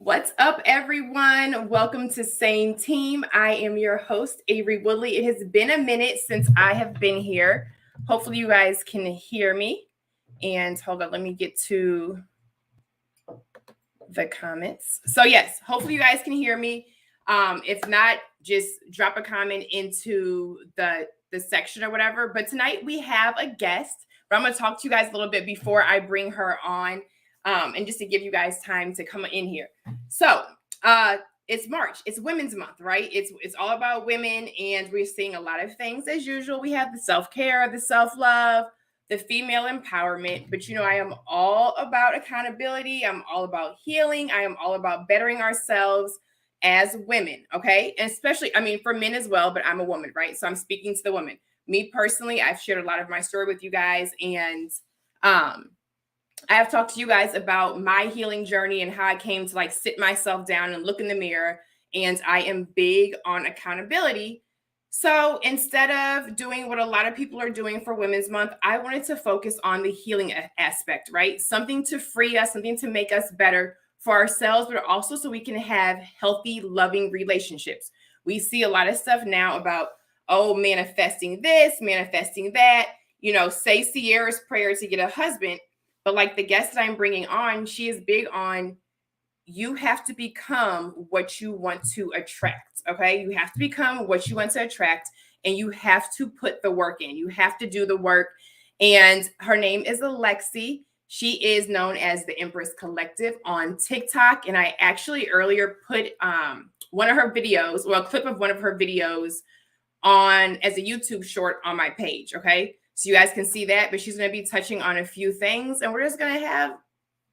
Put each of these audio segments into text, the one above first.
What's up, everyone? Welcome to Same Team. I am your host, Avery Woodley. It has been a minute since I have been here. Hopefully, you guys can hear me. And hold on, let me get to the comments. So, yes, hopefully, you guys can hear me. If not, just drop a comment into the section or whatever. But tonight we have a guest, but I'm going to talk to you guys a little bit before I bring her on. And just to give you guys time to come in here. So it's March. It's Women's Month, right? It's all about women, and we're seeing a lot of things as usual. We have the self-care, the self-love, the female empowerment. But I am all about accountability. I'm all about healing. I am all about bettering ourselves as women, okay? And especially, for men as well, but I'm a woman, right? So I'm speaking to the women. Me personally, I've shared a lot of my story with you guys, and I have talked to you guys about my healing journey and how I came to sit myself down and look in the mirror. And I am big on accountability. So instead of doing what a lot of people are doing for Women's Month, I wanted to focus on the healing aspect, right? Something to free us, something to make us better for ourselves, but also so we can have healthy, loving relationships. We see a lot of stuff now about, manifesting this, manifesting that, say Sierra's prayer to get a husband. But like the guest that I'm bringing on, she is big on you have to become what you want to attract, okay? You have to become what you want to attract, and you have to put the work in. You have to do the work. And her name is Alexi. She is known as the Empress Collective on TikTok. And I actually earlier put one of her videos, a clip of one of her videos on as a YouTube short on my page, okay? So you guys can see that, but she's going to be touching on a few things, and we're just going to have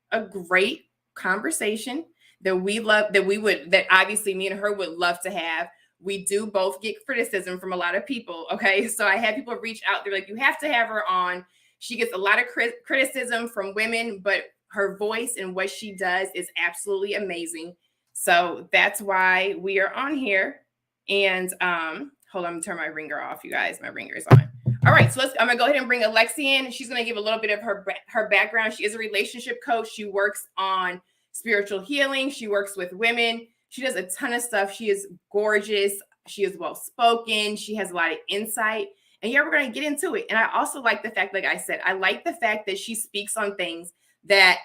a great conversation that we love, that obviously me and her would love to have. We do both get criticism from a lot of people, okay? So I had people reach out. They're like, you have to have her on. She gets a lot of criticism from women, but her voice and what she does is absolutely amazing. So that's why we are on here. And hold on, I'm going to turn my ringer off, you guys. My ringer is on. All right, so I'm going to go ahead and bring Alexi in. She's going to give a little bit of her background. She is a relationship coach. She works on spiritual healing. She works with women. She does a ton of stuff. She is gorgeous. She is well-spoken. She has a lot of insight. And yeah, we're going to get into it. And I also like the fact, like I said, I like the fact that she speaks on things that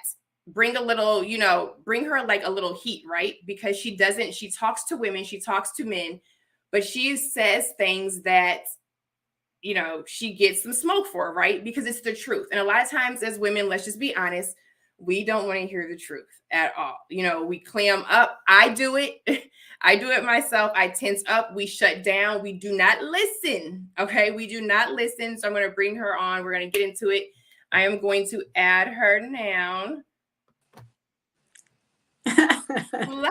bring a little, bring her like a little heat, right? Because she talks to women, she talks to men, but she says things that she gets some smoke for, right? Because it's the truth. And a lot of times as women, let's just be honest, we don't want to hear the truth at all. We clam up. I do it. I do it myself. I tense up. We shut down. We do not listen. Okay. We do not listen. So I'm going to bring her on. We're going to get into it. I am going to add her now. Hello.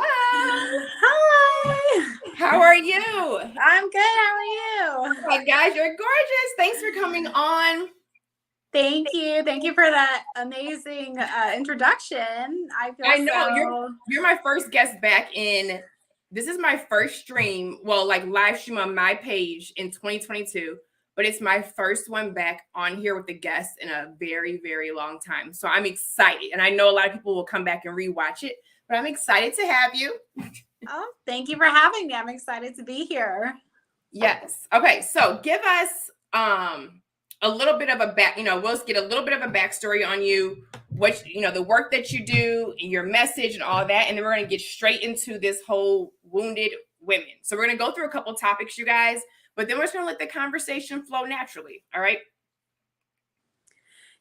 Hi. How are you? I'm good. How are you? Oh, guys, you're gorgeous. Thanks for coming on. Thank you. Thank you for that amazing introduction. I know you're my first guest back in. This is my first stream, live stream on my page in 2022. But it's my first one back on here with the guests in a very, very long time. So I'm excited. And I know a lot of people will come back and rewatch it, but I'm excited to have you. Oh, thank you for having me. I'm excited to be here. Yes. Okay. So give us a little bit of a we'll get a little bit of a backstory on you, what, the work that you do, your message and all that. And then we're going to get straight into this whole wounded women. So we're going to go through a couple topics, you guys, but then we're just going to let the conversation flow naturally. All right.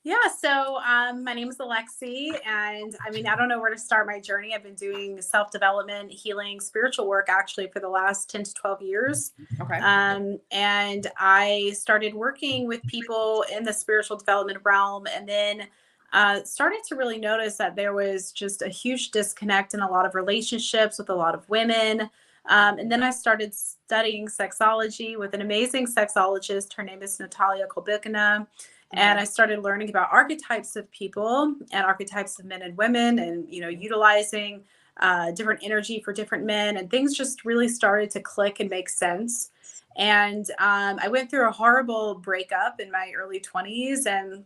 Yeah. So my name is Alexi, and I don't know where to start my journey. I've been doing self-development, healing, spiritual work actually for the last 10 to 12 years. Okay. And I started working with people in the spiritual development realm, and then started to really notice that there was just a huge disconnect in a lot of relationships with a lot of women. And then I started studying sexology with an amazing sexologist. Her name is Natalia Kolbikina. And I started learning about archetypes of people and archetypes of men and women, and, utilizing different energy for different men, and things just really started to click and make sense. And I went through a horrible breakup in my early 20s, and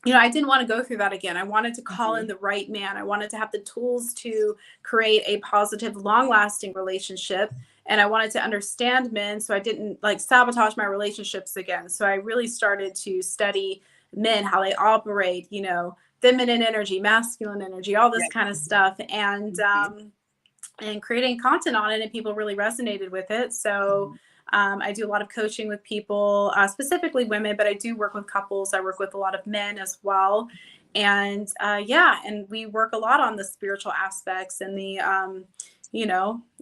I didn't want to go through that again. I wanted to call in the right man. I wanted to have the tools to create a positive, long-lasting relationship. And I wanted to understand men so I didn't like sabotage my relationships again. So I really started to study men, how they operate, feminine energy, masculine energy, all this kind of stuff. And creating content on it, and people really resonated with it. So I do a lot of coaching with people, specifically women, but I do work with couples. I work with a lot of men as well. And and we work a lot on the spiritual aspects and the,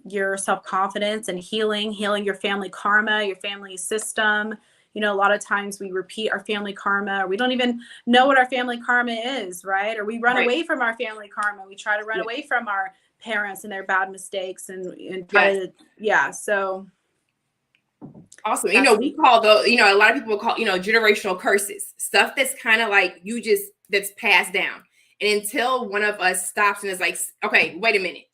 your self-confidence and healing your family karma, your family system. A lot of times we repeat our family karma, or we don't even know what our family karma is, right? Or we run away from our family karma. We try to run away from our parents and their bad mistakes and try to, so. Awesome. We call those, a lot of people call, generational curses, stuff that's kind of like that's passed down. And until one of us stops and is like, okay, wait a minute,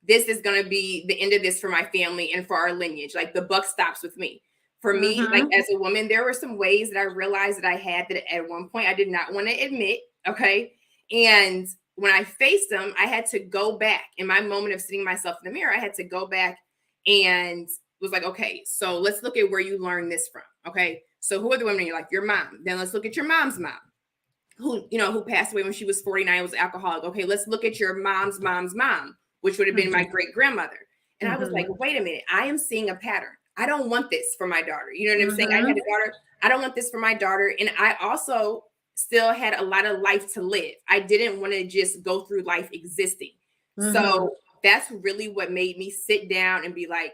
this is going to be the end of this for my family and for our lineage. Like the buck stops with me. For me, like as a woman, there were some ways that I realized that I had that at one point I did not want to admit. Okay. And when I faced them, I had to go back in my moment of seeing myself in the mirror. I had to go back and was like, okay, so let's look at where you learned this from. Okay. So who are the women in your life? Your mom. Then let's look at your mom's mom, who passed away when she was 49, was alcoholic. Okay. Let's look at your mom's mom's mom, which would have been my great grandmother. And I was like, wait a minute, I am seeing a pattern. I don't want this for my daughter. You know what I'm saying? I had a daughter. I don't want this for my daughter. And I also still had a lot of life to live. I didn't want to just go through life existing. So that's really what made me sit down and be like,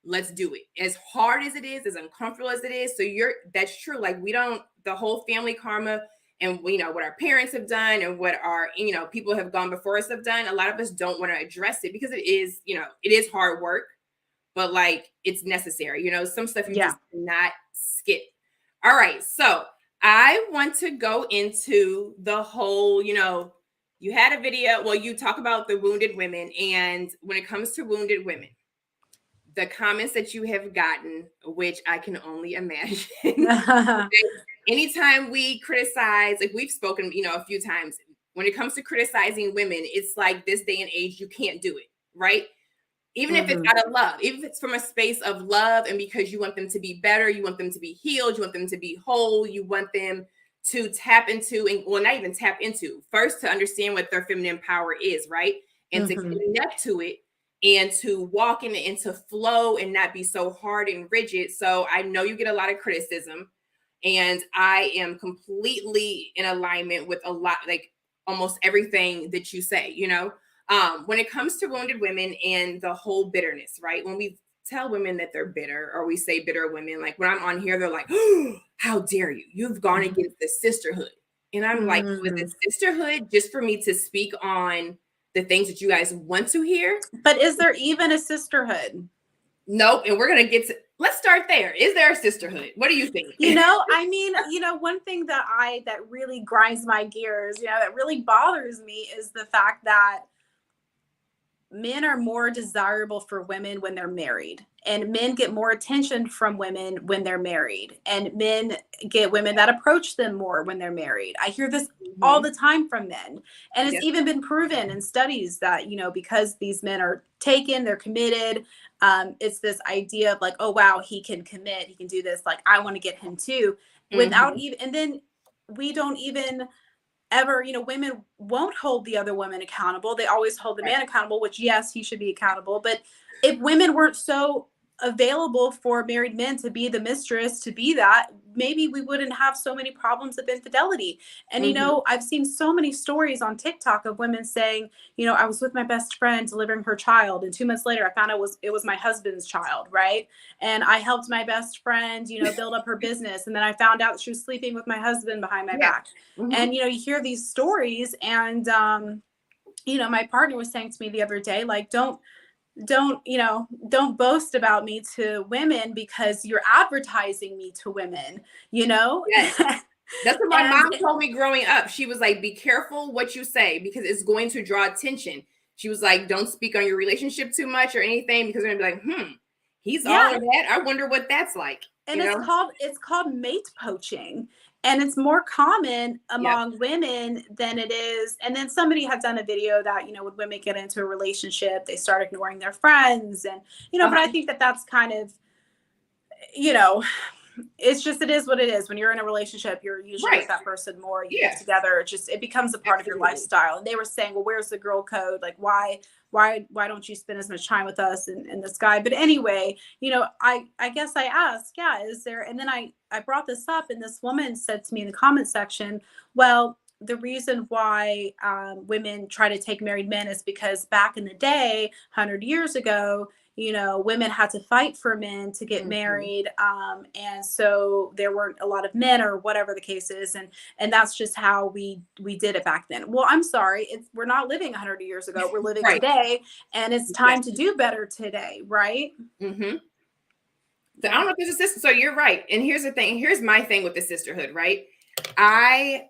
let's do it. As hard as it is, as uncomfortable as it is. So that's true. Like the whole family karma and what our parents have done and what our, people have gone before us have done. A lot of us don't want to address it because it is hard work, but like it's necessary. Some stuff you just cannot skip. All right. So I want to go into the whole, you had a video. Well, you talk about the wounded women. And when it comes to wounded women, the comments that you have gotten, which I can only imagine. Anytime we criticize, like we've spoken, a few times, when it comes to criticizing women, it's like this day and age, you can't do it, right? Even if it's out of love, even if it's from a space of love and because you want them to be better, you want them to be healed, you want them to be whole, you want them to tap into, and well, not even tap into, first to understand what their feminine power is, right? And to connect to it and to walk in it and to flow and not be so hard and rigid. So I know you get a lot of criticism, and I am completely in alignment with a lot, like almost everything that you say, when it comes to wounded women and the whole bitterness, right? When we tell women that they're bitter, or we say bitter women, like when I'm on here, they're like, oh, how dare you? You've gone against the sisterhood. And I'm like, with the sisterhood, just for me to speak on the things that you guys want to hear. But is there even a sisterhood? Nope. And we're going to get to, let's start there. Is there a sisterhood? What do you think? One thing that really grinds my gears, that really bothers me is the fact that men are more desirable for women when they're married, and men get more attention from women when they're married, and men get women that approach them more when they're married. I hear this all the time from men, and it's even been proven in studies that, because these men are taken, they're committed. It's this idea of like, oh, wow, he can commit, he can do this. Like, I want to get him too, without even, and then we don't even ever, women won't hold the other women accountable. They always hold the man accountable, which yes, he should be accountable. But if women weren't so available for married men to be the mistress, to be that, maybe we wouldn't have so many problems of infidelity. And, I've seen so many stories on TikTok of women saying, I was with my best friend delivering her child, and 2 months later I found out it was my husband's child. Right. And I helped my best friend, build up her business. And then I found out she was sleeping with my husband behind my back. And, you hear these stories, and, my partner was saying to me the other day, like, don't boast about me to women because you're advertising me to women, Yes. That's what my mom told me growing up. She was like, be careful what you say because it's going to draw attention. She was like, don't speak on your relationship too much or anything because they're gonna be like, he's all of that. I wonder what that's like. And it's called mate poaching. And it's more common among women than it is. And then somebody had done a video that, you know, when women get into a relationship, they start ignoring their friends. And, you know, but I think that that's kind of, you know, it's just, it is what it is. When you're in a relationship, you're usually with that person more, you live together. It becomes a part of your lifestyle. And they were saying, well, where's the girl code? Like, why don't you spend as much time with us and this guy? But anyway, you know, I guess I asked, is there, and then I brought this up, and this woman said to me in the comment section, well, the reason why women try to take married men is because back in the day, 100 years ago, you know, women had to fight for men to get married. And so there weren't a lot of men, or whatever the case is. And that's just how we did it back then. Well, I'm sorry. We're not living 100 years ago. We're living today, and it's time to do better today. Right. Mm-hmm. So I don't know if there's a sister. So you're right. And here's the thing. Here's my thing with the sisterhood, right? I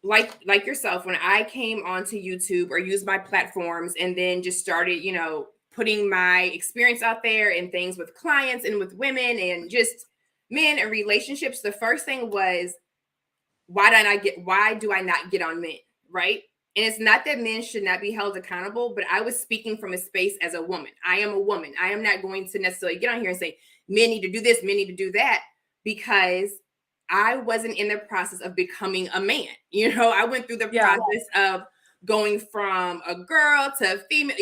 like yourself, when I came onto YouTube or used my platforms and then just started, you know, putting my experience out there and things with clients and with women and just men and relationships, the first thing was, why do I not get on men, right? And it's not that men should not be held accountable, but I was speaking from a space as a woman. I am a woman. I am not going to necessarily get on here and say, men need to do this, men need to do that, because I wasn't in the process of becoming a man. You know, I went through the process of going from a girl to a female,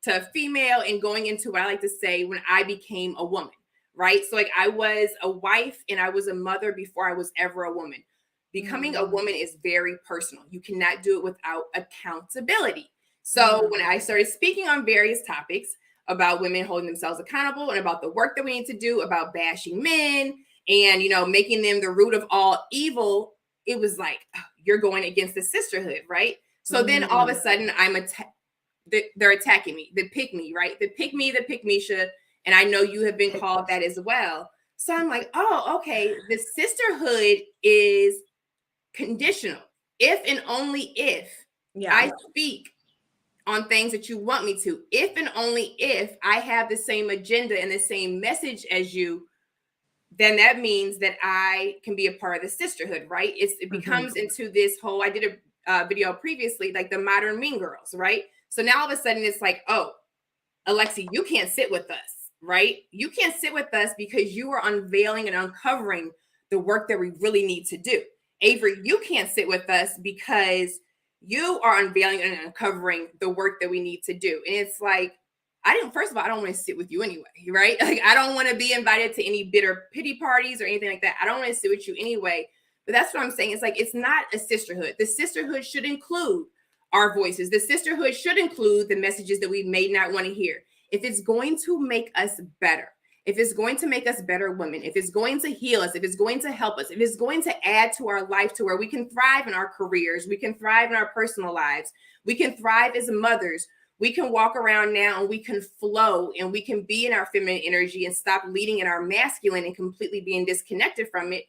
to a female, and going into what I like to say, when I became a woman, right? So like, I was a wife and I was a mother before I was ever a woman. Becoming a woman is very personal. You cannot do it without accountability. So when I started speaking on various topics about women holding themselves accountable and about the work that we need to do, about bashing men and, you know, making them the root of all evil, it was like, oh, you're going against the sisterhood, right? So then all of a sudden they're attacking me, the pick me, right? The pick me, the pick Misha. And I know you have been called that as well. So I'm like, oh, okay. The sisterhood is conditional. If and only if I speak on things that you want me to, if and only if I have the same agenda and the same message as you, then that means that I can be a part of the sisterhood, right? It becomes into this whole, I did a video previously, like the modern mean girls, right? So now all of a sudden it's like, oh, Alexi, you can't sit with us, right? You can't sit with us because you are unveiling and uncovering the work that we really need to do. Avery, you can't sit with us because you are unveiling and uncovering the work that we need to do. And it's like, first of all, I don't want to sit with you anyway, right? Like, I don't want to be invited to any bitter pity parties or anything like that. I don't want to sit with you anyway. But that's what I'm saying. It's like, it's not a sisterhood. The sisterhood should include our voices. The sisterhood should include the messages that we may not want to hear. If it's going to make us better, if it's going to make us better women, if it's going to heal us, if it's going to help us, if it's going to add to our life to where we can thrive in our careers, we can thrive in our personal lives, we can thrive as mothers, we can walk around now and we can flow and we can be in our feminine energy and stop leading in our masculine and completely being disconnected from it,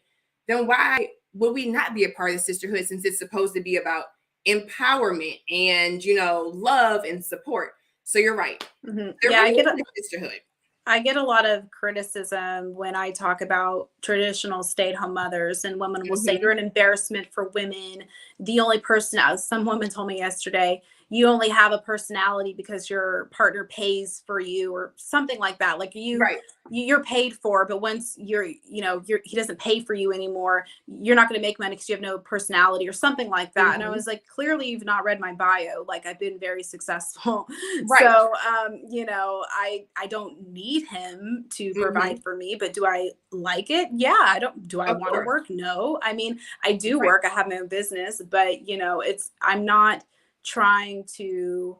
then why would we not be a part of the sisterhood, since it's supposed to be about empowerment and, you know, love and support? So you're right. Yeah, I get a sisterhood. I get a lot of criticism when I talk about traditional stay-at-home mothers, and women will say, you're an embarrassment for women. The only person, as some woman told me yesterday, you only have a personality because your partner pays for you, or something like that. Like you're paid for, but once he doesn't pay for you anymore, you're not going to make money because you have no personality, or something like that. And I was like, clearly you've not read my bio. Like, I've been very successful. So, I don't need him to provide for me, but do I like it? Yeah. Do I want to work? No. I mean, I do work. I have my own business, but I'm not trying to,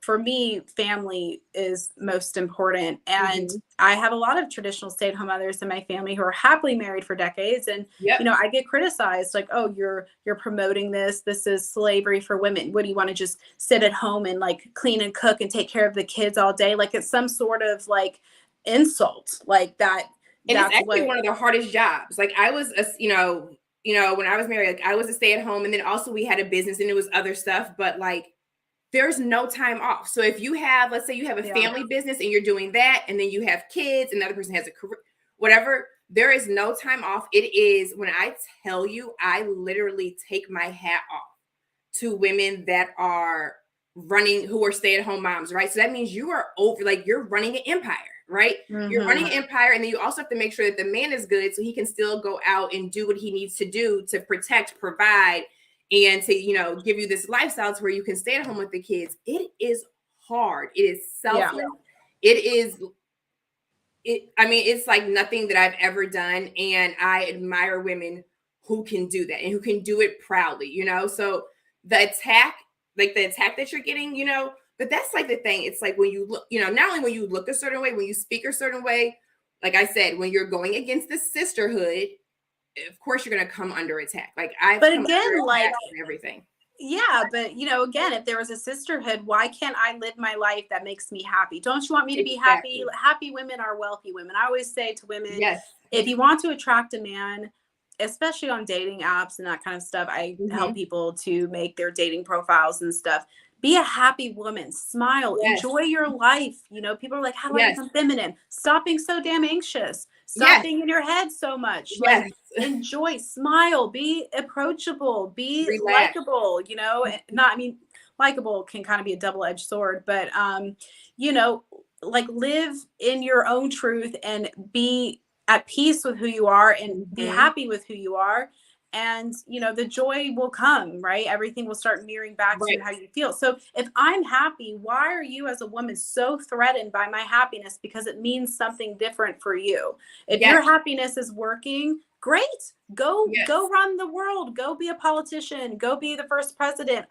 for me, family is most important. And I have a lot of traditional stay-at-home mothers in my family who are happily married for decades. And, I get criticized like, oh, you're promoting this. This is slavery for women. What do you want to just sit at home and like clean and cook and take care of the kids all day? Like, it's some sort of like insult like that. And it's actually one of the hardest jobs. Like, I was, when I was married, like, I was a stay-at-home, and then also we had a business and it was other stuff, but like, there's no time off. So if you have, let's say you have a family business and you're doing that, and then you have kids and the other person has a career, whatever, There is no time off. It is, when I tell you, I literally take my hat off to women that are running, who are stay-at-home moms, right? So that means you are over, like, you're running an empire, right? You're running an empire, and then you also have to make sure that the man is good so he can still go out and do what he needs to do to protect, provide, and to, you know, give you this lifestyle to where you can stay at home with the kids. It is hard. It is selfless. It is, I mean, it's like nothing that I've ever done. And I admire women who can do that and who can do it proudly, you know? So the attack, like the attack that you're getting, you know, but that's like the thing. It's like when you look, you know, not only when you look a certain way, when you speak a certain way, like I said, when you're going against the sisterhood, of course you're going to come under attack. Like but again, like everything. Yeah, but you know, again, if there was a sisterhood, why can't I live my life that makes me happy? Don't you want me to be happy? Happy women are wealthy women. I always say to women, if you want to attract a man, especially on dating apps and that kind of stuff, I help people to make their dating profiles and stuff. Be a happy woman, smile, enjoy your life. You know, people are like, how do I become feminine? Stop being so damn anxious. Stop being in your head so much. Like, enjoy, smile, be approachable, be likable, you know, not, I mean, likable can kind of be a double-edged sword, but, you know, like, live in your own truth and be at peace with who you are and be happy with who you are. And, you know, the joy will come, right? Everything will start mirroring back to how you feel. So if I'm happy, why are you as a woman so threatened by my happiness? Because it means something different for you. If your happiness is working, great. Go run the world. Go be a politician. Go be the first president.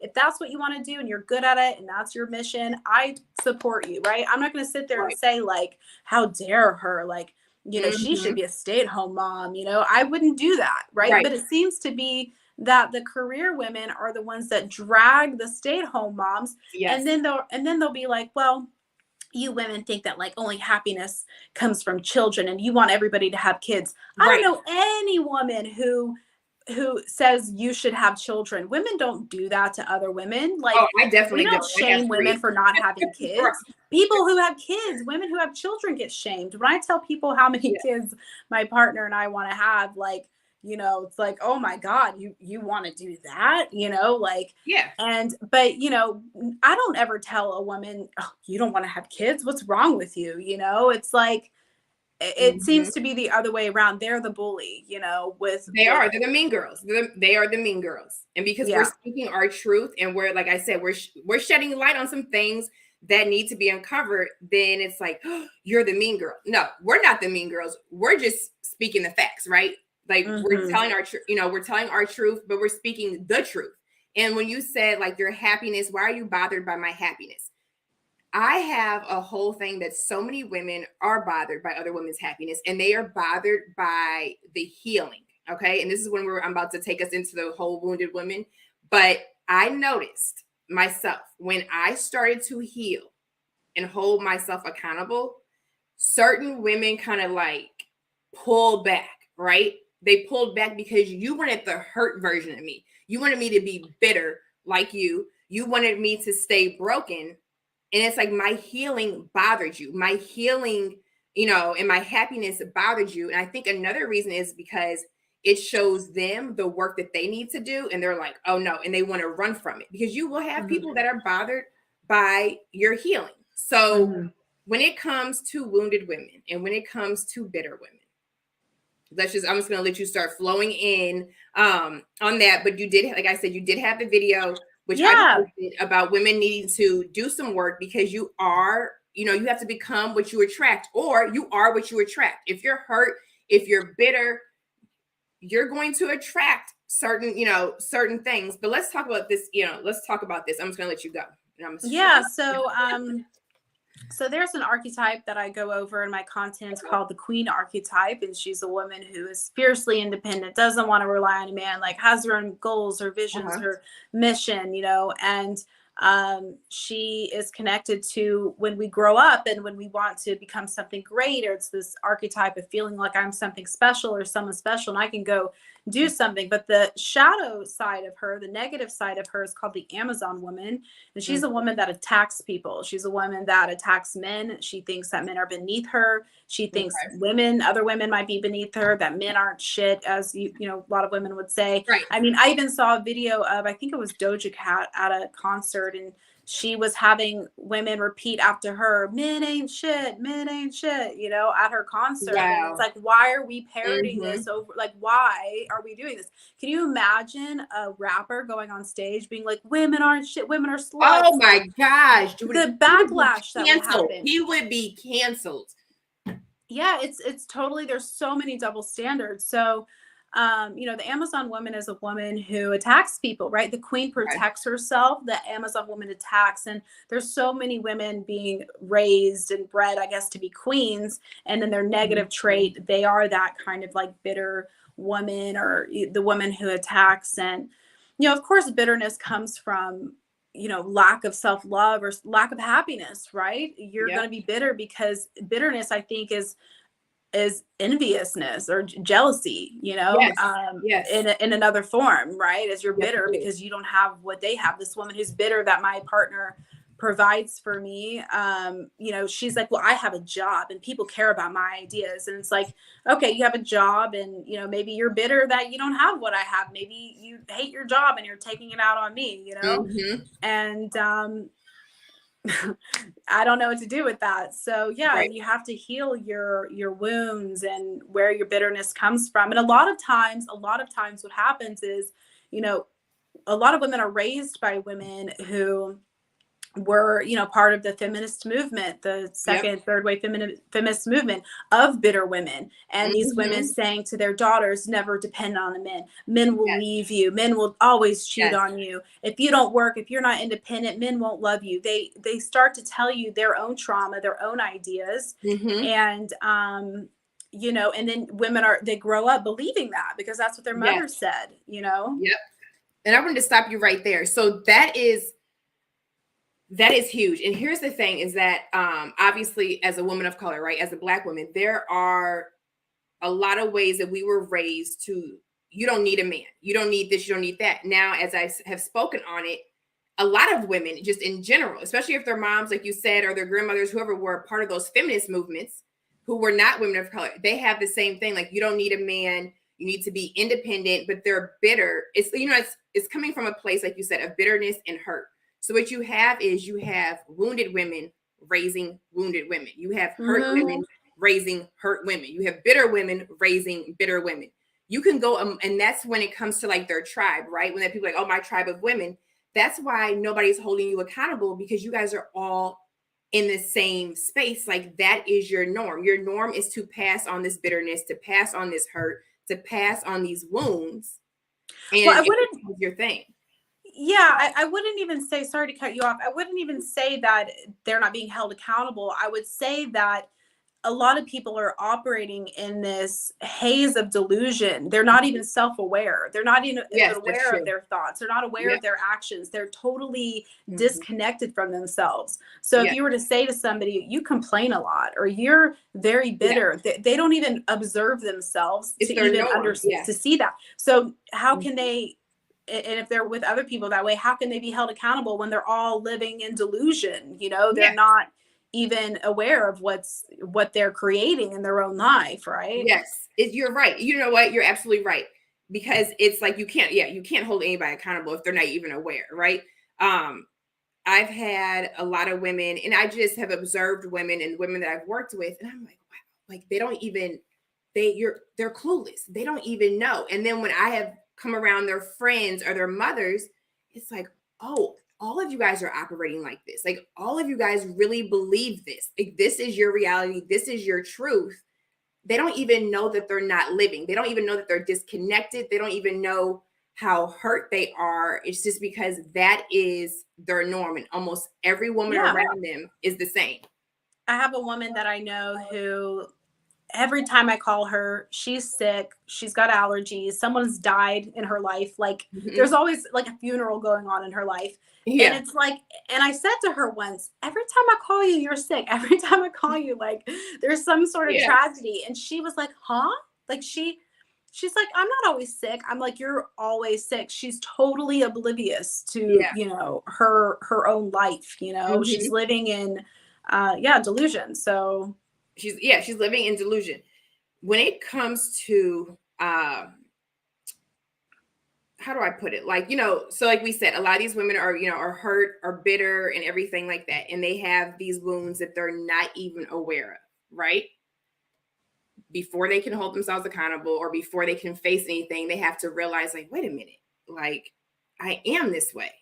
If that's what you want to do and you're good at it and that's your mission, I support you, right? I'm not going to sit there and say, like, how dare her? Like, you know, she should be a stay-at-home mom. You know, I wouldn't do that. Right. But it seems to be that the career women are the ones that drag the stay-at-home moms. And then they'll be like, well, you women think that, like, only happiness comes from children and you want everybody to have kids. I don't know any woman who says you should have children. Women don't do that to other women. Like, I definitely we don't shame women for not having kids. People who have kids, women who have children, get shamed. When I tell people how many kids my partner and I want to have, like, you know, it's like, oh my God, you want to do that, you know, like, but, you know, I don't ever tell a woman, oh, you don't want to have kids. What's wrong with you? You know, it's like, it seems to be the other way around. They're the bully, you know, they're the mean girls. They are the mean girls. And because we're speaking our truth and we're, like I said, we're shedding light on some things that need to be uncovered, then it's like, oh, you're the mean girl. No, we're not the mean girls. We're just speaking the facts, right? Like, we're telling our truth, you know, we're telling our truth, but we're speaking the truth. And when you said, like, your happiness, why are you bothered by my happiness? I have a whole thing that so many women are bothered by other women's happiness, and they are bothered by the healing. Okay. And this is when I'm about to take us into the whole wounded women. But I noticed myself when I started to heal and hold myself accountable, certain women kind of like pull back, right? They pulled back because you wanted the hurt version of me. You wanted me to be bitter like you. You wanted me to stay broken. And it's like, my healing bothered you. My healing, you know, and my happiness bothered you. And I think another reason is because it shows them the work that they need to do. And they're like, oh no. And they want to run from it, because you will have people that are bothered by your healing. So when it comes to wounded women and when it comes to bitter women, I'm just going to let you start flowing in on that. But you did, like I said, you did have the video, which I posted, about women needing to do some work, because you are, you know, you have to become what you attract, or you are what you attract. If you're hurt, if you're bitter, you're going to attract certain, you know, certain things. But let's talk about this, you know, let's talk about this. I'm just going to let you go. So there's an archetype that I go over in my content called the Queen archetype. And she's a woman who is fiercely independent, doesn't want to rely on a man, like has her own goals, her visions, her mission, you know, and she is connected to when we grow up and when we want to become something great, or it's this archetype of feeling like I'm something special or someone special. And I can go do something. But the shadow side of her, the negative side of her, is called the Amazon woman. And she's a woman that attacks people. She's a woman that attacks men. She thinks that men are beneath her. She thinks other women might be beneath her, that men aren't shit, as you know, a lot of women would say. Right. I mean, I even saw a video of, I think it was Doja Cat at a concert, and she was having women repeat after her, men ain't shit, you know, at her concert. Wow. And it's like, why are we parroting this over? Like, why are we doing this? Can you imagine a rapper going on stage being like, women aren't shit, women are sluts? Oh my gosh. The backlash that would happen. He would be canceled. Yeah, it's totally, there's so many double standards. So you know, the Amazon woman is a woman who attacks people, right? The queen protects herself, the Amazon woman attacks. And there's so many women being raised and bred, I guess, to be queens. And then their negative trait, they are that kind of like bitter woman, or the woman who attacks. And, you know, of course, bitterness comes from, you know, lack of self-love or lack of happiness, right? You're going to be bitter because bitterness, I think, is enviousness or jealousy, you know, in another form, right? As you're bitter because you don't have what they have. This woman who's bitter that my partner provides for me, you know, she's like, well, I have a job and people care about my ideas. And it's like, okay, you have a job, and, you know, maybe you're bitter that you don't have what I have. Maybe you hate your job and you're taking it out on me, you know? And I don't know what to do with that. So yeah, you have to heal your wounds and where your bitterness comes from. And a lot of times what happens is, you know, a lot of women are raised by women who were, you know, part of the feminist movement, the second, third wave feminist movement of bitter women. And these women saying to their daughters, never depend on the men. Men will leave you. Men will always cheat on you. If you don't work, if you're not independent, men won't love you. They start to tell you their own trauma, their own ideas. And, you know, and then women they grow up believing that because that's what their mother said, you know? And I wanted to stop you right there. So that is huge. And here's the thing is that obviously as a woman of color, right, as a Black woman, there are a lot of ways that we were raised to, you don't need a man, you don't need this, you don't need that. Now, as I have spoken on it, a lot of women just in general, especially if their moms, like you said, or their grandmothers, whoever were part of those feminist movements who were not women of color, they have the same thing. Like, you don't need a man, you need to be independent, but they're bitter. It's, you know, it's coming from a place, like you said, of bitterness and hurt. So what you have is you have wounded women raising wounded women. You have hurt women raising hurt women. You have bitter women raising bitter women. You can go, and that's when it comes to like their tribe, right? When people are like, oh, my tribe of women. That's why nobody's holding you accountable, because you guys are all in the same space. Like, that is your norm. Your norm is to pass on this bitterness, to pass on this hurt, to pass on these wounds. And well, I wouldn't, your thing. Yeah, I wouldn't even say, sorry to cut you off, I wouldn't even say that they're not being held accountable. I would say that a lot of people are operating in this haze of delusion. They're not even self-aware. They're not even aware of their thoughts. They're not aware of their actions. They're totally disconnected from themselves. So if you were to say to somebody, you complain a lot, or you're very bitter, they don't even observe themselves to even understand, to see that. So how can they, and if they're with other people that way, how can they be held accountable when they're all living in delusion? You know, they're not even aware of what they're creating in their own life, right? Yes, you're right. You know what? You're absolutely right. Because it's like, you can't hold anybody accountable if they're not even aware, right? I've had a lot of women, and I just have observed women and women that I've worked with, and I'm like, wow, like they don't even, they're clueless. They don't even know. And then when I have come around their friends or their mothers, it's like, oh, all of you guys are operating like this. Like, all of you guys really believe this. Like, this is your reality. This is your truth. They don't even know that they're not living. They don't even know that they're disconnected. They don't even know how hurt they are. It's just because that is their norm. And almost every woman around them is the same. I have a woman that I know who, every time I call her, she's sick, she's got allergies, someone's died in her life. Like, there's always like a funeral going on in her life. And it's like, and I said to her once, every time I call you, you're sick. Every time I call you, like, there's some sort of tragedy. And she was like, huh? Like, she's like, I'm not always sick. I'm like, you're always sick. She's totally oblivious to, Yeah. you know, her own life, you know, she's living in, delusion. So She's living in delusion. When it comes to, how do I put it? Like, you know, so like we said, a lot of these women are, you know, are hurt or bitter and everything like that. And they have these wounds that they're not even aware of, right? Before they can hold themselves accountable or before they can face anything, they have to realize, like, wait a minute, like, I am this way.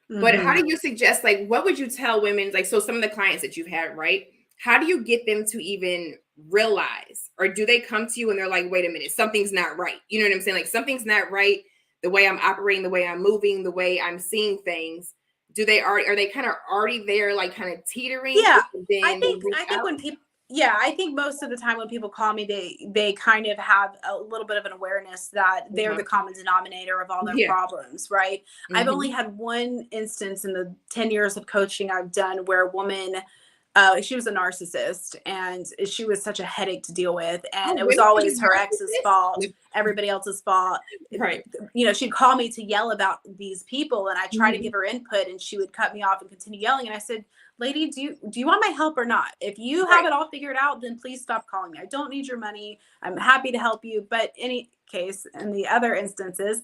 But how do you suggest, like, what would you tell women? Like, so some of the clients that you've had, right? How do you get them to even realize, or do they come to you and they're like, wait a minute, something's not right? You know what I'm saying? Like, something's not right. The way I'm operating, the way I'm moving, the way I'm seeing things. Are they kind of already there, like kind of teetering? Yeah, Then I think out? when people, I think most of the time when people call me, they kind of have a little bit of an awareness that they're the common denominator of all their problems, right? I've only had one instance in the 10 years of coaching I've done where a woman, she was a narcissist and she was such a headache to deal with, and it was Women can be always her ex's fault, narcissists? everybody else's fault. Right. You know, she'd call me to yell about these people, and I try to give her input, and she would cut me off and continue yelling. And I said, lady, do you want my help or not? If you have it all figured out, then please stop calling me. I don't need your money. I'm happy to help you. But any case, in the other instances,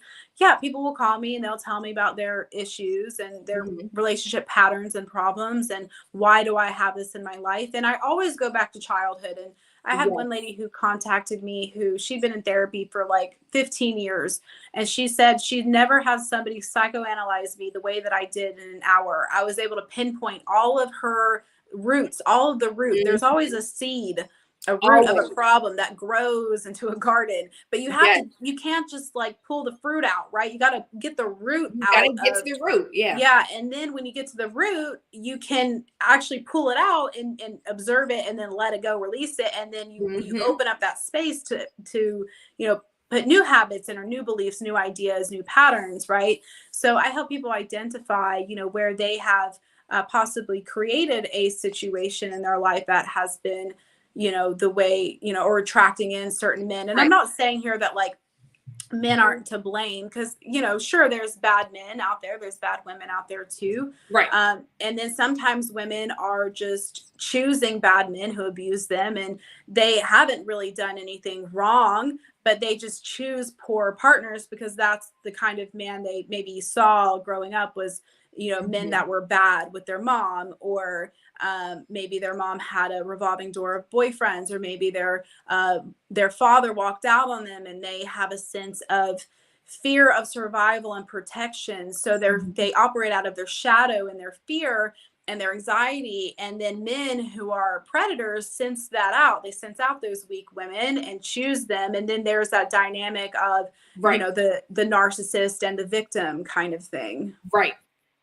people will call me and they'll tell me about their issues and their relationship patterns and problems, and why do I have this in my life? And I always go back to childhood. And I had one lady who contacted me who she'd been in therapy for like 15 years. And she said she'd never had somebody psychoanalyze me the way that I did in an hour. I was able to pinpoint all of her roots, all of the root. There's always a seed, a root of a problem that grows into a garden, but you have to, you can't just like pull the fruit out, right? You got to get the root out. Got to get to the root. Yeah. And then when you get to the root, you can actually pull it out and observe it, and then let it go, release it. And then you open up that space to, you know, put new habits in, or new beliefs, new ideas, new patterns. Right. So I help people identify, you know, where they have possibly created a situation in their life that has been, you know, the way, you know, or attracting in certain men. And I'm not saying here that like men aren't to blame, because, you know, sure, there's bad men out there, there's bad women out there too. Right. And then sometimes women are just choosing bad men who abuse them, and they haven't really done anything wrong, but they just choose poor partners because that's the kind of man they maybe saw growing up, was, you know, men that were bad with their mom, or maybe their mom had a revolving door of boyfriends, or maybe their father walked out on them, and they have a sense of fear of survival and protection. So they operate out of their shadow and their fear and their anxiety. And then men who are predators sense that out. They sense out those weak women and choose them. And then there's that dynamic of, you know, the narcissist and the victim kind of thing. Right.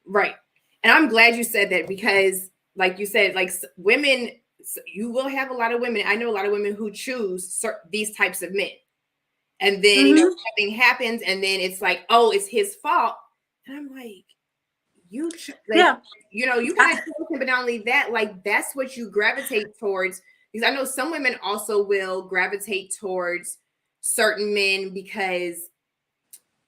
Right. And I'm glad you said that, because like you said, like women, you will have a lot of women. I know a lot of women who choose these types of men. And then, you know, something happens and then it's like, oh, it's his fault. And I'm like, you know, you guys, but not only that, like, that's what you gravitate towards. Because I know some women also will gravitate towards certain men because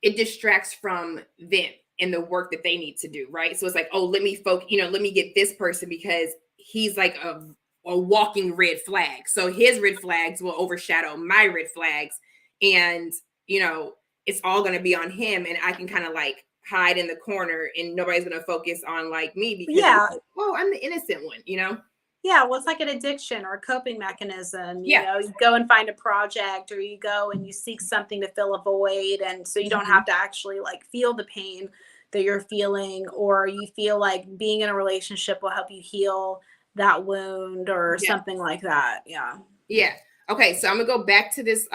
it distracts from them and the work that they need to do, right? So it's like, oh, let me focus, you know, let me get this person because he's like a walking red flag. So his red flags will overshadow my red flags. And, you know, it's all going to be on him. And I can kind of like hide in the corner and nobody's going to focus on like me because, like, oh, I'm the innocent one, you know? Yeah, well, it's like an addiction or a coping mechanism. You know, you go and find a project, or you go and you seek something to fill a void. And so you don't have to actually like feel the pain that you're feeling, or you feel like being in a relationship will help you heal that wound or something like that. Yeah. Yeah. Okay. So I'm gonna go back to this.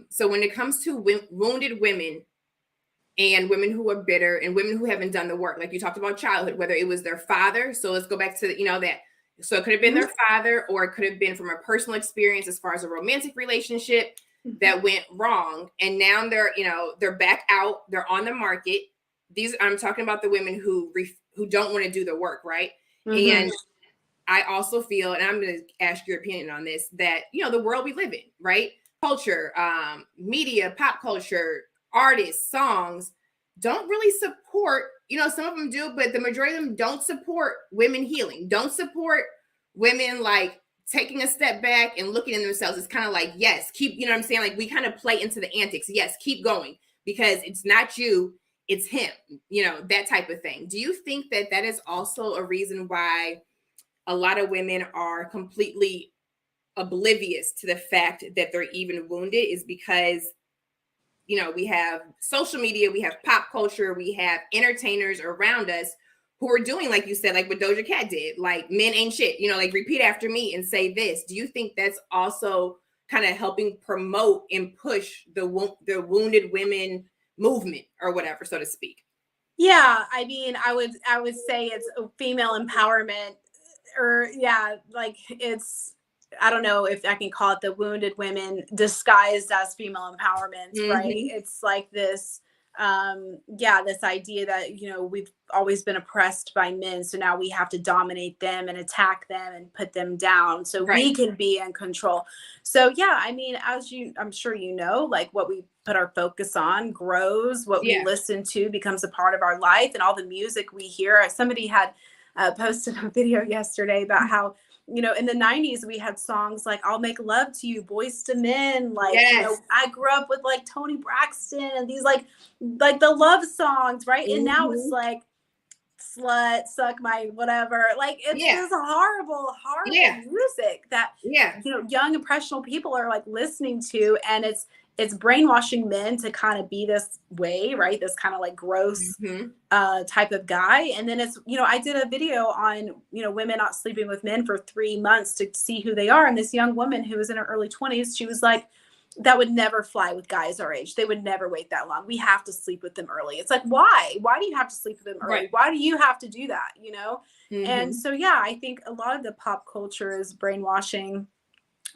So when it comes to wounded women and women who are bitter and women who haven't done the work, like you talked about childhood, whether it was their father. So let's go back to, you know, that. So it could have been their father, or it could have been from a personal experience as far as a romantic relationship that went wrong. And now they're, you know, they're back out, they're on the market. I'm talking about the women who don't want to do the work, right? And I also feel, and I'm going to ask your opinion on this, that, you know, the world we live in, right? culture, media, pop culture, artists, songs don't really support, some of them do, but the majority of them don't support women healing, don't support women like taking a step back and looking in themselves. It's kind of like, yes, keep, you know what I'm saying? Like we kind of play into the antics. Yes, keep going because it's not you, it's him, that type of thing. Do you think that that is also a reason why a lot of women are completely oblivious to the fact that they're even wounded is because we have social media, we have pop culture, we have entertainers around us who are doing, like you said, like what Doja Cat did, like men ain't shit, like repeat after me and say this. Do you think that's also kind of helping promote and push the wounded women movement or whatever, so to speak? Yeah, I mean, I would say it's female empowerment, or like it's, I don't know if I can call it the wounded women disguised as female empowerment, right? It's like this, this idea that, we've always been oppressed by men. So now we have to dominate them and attack them and put them down so we can be in control. So, I mean, I'm sure like what we put our focus on grows, what we listen to becomes a part of our life, and all the music we hear. Somebody had posted a video yesterday about how, in the 90s, we had songs like I'll Make Love to You, Boys to Men. Like, I grew up with like Toni Braxton and these like the love songs, right? And now it's like slut, suck my whatever. Like, it's just horrible music that, young impressionable people are like listening to. And it's brainwashing men to kind of be this way, right? This kind of like gross type of guy. And then it's, I did a video on, women not sleeping with men for 3 months to see who they are. And this young woman who was in her early 20s, she was like, that would never fly with guys our age. They would never wait that long. We have to sleep with them early. It's like, why? Why do you have to sleep with them early? Why do you have to do that? And so, I think a lot of the pop culture is brainwashing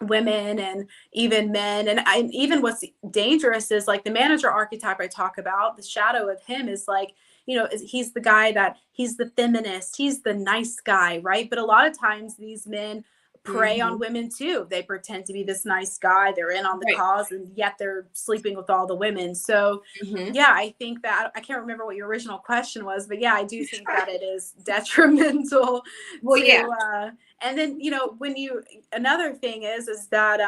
women and even men. And even what's dangerous is like the manager archetype I talk about, the shadow of him is like, he's the guy that he's the feminist, he's the nice guy, right? But a lot of times these men prey on women too. They pretend to be this nice guy, they're in on the cause, and yet they're sleeping with all the women. So I think that, I can't remember what your original question was, but I do think that it is detrimental. And then, another thing is that,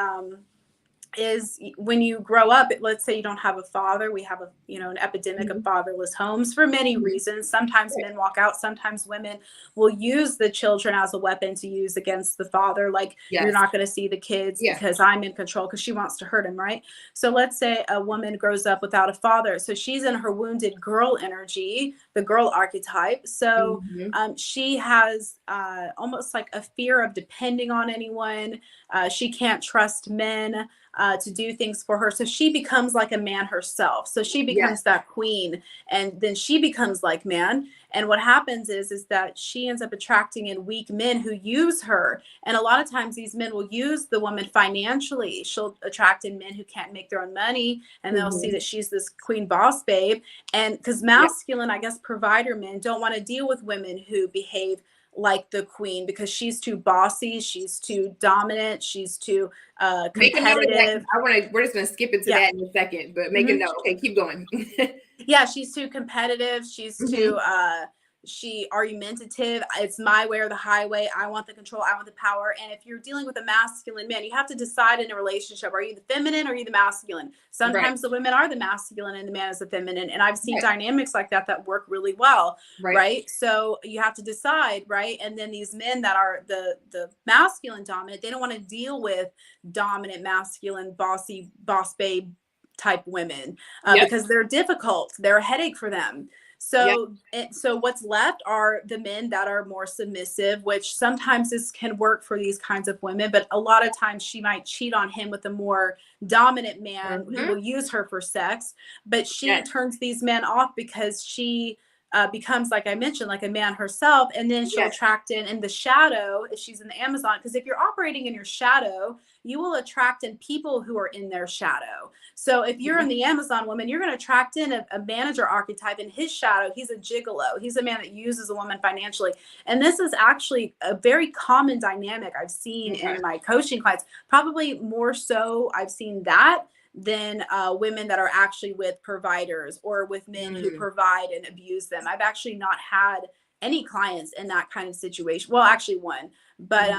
is when you grow up, let's say you don't have a father, we have an epidemic of fatherless homes for many reasons. Sometimes men walk out, sometimes women will use the children as a weapon to use against the father. Like, you're not going to see the kids because I'm in control, because she wants to hurt him, right? So let's say a woman grows up without a father. So she's in her wounded girl energy, the girl archetype. So she has almost like a fear of depending on anyone. She can't trust men to do things for her. So she becomes like a man herself. So she becomes that queen, and then she becomes like man. And what happens is that she ends up attracting in weak men who use her. And a lot of times these men will use the woman financially. She'll attract in men who can't make their own money, and they'll see that she's this queen boss babe. And because masculine, I guess, provider men don't want to deal with women who behave like the queen, because she's too bossy, she's too dominant, she's too competitive. We're just gonna skip into that in a second, but make a note. Okay, keep going. She's too competitive, she's too argumentative. It's my way or the highway. I want the control, I want the power. And if you're dealing with a masculine man, you have to decide in a relationship, are you the feminine or are you the masculine? Sometimes the women are the masculine and the man is the feminine. And I've seen dynamics like that work really well. Right. So you have to decide, right? And then these men that are the masculine dominant, they don't want to deal with dominant masculine bossy boss babe type women because they're difficult. They're a headache for them. So so what's left are the men that are more submissive, which sometimes this can work for these kinds of women, but a lot of times she might cheat on him with a more dominant man who will use her for sex. But she turns these men off because she becomes, like I mentioned, like a man herself, and then she'll attract in the shadow if she's in the Amazon. Because if you're operating in your shadow, you will attract in people who are in their shadow. So if you're in the Amazon woman, you're going to attract in a manager archetype in his shadow. He's a gigolo. He's a man that uses a woman financially. And this is actually a very common dynamic I've seen in my coaching clients. Probably more so I've seen that than women that are actually with providers or with men who provide and abuse them. I've actually not had any clients in that kind of situation. Well, actually one, but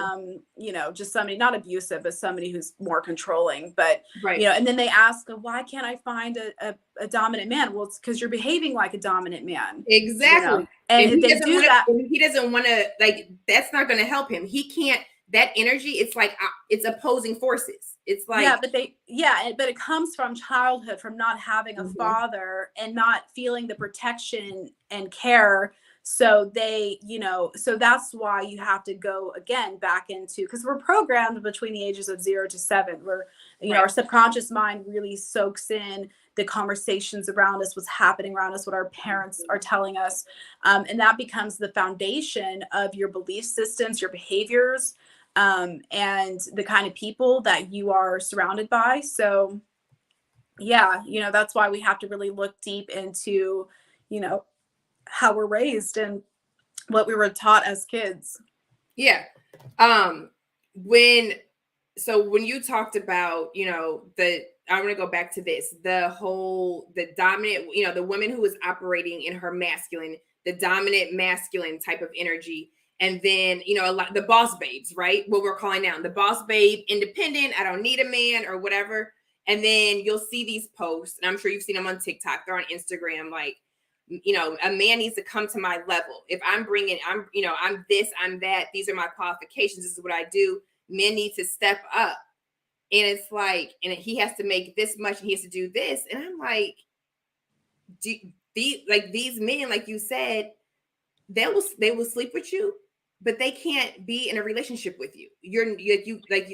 you know, just somebody not abusive, but somebody who's more controlling. But you know, and then they ask, why can't I find a dominant man? Well, it's because you're behaving like a dominant man. Exactly. You know? And if they do that, he doesn't want to, like, that's not going to help him. He can't. That energy, it's like it's opposing forces. It's like, but it comes from childhood, from not having a father and not feeling the protection and care. So they, you know, so that's why you have to go again back into, because we're programmed between the ages of 0 to 7. We're, you know, our subconscious mind really soaks in the conversations around us, what's happening around us, what our parents are telling us. And that becomes the foundation of your belief systems, your behaviors, and the kind of people that you are surrounded by. So yeah, you know, that's why we have to really look deep into, you know, how we're raised and what we were taught as kids. Yeah. When you talked about, you know, I want to go back to this, the dominant, you know, the woman who is operating in her masculine, the dominant masculine type of energy. And then, you know, a lot the boss babes, right? What we're calling now the boss babe, independent. I don't need a man or whatever. And then you'll see these posts, and I'm sure you've seen them on TikTok. They're on Instagram, like, you know, a man needs to come to my level. If I'm this, I'm that. These are my qualifications. This is what I do. Men need to step up. And it's like, and he has to make this much, and he has to do this. And I'm like, these men, like you said, they will sleep with you, but they can't be in a relationship with you.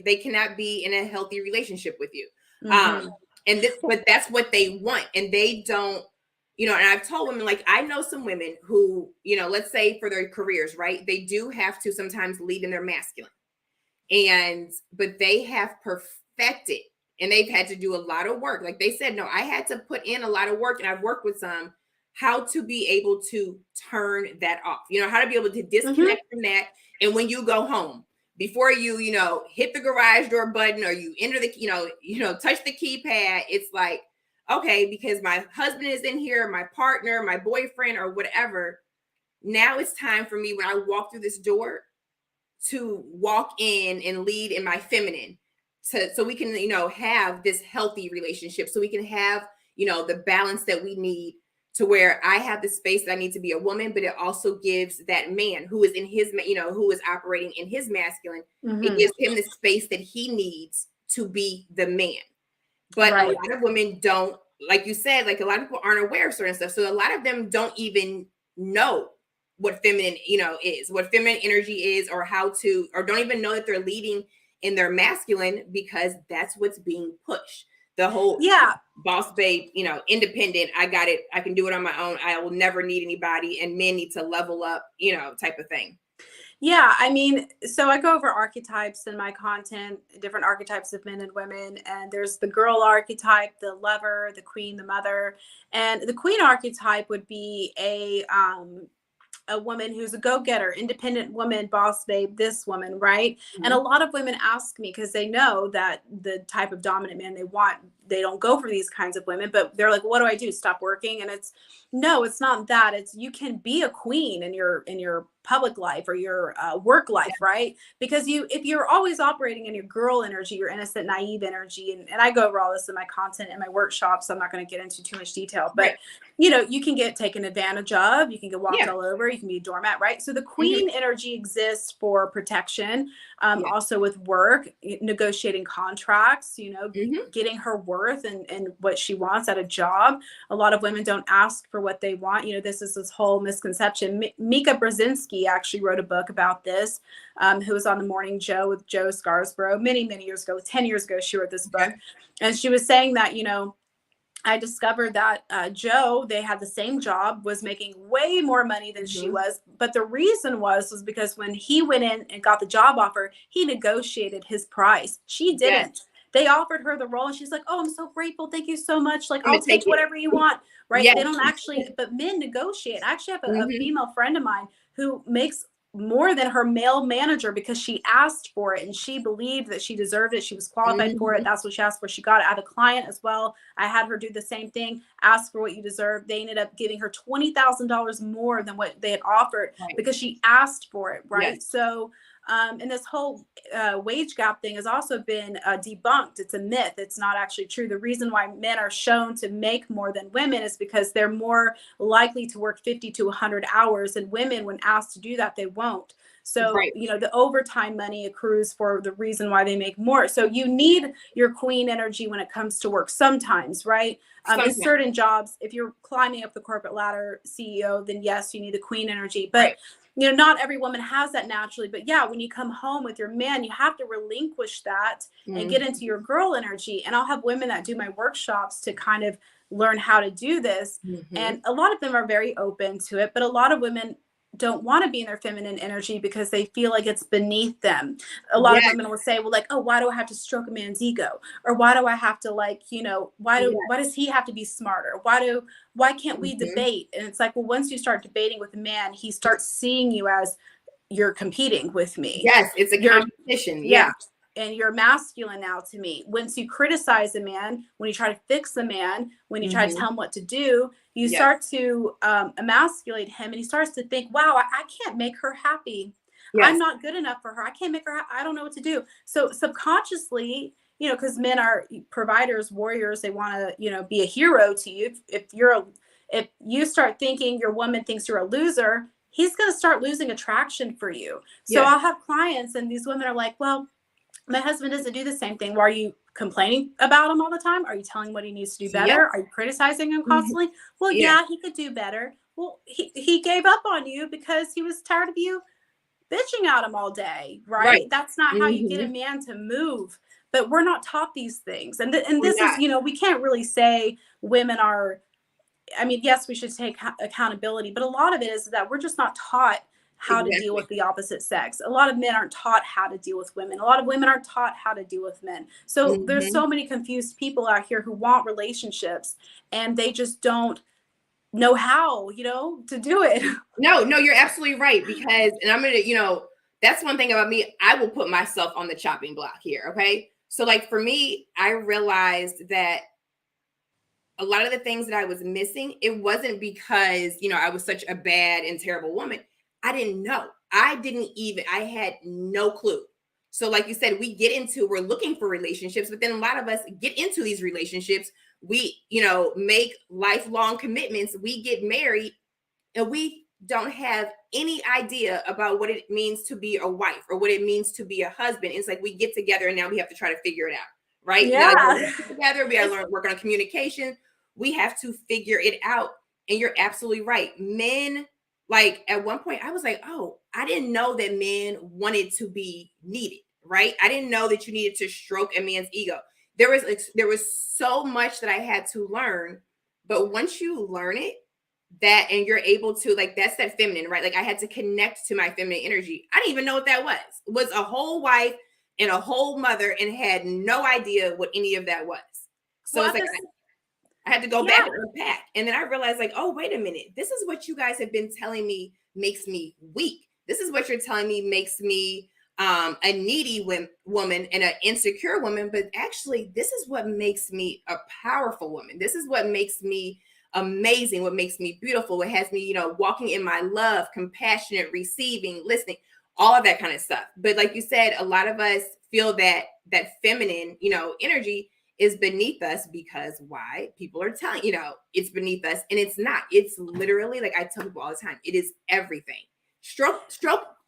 They cannot be in a healthy relationship with you. But that's what they want. And they don't, you know, and I've told women, like, I know some women who, you know, let's say for their careers, right? They do have to sometimes lead in their masculine. But they have perfected, and they've had to do a lot of work. Like they said, no, I had to put in a lot of work, and I've worked with some, how to be able to turn that off, you know, how to be able to disconnect from that. And when you go home, before you, you know, hit the garage door button or you enter the, you know, touch the keypad, it's like, okay, because my husband is in here, my partner, my boyfriend, or whatever. Now it's time for me, when I walk through this door, to walk in and lead in my feminine, so we can, you know, have this healthy relationship, so we can have, you know, the balance that we need, to where I have the space that I need to be a woman, but it also gives that man who is in his, you know, who is operating in his masculine, it gives him the space that he needs to be the man. But a lot of women don't, like you said, like a lot of people aren't aware of certain stuff. So a lot of them don't even know what feminine, you know, is, what feminine energy is, or how to, or don't even know that they're leading in their masculine, because that's what's being pushed. The whole boss babe, you know, independent, I got it, I can do it on my own, I will never need anybody, and men need to level up, you know, type of thing. Yeah, I mean, so I go over archetypes in my content, different archetypes of men and women. And there's the girl archetype, the lover, the queen, the mother. And the queen archetype would be a woman who's a go-getter, independent woman, boss babe, this woman, right? And a lot of women ask me, because they know that the type of dominant man they want, they don't go for these kinds of women, but they're like, what do I do? Stop working? And it's not that. It's, you can be a queen in your public life or your work life, right? Because if you're always operating in your girl energy, your innocent, naive energy, and I go over all this in my content and my workshops, so I'm not going to get into too much detail, but you know, you can get taken advantage of, you can get walked all over, you can be a doormat, right? So the queen energy exists for protection, also with work, negotiating contracts, you know, getting her worth and what she wants at a job. A lot of women don't ask for what they want. You know, this is this whole misconception. Mika Brzezinski actually wrote a book about this, who was on the Morning Joe with Joe Scarsborough many years ago, 10 years ago, she wrote this book. And she was saying that, you know, I discovered that Joe, they had the same job, was making way more money than she was. But the reason was because when he went in and got the job offer, he negotiated his price. She Yes. didn't. They offered her the role and she's like, oh, I'm so grateful. Thank you so much. Like, I'm I'll gonna take take whatever you want. Right. Yes. They don't actually, but men negotiate. I actually have a Mhm. female friend of mine who makes more than her male manager because she asked for it and she believed that she deserved it. She was qualified for it. That's what she asked for. She got it. I have a client as well. I had her do the same thing, ask for what you deserve. They ended up giving her $20,000 more than what they had offered Right. because she asked for it. Right. Yes. So, and this whole wage gap thing has also been debunked. It's a myth. It's not actually true. The reason why men are shown to make more than women is because they're more likely to work 50 to 100 hours, and women, when asked to do that, they won't. So, Right. you know, the overtime money accrues for the reason why they make more. So you need your queen energy when it comes to work sometimes, right? In certain jobs, if you're climbing up the corporate ladder, CEO, then yes, you need the queen energy. But Right. you know, not every woman has that naturally. But yeah, when you come home with your man, you have to relinquish that and get into your girl energy. And I'll have women that do my workshops to kind of learn how to do this. And a lot of them are very open to it, but a lot of women don't want to be in their feminine energy because they feel like it's beneath them. A lot of Yes. women will say, well, like, oh, why do I have to stroke a man's ego? Or why do I have to, like, you know, why does he have to be smarter? Why can't we debate? And it's like, well, once you start debating with a man, he starts seeing you as you're competing with me. Yes, it's a competition. Yeah. And you're masculine now to me. Once you criticize a man, when you try to fix a man, when you try to tell him what to do, you start to emasculate him, and he starts to think, wow, I can't make her happy. Yes. I'm not good enough for her. I can't make her. I don't know what to do. So subconsciously, you know, because men are providers, warriors, they want to, you know, be a hero to you. If you start thinking your woman thinks you're a loser, he's going to start losing attraction for you. So I'll have clients and these women are like, well, my husband doesn't do the same thing. Why are you complaining about him all the time? Are you telling him what he needs to do better? Are you criticizing him constantly? Well, yeah, he could do better. Well, he gave up on you because he was tired of you bitching at him all day, right? That's not how you get a man to move. But we're not taught these things. And this is, you know, we can't really say women are, I mean, yes, we should take accountability, but a lot of it is that we're just not taught how to deal with the opposite sex. A lot of men aren't taught how to deal with women. A lot of women aren't taught how to deal with men. So there's so many confused people out here who want relationships and they just don't know how, you know, to do it. No, you're absolutely right. Because, and I'm going to, you know, that's one thing about me. I will put myself on the chopping block here. Okay. So like for me, I realized that a lot of the things that I was missing, it wasn't because, you know, I was such a bad and terrible woman. I didn't know. I had no clue. So like you said, we're looking for relationships, but then a lot of us get into these relationships. We, you know, make lifelong commitments. We get married and we don't have any idea about what it means to be a wife or what it means to be a husband. It's like we get together and now we have to try to figure it out. Right? Yeah. We get together, we gotta work on communication. We have to figure it out. And you're absolutely right. Men, like at one point, I was like, oh, I didn't know that men wanted to be needed, right? I didn't know that you needed to stroke a man's ego. There was so much that I had to learn. But once you learn it, and you're able to, like, that's that feminine, right? Like I had to connect to my feminine energy. I didn't even know what that was a whole wife and a whole mother and had no idea what any of that was. So it's like I had to go back and unpack. And then I realized, like, oh, wait a minute. This is what you guys have been telling me makes me weak. This is what you're telling me makes me a needy woman and an insecure woman. But actually, this is what makes me a powerful woman. This is what makes me amazing, what makes me beautiful, what has me, you know, walking in my love, compassionate, receiving, listening, all of that kind of stuff. But like you said, a lot of us feel that feminine, you know, energy is beneath us because why? People are telling, you know, it's beneath us, and it's not. It's literally, like I tell people all the time, it is everything. Stroke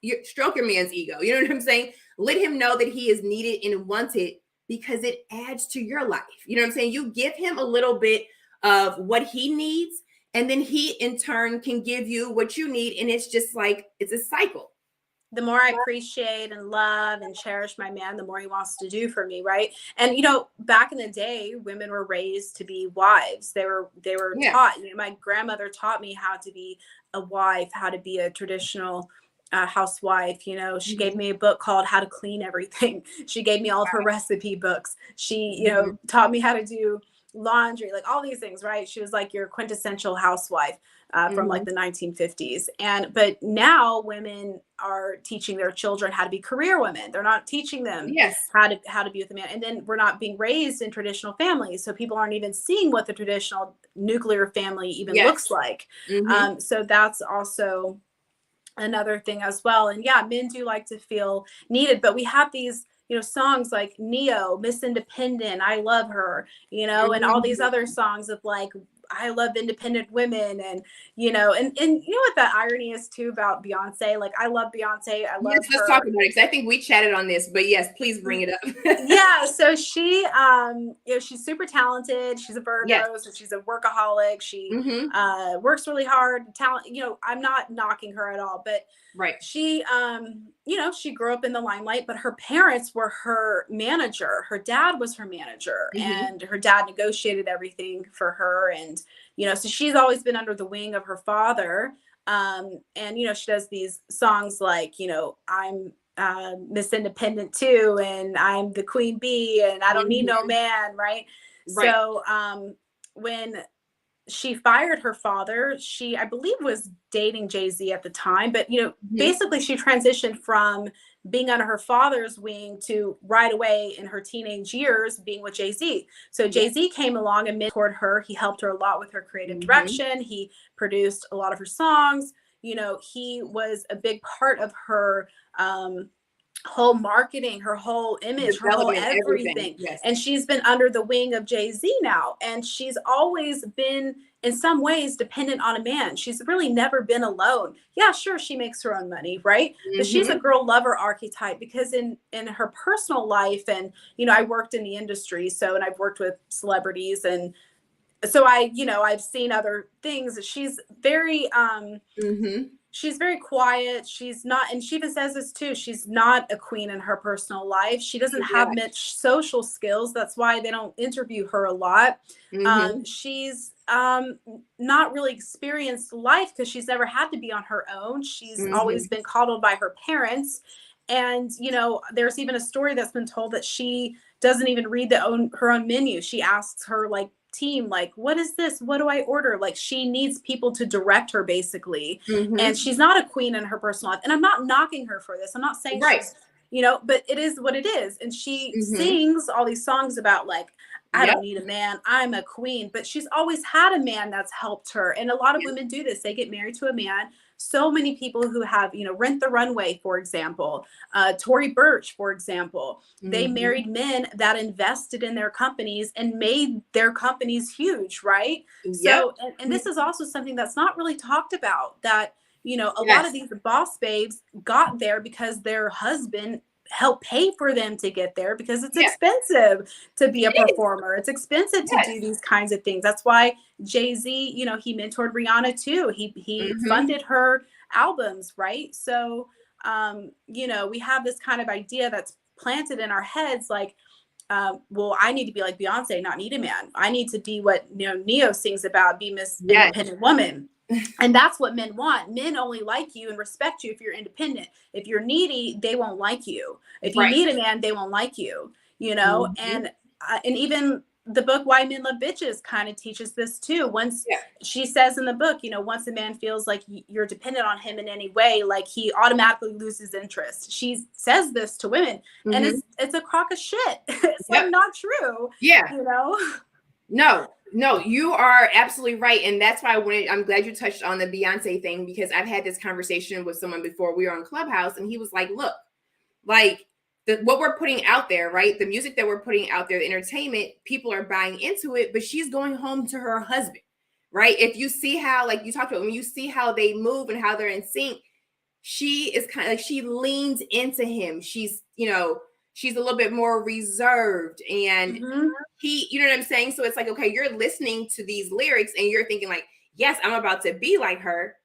your man's ego. You know what I'm saying? Let him know that he is needed and wanted because it adds to your life. You know what I'm saying? You give him a little bit of what he needs, and then he in turn can give you what you need, and it's just like it's a cycle. the more I appreciate and love and cherish my man, the more he wants to do for me, right? And back in the day, women were raised to be wives. They were taught. My grandmother taught me how to be a wife, how to be a traditional housewife. She gave me a book called How to Clean Everything. She gave me all of her recipe books. She, taught me how to do laundry, like all these things, right? She was like your quintessential housewife. From like the 1950s. But now women are teaching their children how to be career women. They're not teaching them how to be with a man. And then we're not being raised in traditional families. So people aren't even seeing what the traditional nuclear family even looks like. So that's also another thing as well. And men do like to feel needed, but we have these songs like Neo, Miss Independent, I Love Her, and all these other songs of like, I love independent women. And and you know what the irony is too about Beyonce? Like, I love Beyonce. I love her. Let's talk about it, because I think we chatted on this, but yes, please bring it up. So she she's super talented. She's a Virgo, so she's a workaholic. She works really hard. I'm not knocking her at all, but she she grew up in the limelight, but her parents were her manager. Her dad was her manager, and her dad negotiated everything for her. And so she's always been under the wing of her father. And she does these songs like I'm Miss Independent too, and I'm the queen bee, and I don't need no man, right? So when she fired her father, she, I believe, was dating Jay-Z at the time, but basically she transitioned from being under her father's wing to right away in her teenage years being with Jay-Z. So Jay-Z came along and mentored her. He helped her a lot with her creative direction. He produced a lot of her songs. He was a big part of her whole marketing, her whole image, her whole everything. And she's been under the wing of Jay-Z now. And she's always been, in some ways, dependent on a man. She's really never been alone. Yeah, sure, she makes her own money, right? But she's a girl lover archetype, because in her personal life, and, I worked in the industry, and I've worked with celebrities, and so I've seen other things. She's very, she's very quiet. She's not, and she even says this too, she's not a queen in her personal life. She doesn't have much social skills. That's why they don't interview her a lot. She's not really experienced life, because she's never had to be on her own. She's always been coddled by her parents. And, there's even a story that's been told that she doesn't even read her own menu. She asks her team, like, what is this? What do I order? Like, she needs people to direct her, basically. And she's not a queen in her personal life. And I'm not knocking her for this. I'm not saying she's, but it is what it is. And she sings all these songs about like, I don't need a man, I'm a queen. But she's always had a man that's helped her. And a lot of women do this. They get married to a man. So many people who have, Rent the Runway, for example, Tory Burch, for example, they married men that invested in their companies and made their companies huge, right? So, and this is also something that's not really talked about, that, a lot of these boss babes got there because their husband help pay for them to get there, because it's expensive to be a performer. It's expensive to do these kinds of things. That's why Jay-Z, he mentored Rihanna too. He funded her albums, right? So, we have this kind of idea that's planted in our heads, like, well, I need to be like Beyonce, not need a man. I need to be what Neo sings about, be Miss Independent Woman. And that's what men want. Men only like you and respect you if you're independent. If you're needy, they won't like you. If you need a man, they won't like you, and even the book Why Men Love Bitches kind of teaches this too. Once she says in the book, once a man feels like you're dependent on him in any way, like, he automatically loses interest. She says this to women, and it's a crock of shit. It's like not true. No, you are absolutely right. And that's why I'm glad you touched on the Beyonce thing, because I've had this conversation with someone before. We were on Clubhouse, and he was like, look, like, what we're putting out there, right? The music that we're putting out there, the entertainment, people are buying into it, but she's going home to her husband, right? If you see how, like you talked about, when you see how they move and how they're in sync, she is kind of like, she leans into him. She's, she's a little bit more reserved, and he, you know what I'm saying? So it's like, okay, you're listening to these lyrics and you're thinking like, yes, I'm about to be like her.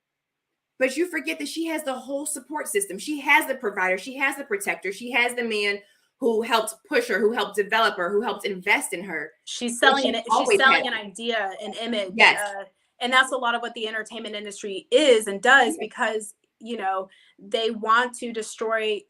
but you forget that she has the whole support system. She has the provider, she has the protector, she has the man who helped push her, who helped develop her, who helped invest in her. She's selling an idea, an image. Yes. And that's a lot of what the entertainment industry is and does, because, you know, they want to destroy,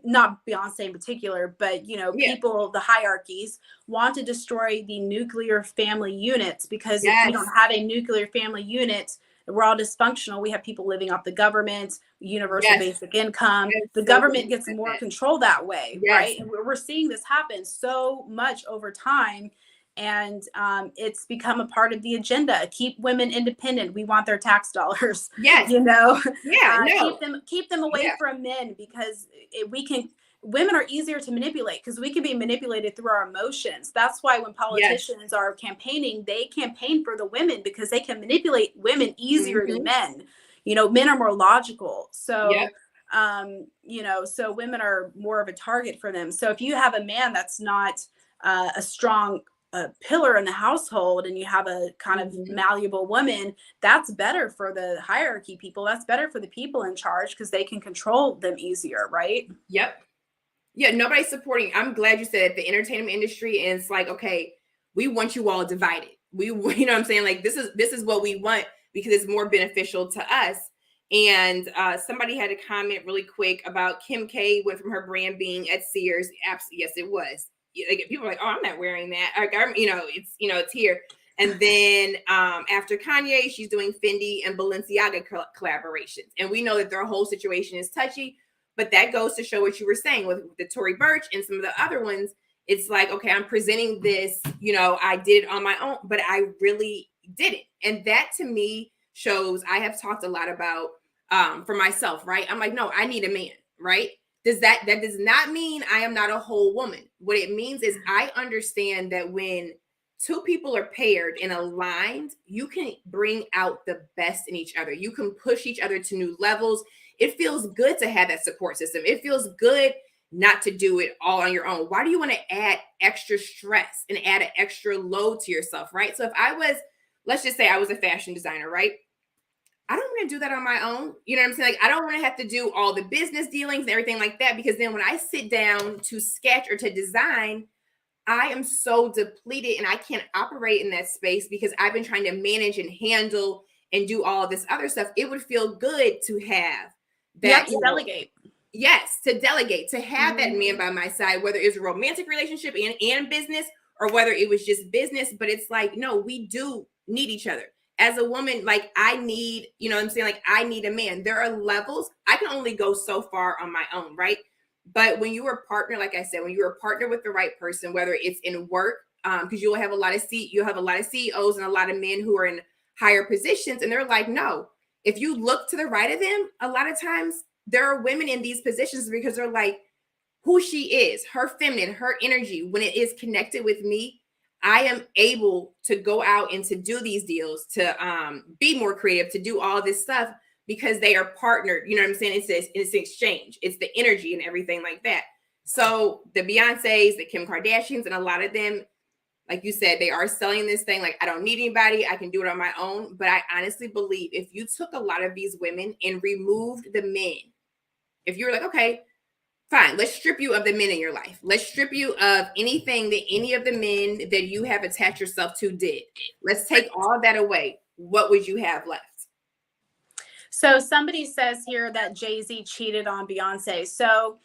not Beyonce in particular, but, you know, people, the hierarchies want to destroy the nuclear family units, because if we don't have a nuclear family unit, we're all dysfunctional. We have people living off the government, universal basic income. The government gets more control that way, right? And we're seeing this happen so much over time. And it's become a part of the agenda. Keep women independent. We want their tax dollars. You know, keep them away from men, because women are easier to manipulate, because we can be manipulated through our emotions. That's why when politicians are campaigning, they campaign for the women, because they can manipulate women easier than men. You know, men are more logical. So, you know, so women are more of a target for them. So if you have a man that's not a strong pillar in the household, and you have a kind of malleable woman, that's better for the hierarchy people. That's better for the people in charge, because they can control them easier, right? Yeah, nobody's supporting. I'm glad you said the entertainment industry, and it's like, okay, we want you all divided. You know what I'm saying? Like, this is what we want, because it's more beneficial to us. And somebody had a comment really quick about Kim K went from her brand being at Sears. Absolutely, yes, it was. Like, people are like, oh, I'm not wearing that. Like, it's here. And then after Kanye, she's doing Fendi and Balenciaga collaborations. And we know that their whole situation is touchy. But that goes to show what you were saying with the Tory Burch and some of the other ones. It's like, okay, I'm presenting this, you know, I did it on my own, but I really didn't. And that to me shows, I have talked a lot about for myself, right? I'm like, no, I need a man, right? That does not mean I am not a whole woman. What it means is I understand that when two people are paired and aligned, you can bring out the best in each other. You can push each other to new levels. It feels good to have that support system. It feels good not to do it all on your own. Why do you want to add extra stress and add an extra load to yourself, right? So if I was, let's just say I was a fashion designer, right? I don't want to do that on my own. You know what I'm saying? Like, I don't want to have to do all the business dealings and everything like that, because then when I sit down to sketch or to design, I am so depleted and I can't operate in that space, because I've been trying to manage and handle and do all this other stuff. It would feel good to have that. Delegate. Yes, to delegate, to have that man by my side, whether it's a romantic relationship and business, or whether it was just business. But it's like, no, we do need each other. As a woman, like, I need, you know what I'm saying? Like, I need a man. There are levels. I can only go so far on my own, right? But when you are a partner, like I said, when you're a partner with the right person, whether it's in work, because you'll have a lot of CEOs and a lot of men who are in higher positions, and they're like, no, if you look to the right of them, a lot of times there are women in these positions because they're like, who she is, her feminine, her energy, when it is connected with me, I am able to go out and to do these deals, to be more creative, to do all this stuff, because they are partnered. You know what I'm saying? It's an exchange. It's the energy and everything like that. So the Beyoncés, the Kim Kardashians, and a lot of them, like you said, they are selling this thing like, I don't need anybody. I can do it on my own. But I honestly believe if you took a lot of these women and removed the men, if you were like, okay, fine, let's strip you of the men in your life. Let's strip you of anything that any of the men that you have attached yourself to did. Let's take all that away. What would you have left? So somebody says here that Jay-Z cheated on Beyonce. So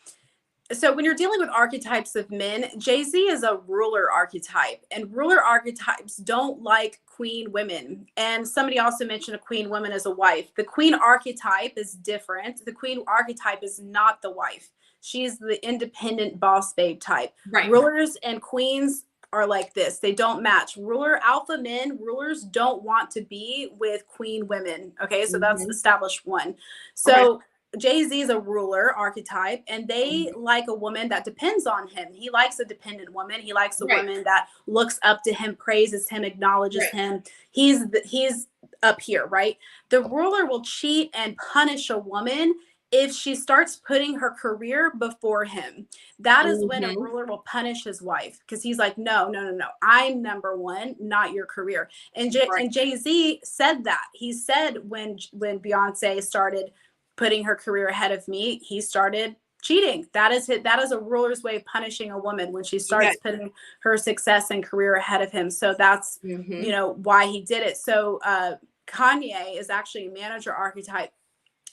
when you're dealing with archetypes of men, Jay-Z is a ruler archetype, and ruler archetypes don't like queen women. And somebody also mentioned a queen woman as a wife. The queen archetype is different. The queen archetype is not the wife. She's the independent boss babe type. Right. Rulers and queens are like this. They don't match. Rulers don't want to be with queen women. Okay, so that's established one. So Jay-Z is a ruler archetype, and they like a woman that depends on him. He likes a dependent woman. He likes a woman that looks up to him, praises him, acknowledges him. He's up here, right? The ruler will cheat and punish a woman if she starts putting her career before him, that is when a Mm-hmm. ruler will punish his wife, because he's like, no, no, no, no, I'm number one, not your career. And Right. Jay-Z said that. He said when Beyonce started putting her career ahead of me, he started cheating. That is it. That is a ruler's way of punishing a woman, when she Yes. starts putting her success and career ahead of him. So that's, Mm-hmm. you know, why he did it. So Kanye is actually a manager archetype.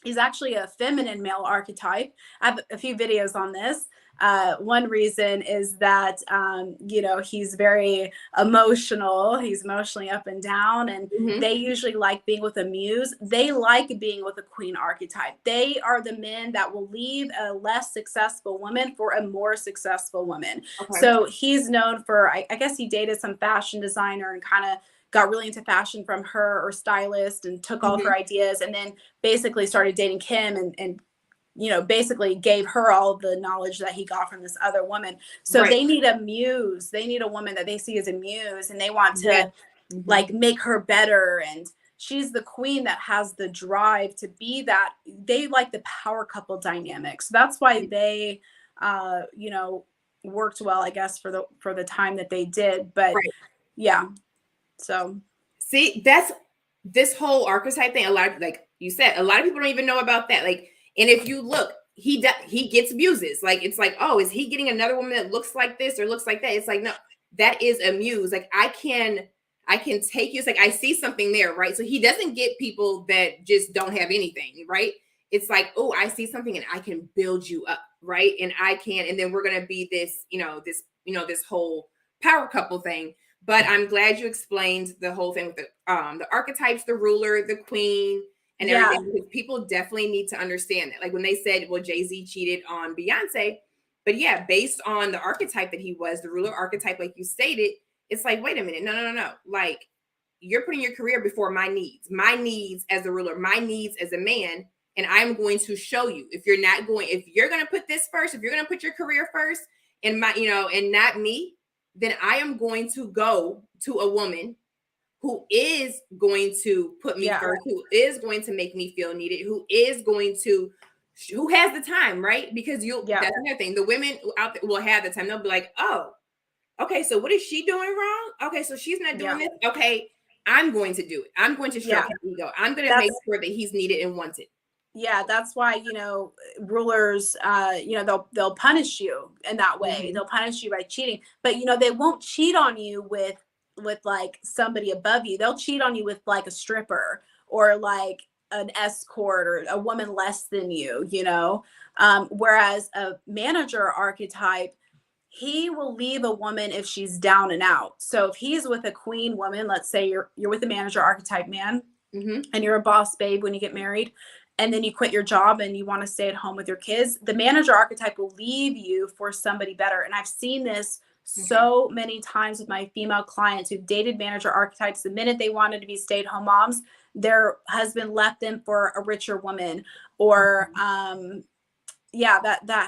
He's actually a feminine male archetype. I have a few videos on this. One reason is that, you know, he's very emotional. He's emotionally up and down, and Mm-hmm. they usually like being with a muse. They like being with a queen archetype. They are the men that will leave a less successful woman for a more successful woman. Okay. So he's known for, I guess he dated some fashion designer and kind of got really into fashion from her, or stylist, and took all of Mm-hmm. her ideas, and then basically started dating Kim, and you know, basically gave her all the knowledge that he got from this other woman. So Right. they need a muse. They need a woman that they see as a muse, and they want Yes. to Mm-hmm. like make her better. And she's the queen that has the drive to be that. They like the power couple dynamic. So that's why they, you know, worked well, I guess, for the time that they did. But Right. yeah, so See, that's this whole archetype thing. A lot of, like you said, a lot of people don't even know about that. Like, and if you look, he gets muses. Like, it's like, oh, is he getting another woman that looks like this or looks like that? It's like, no, that is a muse. Like, I can take you. It's like, I see something there, right? So he doesn't get people that just don't have anything, right? It's like, oh, I see something and I can build you up, right? And I can, and then we're gonna be this, this whole power couple thing. But I'm glad you explained the whole thing with the archetypes, the ruler, the queen, and yeah, everything, because people definitely need to understand that. Like when they said, well, Jay-Z cheated on Beyonce, but yeah, based on the archetype that he was, the ruler archetype, like you stated, it's like, wait a minute, no. Like, you're putting your career before my needs as a ruler, my needs as a man, and I'm going to show you. If you're going to put this first, if you're going to put your career first, and and not me, then I am going to go to a woman who is going to put me first, who is going to make me feel needed, who has the time, right? Because that's another thing. The women out there will have the time. They'll be like, oh, okay, so what is she doing wrong? Okay, so she's not doing this. Okay, I'm going to do it. I'm going to stroke his ego. I'm going to make sure that he's needed and wanted. Yeah, that's why, you know, rulers, you know, they'll punish you in that way. Mm-hmm. They'll punish you by cheating, but you know, they won't cheat on you with like somebody above you. They'll cheat on you with like a stripper, or like an escort, or a woman less than you, you know. Whereas a manager archetype, he will leave a woman if she's down and out. So if he's with a queen woman, let's say you're with a manager archetype man, Mm-hmm. and you're a boss babe when you get married, and then you quit your job and you want to stay at home with your kids, the manager archetype will leave you for somebody better. And I've seen this so many times with my female clients who've dated manager archetypes. The minute they wanted to be stay-at-home moms, their husband left them for a richer woman. Or that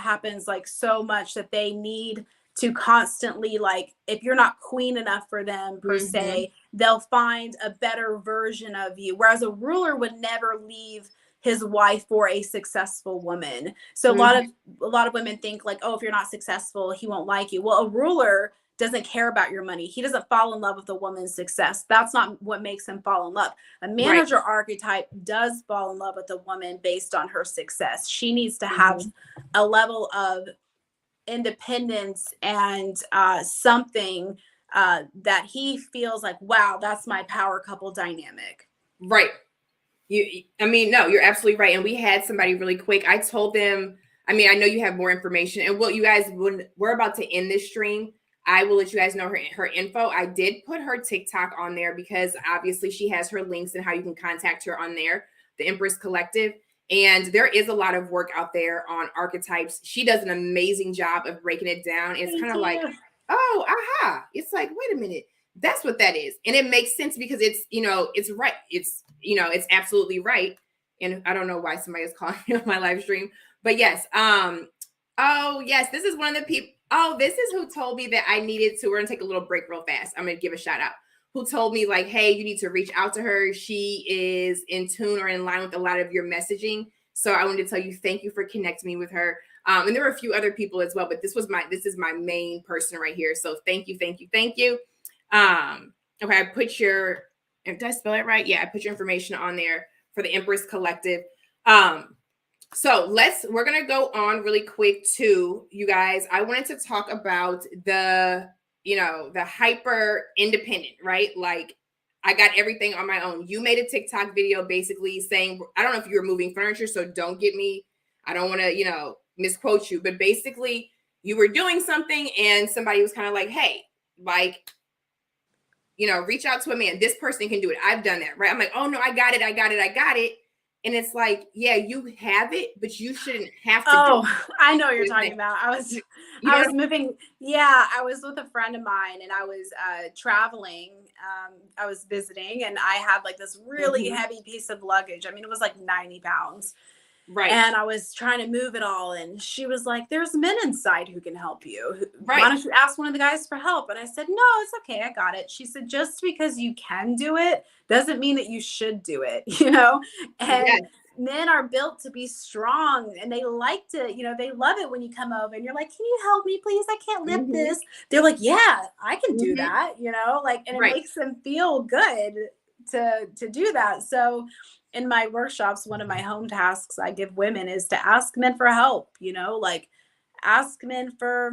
happens like so much, that they need to constantly, like, if you're not queen enough for them per se, they'll find a better version of you. Whereas a ruler would never leave his wife for a successful woman. So a lot of women think like, oh, if you're not successful, he won't like you. Well, a ruler doesn't care about your money. He doesn't fall in love with a woman's success. That's not what makes him fall in love. A manager archetype does fall in love with a woman based on her success. She needs to have a level of independence and something that he feels like, wow, that's my power couple dynamic. Right. No, you're absolutely right. And we had somebody really quick. I told them, I know you have more information, and what you guys, when we're about to end this stream, I will let you guys know her info. I did put her TikTok on there because obviously she has her links and how you can contact her on there, the Empress Collective. And there is a lot of work out there on archetypes. She does an amazing job of breaking it down. It's kind of like, oh, aha. It's like, wait a minute. That's what that is. And it makes sense because it's, it's right. It's absolutely right. And I don't know why somebody is calling me on my live stream, but yes. Oh yes, this is one of the people. Oh, this is who told me that I needed to. We're gonna take a little break real fast. I'm gonna give a shout out. Who told me like, hey, you need to reach out to her. She is in tune or in line with a lot of your messaging. So I wanted to tell you, thank you for connecting me with her. And there were a few other people as well, but this is my main person right here. So thank you. Okay, I put your, did I spell it right? Yeah, I put your information on there for the Empress Collective. So we're gonna go on really quick to you guys. I wanted to talk about the hyper independent, right? Like, I got everything on my own. You made a TikTok video basically saying, I don't know if you were moving furniture, so don't get me, I don't want to, misquote you, but basically you were doing something and somebody was kind of like, hey, like, reach out to a man. This person can do it. I've done that, right? I'm like, oh no, I got it. And it's like, yeah, you have it, but you shouldn't have to. Oh, I know what you're talking about. I was moving. Yeah, I was with a friend of mine and I was traveling. I was visiting and I had like this really heavy piece of luggage. I mean, it was like 90 pounds. Right. And I was trying to move it all. And she was like, there's men inside who can help you. Right. Why don't you ask one of the guys for help? And I said, no, it's okay. I got it. She said, just because you can do it doesn't mean that you should do it, And yes. Men are built to be strong and they like to, they love it when you come over and you're like, can you help me, please? I can't lift this. They're like, yeah, I can do that, and it makes them feel good to do that. So in my workshops, one of my home tasks I give women is to ask men for help, ask men for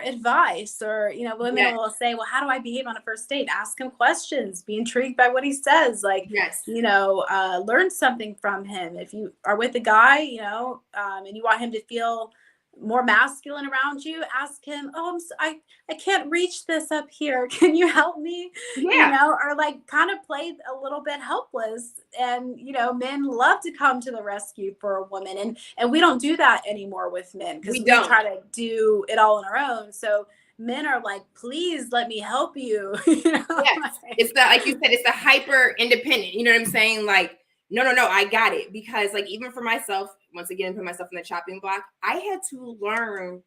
advice or, women will say, well, how do I behave on a first date? Ask him questions, be intrigued by what he says. Like, learn something from him. If you are with a guy, and you want him to feel more masculine around you, ask him, oh, I can't reach this up here. Can you help me? Or like kind of play a little bit helpless. And, men love to come to the rescue for a woman. And we don't do that anymore with men because we try to do it all on our own. So men are like, please let me help you. Yes. It's like you said, it's the hyper independent. You know what I'm saying? Like, no, I got it. Because like, even for myself, once again, put myself in the chopping block, I had to learn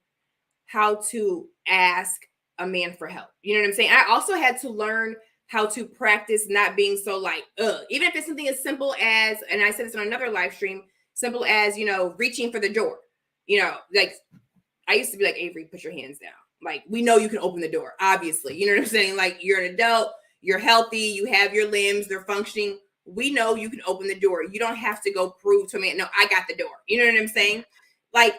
how to ask a man for help. You know what I'm saying? I also had to learn how to practice not being so like, even if it's something as simple as, and I said this on another live stream, simple as, reaching for the door, like I used to be like, Avery, put your hands down. Like, we know you can open the door, obviously. You know what I'm saying? Like, you're an adult, you're healthy, you have your limbs, they're functioning. We know you can open the door. You don't have to go prove to a man, no, I got the door. You know what I'm saying? Like,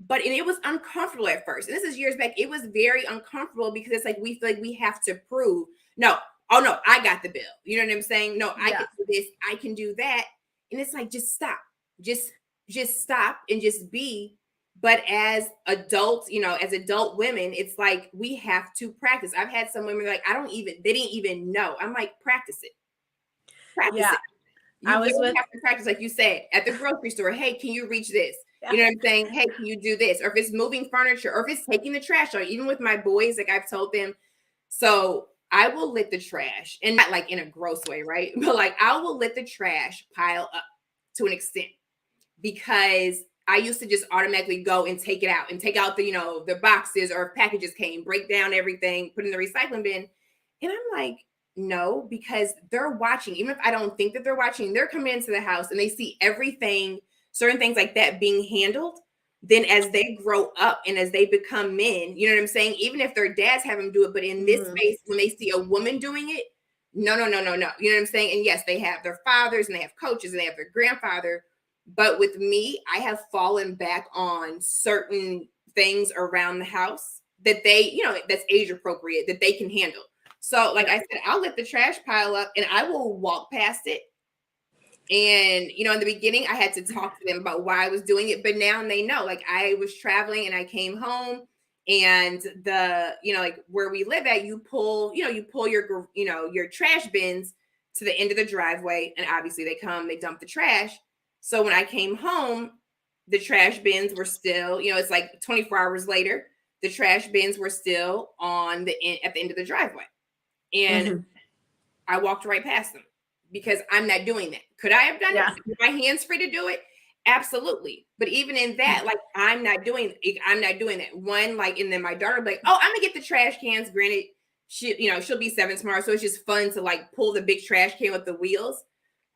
and it was uncomfortable at first. And this is years back. It was very uncomfortable because it's like, we feel like we have to prove, no, oh no, I got the bill. You know what I'm saying? No, I can do this, I can do that. And it's like, just stop. Just stop and just be. But as adults, as adult women, it's like, we have to practice. I've had some women like, they didn't even know. I'm like, practice it. Practice it. You have to practice, like you said, at the grocery store. Hey, can you reach this? You know what I'm saying? Hey, can you do this? Or if it's moving furniture, or if it's taking the trash out. Even with my boys, like I've told them, so I will let the trash, and not like in a gross way, right? But like I will let the trash pile up to an extent, because I used to just automatically go and take it out and take out the, the boxes, or if packages came, break down everything, put in the recycling bin. And I'm like, no, because they're watching. Even if I don't think that they're watching, they're coming into the house and they see everything, certain things like that being handled. Then as they grow up and as they become men, you know what I'm saying? Even if their dads have them do it, but in this space, when they see a woman doing it, no. You know what I'm saying? And yes, they have their fathers and they have coaches and they have their grandfather. But with me, I have fallen back on certain things around the house that they, that's age appropriate, that they can handle. So like I said, I'll let the trash pile up and I will walk past it. And, in the beginning, I had to talk to them about why I was doing it. But now they know, like I was traveling and I came home, and like where we live at, you pull your trash bins to the end of the driveway. And obviously they dump the trash. So when I came home, the trash bins were still, it's like 24 hours later, the trash bins were still at the end of the driveway. And I walked right past them because I'm not doing that. Could I have done it? With my hands free to do it? Absolutely. But even in that, like, I'm not doing that. One, like, and then my daughter will be like, oh, I'm gonna get the trash cans. Granted, she'll be 7 tomorrow. So it's just fun to like pull the big trash can with the wheels.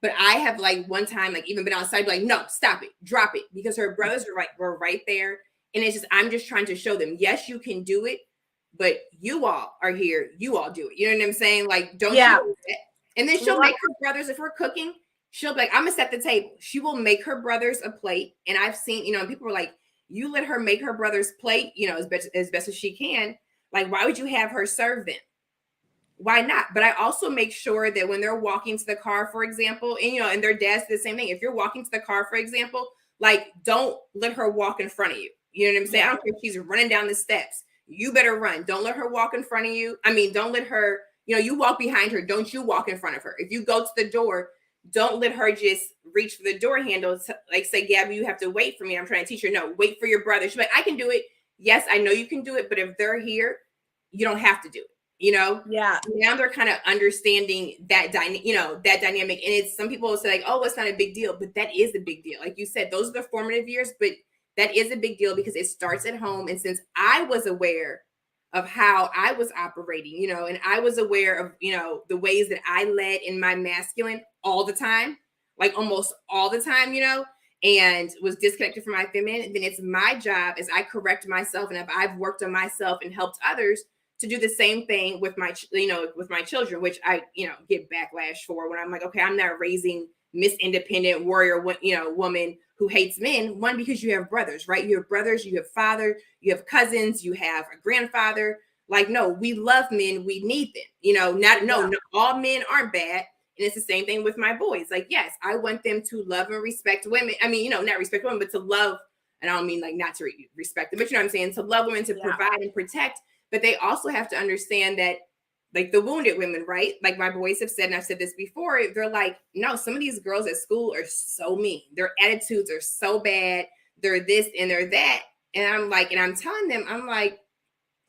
But I have like one time, like even been outside, like, no, stop it, drop it, because her brothers were right there. And it's just, I'm just trying to show them, yes, you can do it, but you all are here, you all do it. You know what I'm saying? Like, don't Yeah. you? And then she'll make her brothers, if we're cooking, she'll be like, I'm gonna set the table. She will make her brothers a plate. And I've seen, you know, and people are like, you let her make her brother's plate, you know, as best as she can. Like, why would you have her serve them? Why not? But I also make sure that when they're walking to the car, for example, and you know, and their dad's the same thing. If you're walking to the car, for example, like, don't let her walk in front of you. You know what I'm saying? I don't care if she's running down the steps. You better run. Don't let her walk in front of you. I mean, don't let her, you know, you walk behind her. Don't you walk in front of her. If you go to the door, don't let her just reach for the door handle. Like, say, Gabby, you have to wait for me. I'm trying to teach her. No, wait for your brother. She's like, I can do it. Yes, I know you can do it. But if they're here, you don't have to do it. You know? Yeah. Now they're kind of understanding that you know, that dynamic. And it's, some people will say like, oh, it's not a big deal, but that is a big deal. Like you said, those are the formative years, but that is a big deal because it starts at home. And since I was aware of how I was operating, you know, and I was aware of, you know, the ways that I led in my masculine all the time, like almost all the time, you know, and was disconnected from my feminine, then it's my job as I correct myself. And if I've worked on myself and helped others, to do the same thing with my, you know, with my children, which I, you know, get backlash for when I'm like, okay, I'm not raising Miss Independent Warrior, you know, woman who hates men. One, because you have brothers, right? You have brothers, you have father, you have cousins, you have a grandfather. Like, no, we love men, we need them. You know, no, all men aren't bad. And it's the same thing with my boys. Like, yes, I want them to love and respect women. I mean, you know, not respect women, but to love, and I don't mean like not to respect them, but you know what I'm saying? To love women, to provide and protect. But they also have to understand that, like the wounded women, right? Like my boys have said, and I've said this before, they're like, no, some of these girls at school are so mean. Their attitudes are so bad. They're this and they're that. And I'm like, and I'm telling them, I'm like,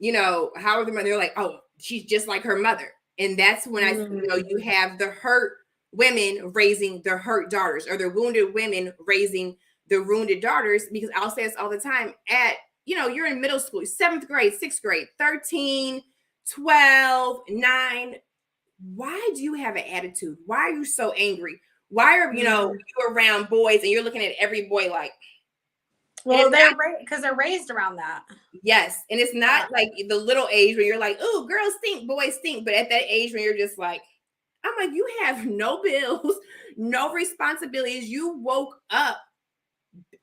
you know, how are the mother? They're like, oh, she's just like her mother. And that's when I, you know, you have the hurt women raising the hurt daughters, or the wounded women raising the wounded daughters. Because I'll say this all the time, you know, you're in middle school, 7th grade, 6th grade, 13, 12, 9. Why do you have an attitude? Why are you so angry? Why are, you know, you around boys and you're looking at every boy like, well, because they're raised around that. Yes. And it's not like the little age where you're like, oh, girls stink, boys stink. But at that age when you're just like, I'm like, you have no bills, no responsibilities. You woke up.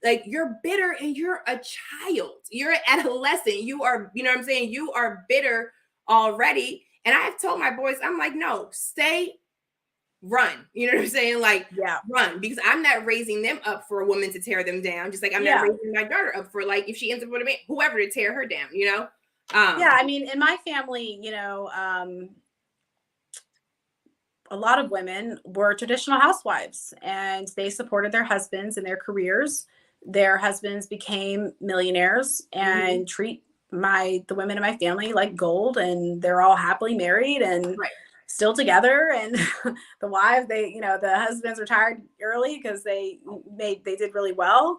Like, you're bitter and you're a child. You're an adolescent. You are, you know what I'm saying? You are bitter already. And I've told my boys, I'm like, no, run. You know what I'm saying? Like, run. Because I'm not raising them up for a woman to tear them down. Just like I'm not raising my daughter up for, like, if she ends up with a man, whoever, to tear her down, you know? I mean, in my family, you know, a lot of women were traditional housewives and they supported their husbands and their careers. Their husbands became millionaires and treat the women in my family like gold, and they're all happily married and still together. And the wives, the husbands retired early because they did really well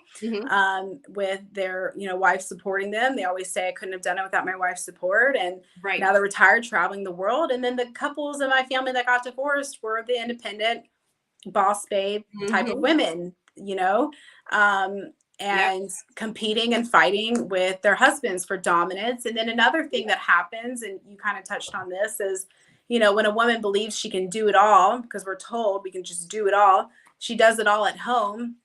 with their, wife supporting them. They always say I couldn't have done it without my wife's support. And now they're retired, traveling the world. And then the couples in my family that got divorced were the independent boss babe type of women, and competing and fighting with their husbands for dominance. And then another thing that happens, and you kind of touched on this, is, when a woman believes she can do it all, because we're told we can just do it all, she does it all at home.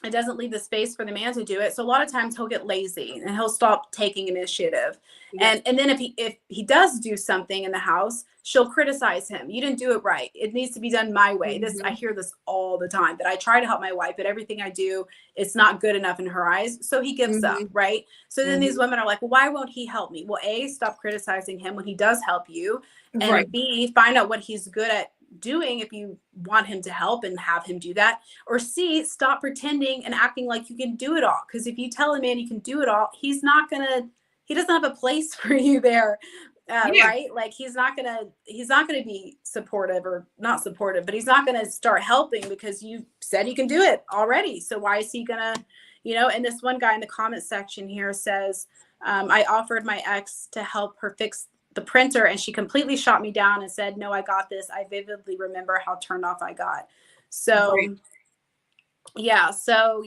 It doesn't leave the space for the man to do it. So a lot of times he'll get lazy and he'll stop taking initiative. Yes. And then if he does do something in the house, she'll criticize him. You didn't do it right. It needs to be done my way. I hear this all the time, that I try to help my wife, but everything I do, it's not good enough in her eyes. So he gives up, right? So then these women are like, well, why won't he help me? Well, A, stop criticizing him when he does help you. And B, find out what he's good at doing if you want him to help, and have him do that. Or C, stop pretending and acting like you can do it all. Because if you tell a man you can do it all, he doesn't have a place for you there. Right? Like he's not gonna be supportive, or not supportive, but he's not gonna start helping because you said you can do it already. So why is he gonna, and this one guy in the comment section here says, I offered my ex to help her fix the printer and she completely shot me down and said, no, I got this. I vividly remember how turned off I got. So Right. yeah, so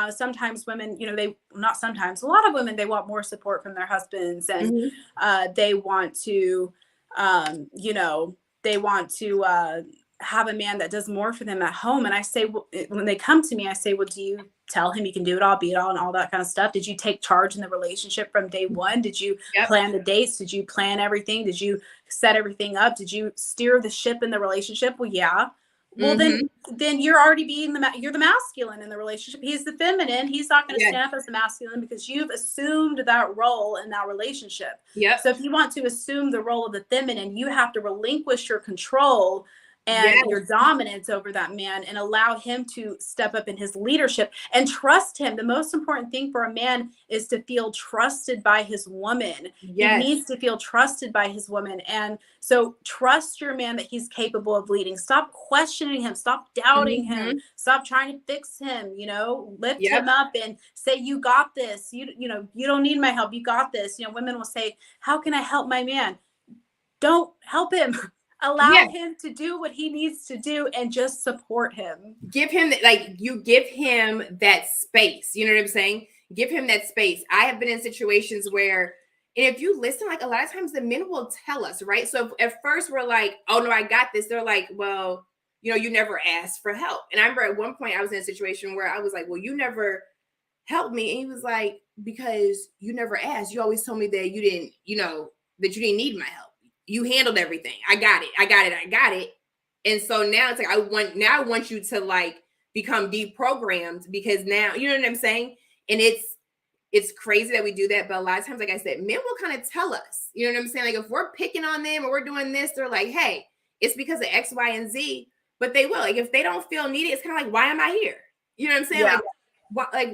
sometimes women, they not sometimes, a lot of women, they want more support from their husbands, and Mhm. they want to, they want to have a man that does more for them at home. And I say, well, when they come to me, I say, well, do you tell him he can do it all, be it all, and all that kind of stuff? Did you take charge in the relationship from day one? Did you Yep. plan the dates? Did you plan everything? Did you set everything up? Did you steer the ship in the relationship? Well, yeah. Well, Mhm. then you're already being you're the masculine in the relationship. He's the feminine. He's not going to Yes. stand up as the masculine because you've assumed that role in that relationship. Yep. So if you want to assume the role of the feminine, you have to relinquish your control and Yes. your dominance over that man and allow him to step up in his leadership and trust him. The most important thing for a man is to feel trusted by his woman. He Yes. needs to feel trusted by his woman. And so trust your man that he's capable of leading. Stop questioning him. Stop doubting him. Mhm. Stop trying to fix him, lift Yep. him up and say, you got this. You don't need my help. You got this. Women will say, how can I help my man? Don't help him. Allow Yeah. him to do what he needs to do and just support him. Give him you give him that space. You know what I'm saying? Give him that space. I have been in situations where, and if you listen, like a lot of times the men will tell us, right? So if at first we're like, oh no, I got this. They're like, well, you never asked for help. And I remember at one point I was in a situation where I was like, well, you never helped me. And he was like, because you never asked. You always told me that you didn't, that you didn't need my help. You handled everything. I got it. I got it. I got it. And so now it's like I want you to like become deprogrammed, because now you know what I'm saying? And it's crazy that we do that, but a lot of times, like I said, men will kind of tell us, you know what I'm saying? Like if we're picking on them or we're doing this, they're like, hey, it's because of X, Y, and Z. But they will. Like if they don't feel needed, it's kind of like, why am I here? You know what I'm saying? Yeah.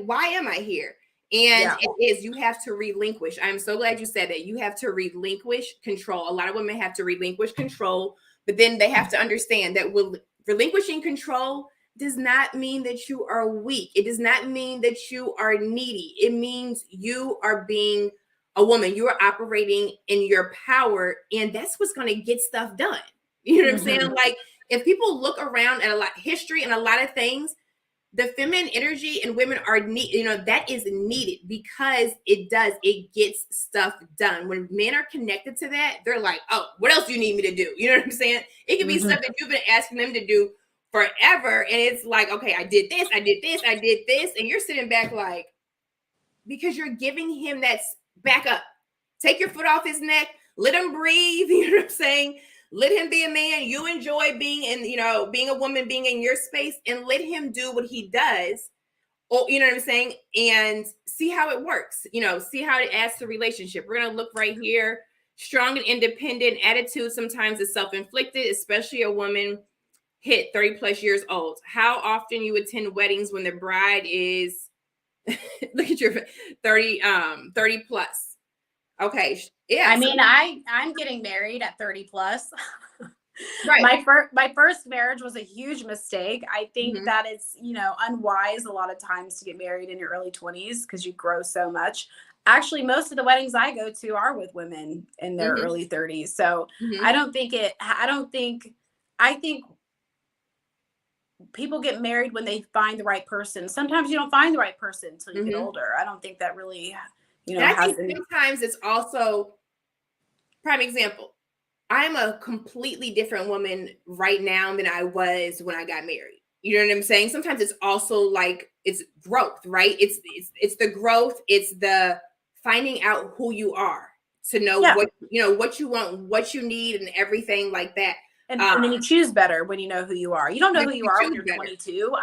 Why am I here? And Yeah. it is, you have to relinquish. I'm so glad you said that. You have to relinquish control. A lot of women have to relinquish control, but then they have to understand that relinquishing control does not mean that you are weak. It does not mean that you are needy. It means you are being a woman. You are operating in your power, and that's what's going to get stuff done. You know what I'm saying? Like if people look around at a lot history and a lot of things, the feminine energy in women are that is needed because it gets stuff done. When men are connected to that, they're like, oh, what else do you need me to do? You know what I'm saying? It can be stuff that you've been asking them to do forever, and it's like, okay, I did this, and you're sitting back like, because you're giving him that back up. Take your foot off his neck, let him breathe. You know what I'm saying? Let him be a man. You enjoy being in, being a woman, being in your space, and let him do what he does. Or, you know what I'm saying? And see how it works. See how it adds to the relationship. We're going to look right here. Strong and independent attitude sometimes is self-inflicted, especially a woman hit 30 plus years old. How often you attend weddings when the bride is, look at your 30 plus. Okay. Yeah. I mean, I'm getting married at 30 plus. Right. My first marriage was a huge mistake. I think that it's, unwise a lot of times to get married in your early 20s because you grow so much. Actually, most of the weddings I go to are with women in their early 30s. So I think people get married when they find the right person. Sometimes you don't find the right person until you get older. I don't think that really, I think sometimes it's also, prime example, I'm a completely different woman right now than I was when I got married. You know what I'm saying? Sometimes it's also like it's growth, right? It's the growth, it's the finding out who you are, to know what you want, what you need, and everything like that. And then you choose better when you know who you are. You don't know who you are when you're 22.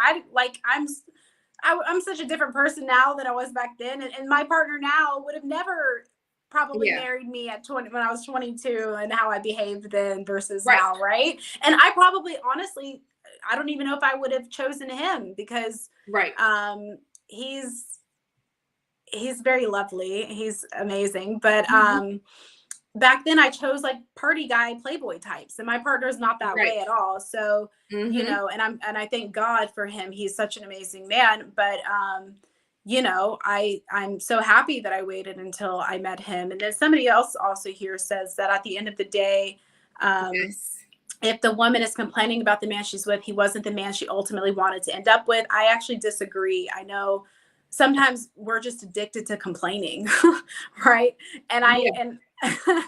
I'm such a different person now than I was back then. And my partner now would have never probably married me at 20 when I was 22, and how I behaved then versus now, right? And I probably, honestly, I don't even know if I would have chosen him because he's very lovely. He's amazing. But back then I chose like party guy, playboy types, and my partner's not that way at all. So, and I thank God for him. He's such an amazing man. But, I'm so happy that I waited until I met him. And then somebody else also here says that at the end of the day, if the woman is complaining about the man she's with, he wasn't the man she ultimately wanted to end up with. I actually disagree. I know sometimes we're just addicted to complaining, right? And Yeah,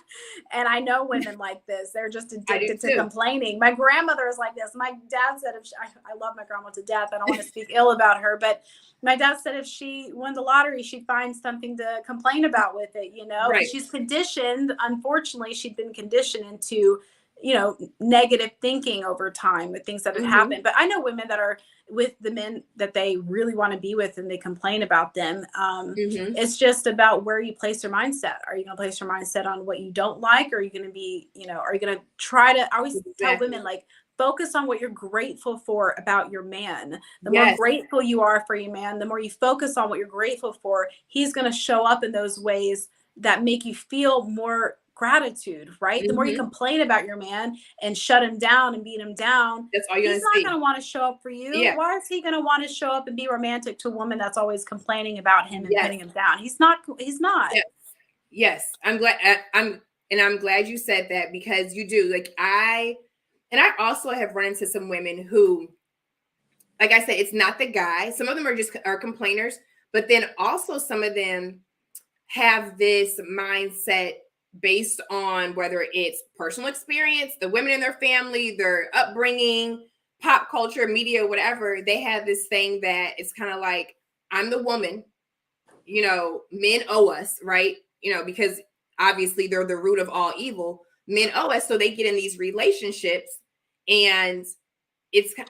and I know women like this. They're just I do addicted to too. complaining. My grandmother is like this. My dad said, if she, I love my grandma to death. I don't want to speak ill about her, but my dad said if she won the lottery, she'd find something to complain about with it, you know? And Right. she's conditioned. Unfortunately, she'd been conditioned into, you know, negative thinking over time with things that had Hmm. happened. But I know women that are with the men that they really want to be with and they complain about them. Hmm. It's just about where you place your mindset. Are you going to place your mindset on what you don't like? Or are you going to be, you know, are you going to try to, I always tell Exactly. women, like, focus on what you're grateful for about your man. The more Yes. grateful you are for your man, the more you focus on what you're grateful for, he's going to show up in those ways that make you feel more gratitude, right? The more you Hmm. complain about your man and shut him down and beat him down, That's all you're he's gonna not going see. to want to show up for you. Yeah. Why is he going to want to show up and be romantic to a woman that's always complaining about him and Yes. putting him down? He's not. He's not. Yes. Yes. I'm glad. I'm glad you said that, because you do. Like I also have run into some women who, like I said, it's not the guy. Some of them are complainers, but then also some of them have this mindset based on whether it's personal experience, the women in their family, their upbringing, pop culture, media, whatever. They have this thing that it's kind of like, I'm the woman, men owe us, right? Because obviously they're the root of all evil. Men owe us. So they get in these relationships and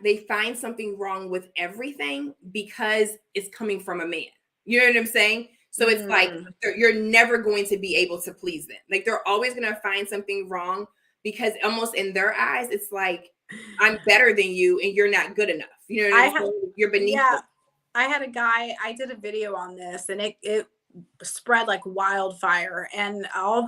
they find something wrong with everything because it's coming from a man. You know what I'm saying? So it's like Mm. you're never going to be able to please them. Like they're always going to find something wrong, because almost in their eyes, it's like, I'm better than you and you're not good enough. You know what I I'm have. saying? You're beneath Yeah, them. I had a guy. I did a video on this, and it spread like wildfire, and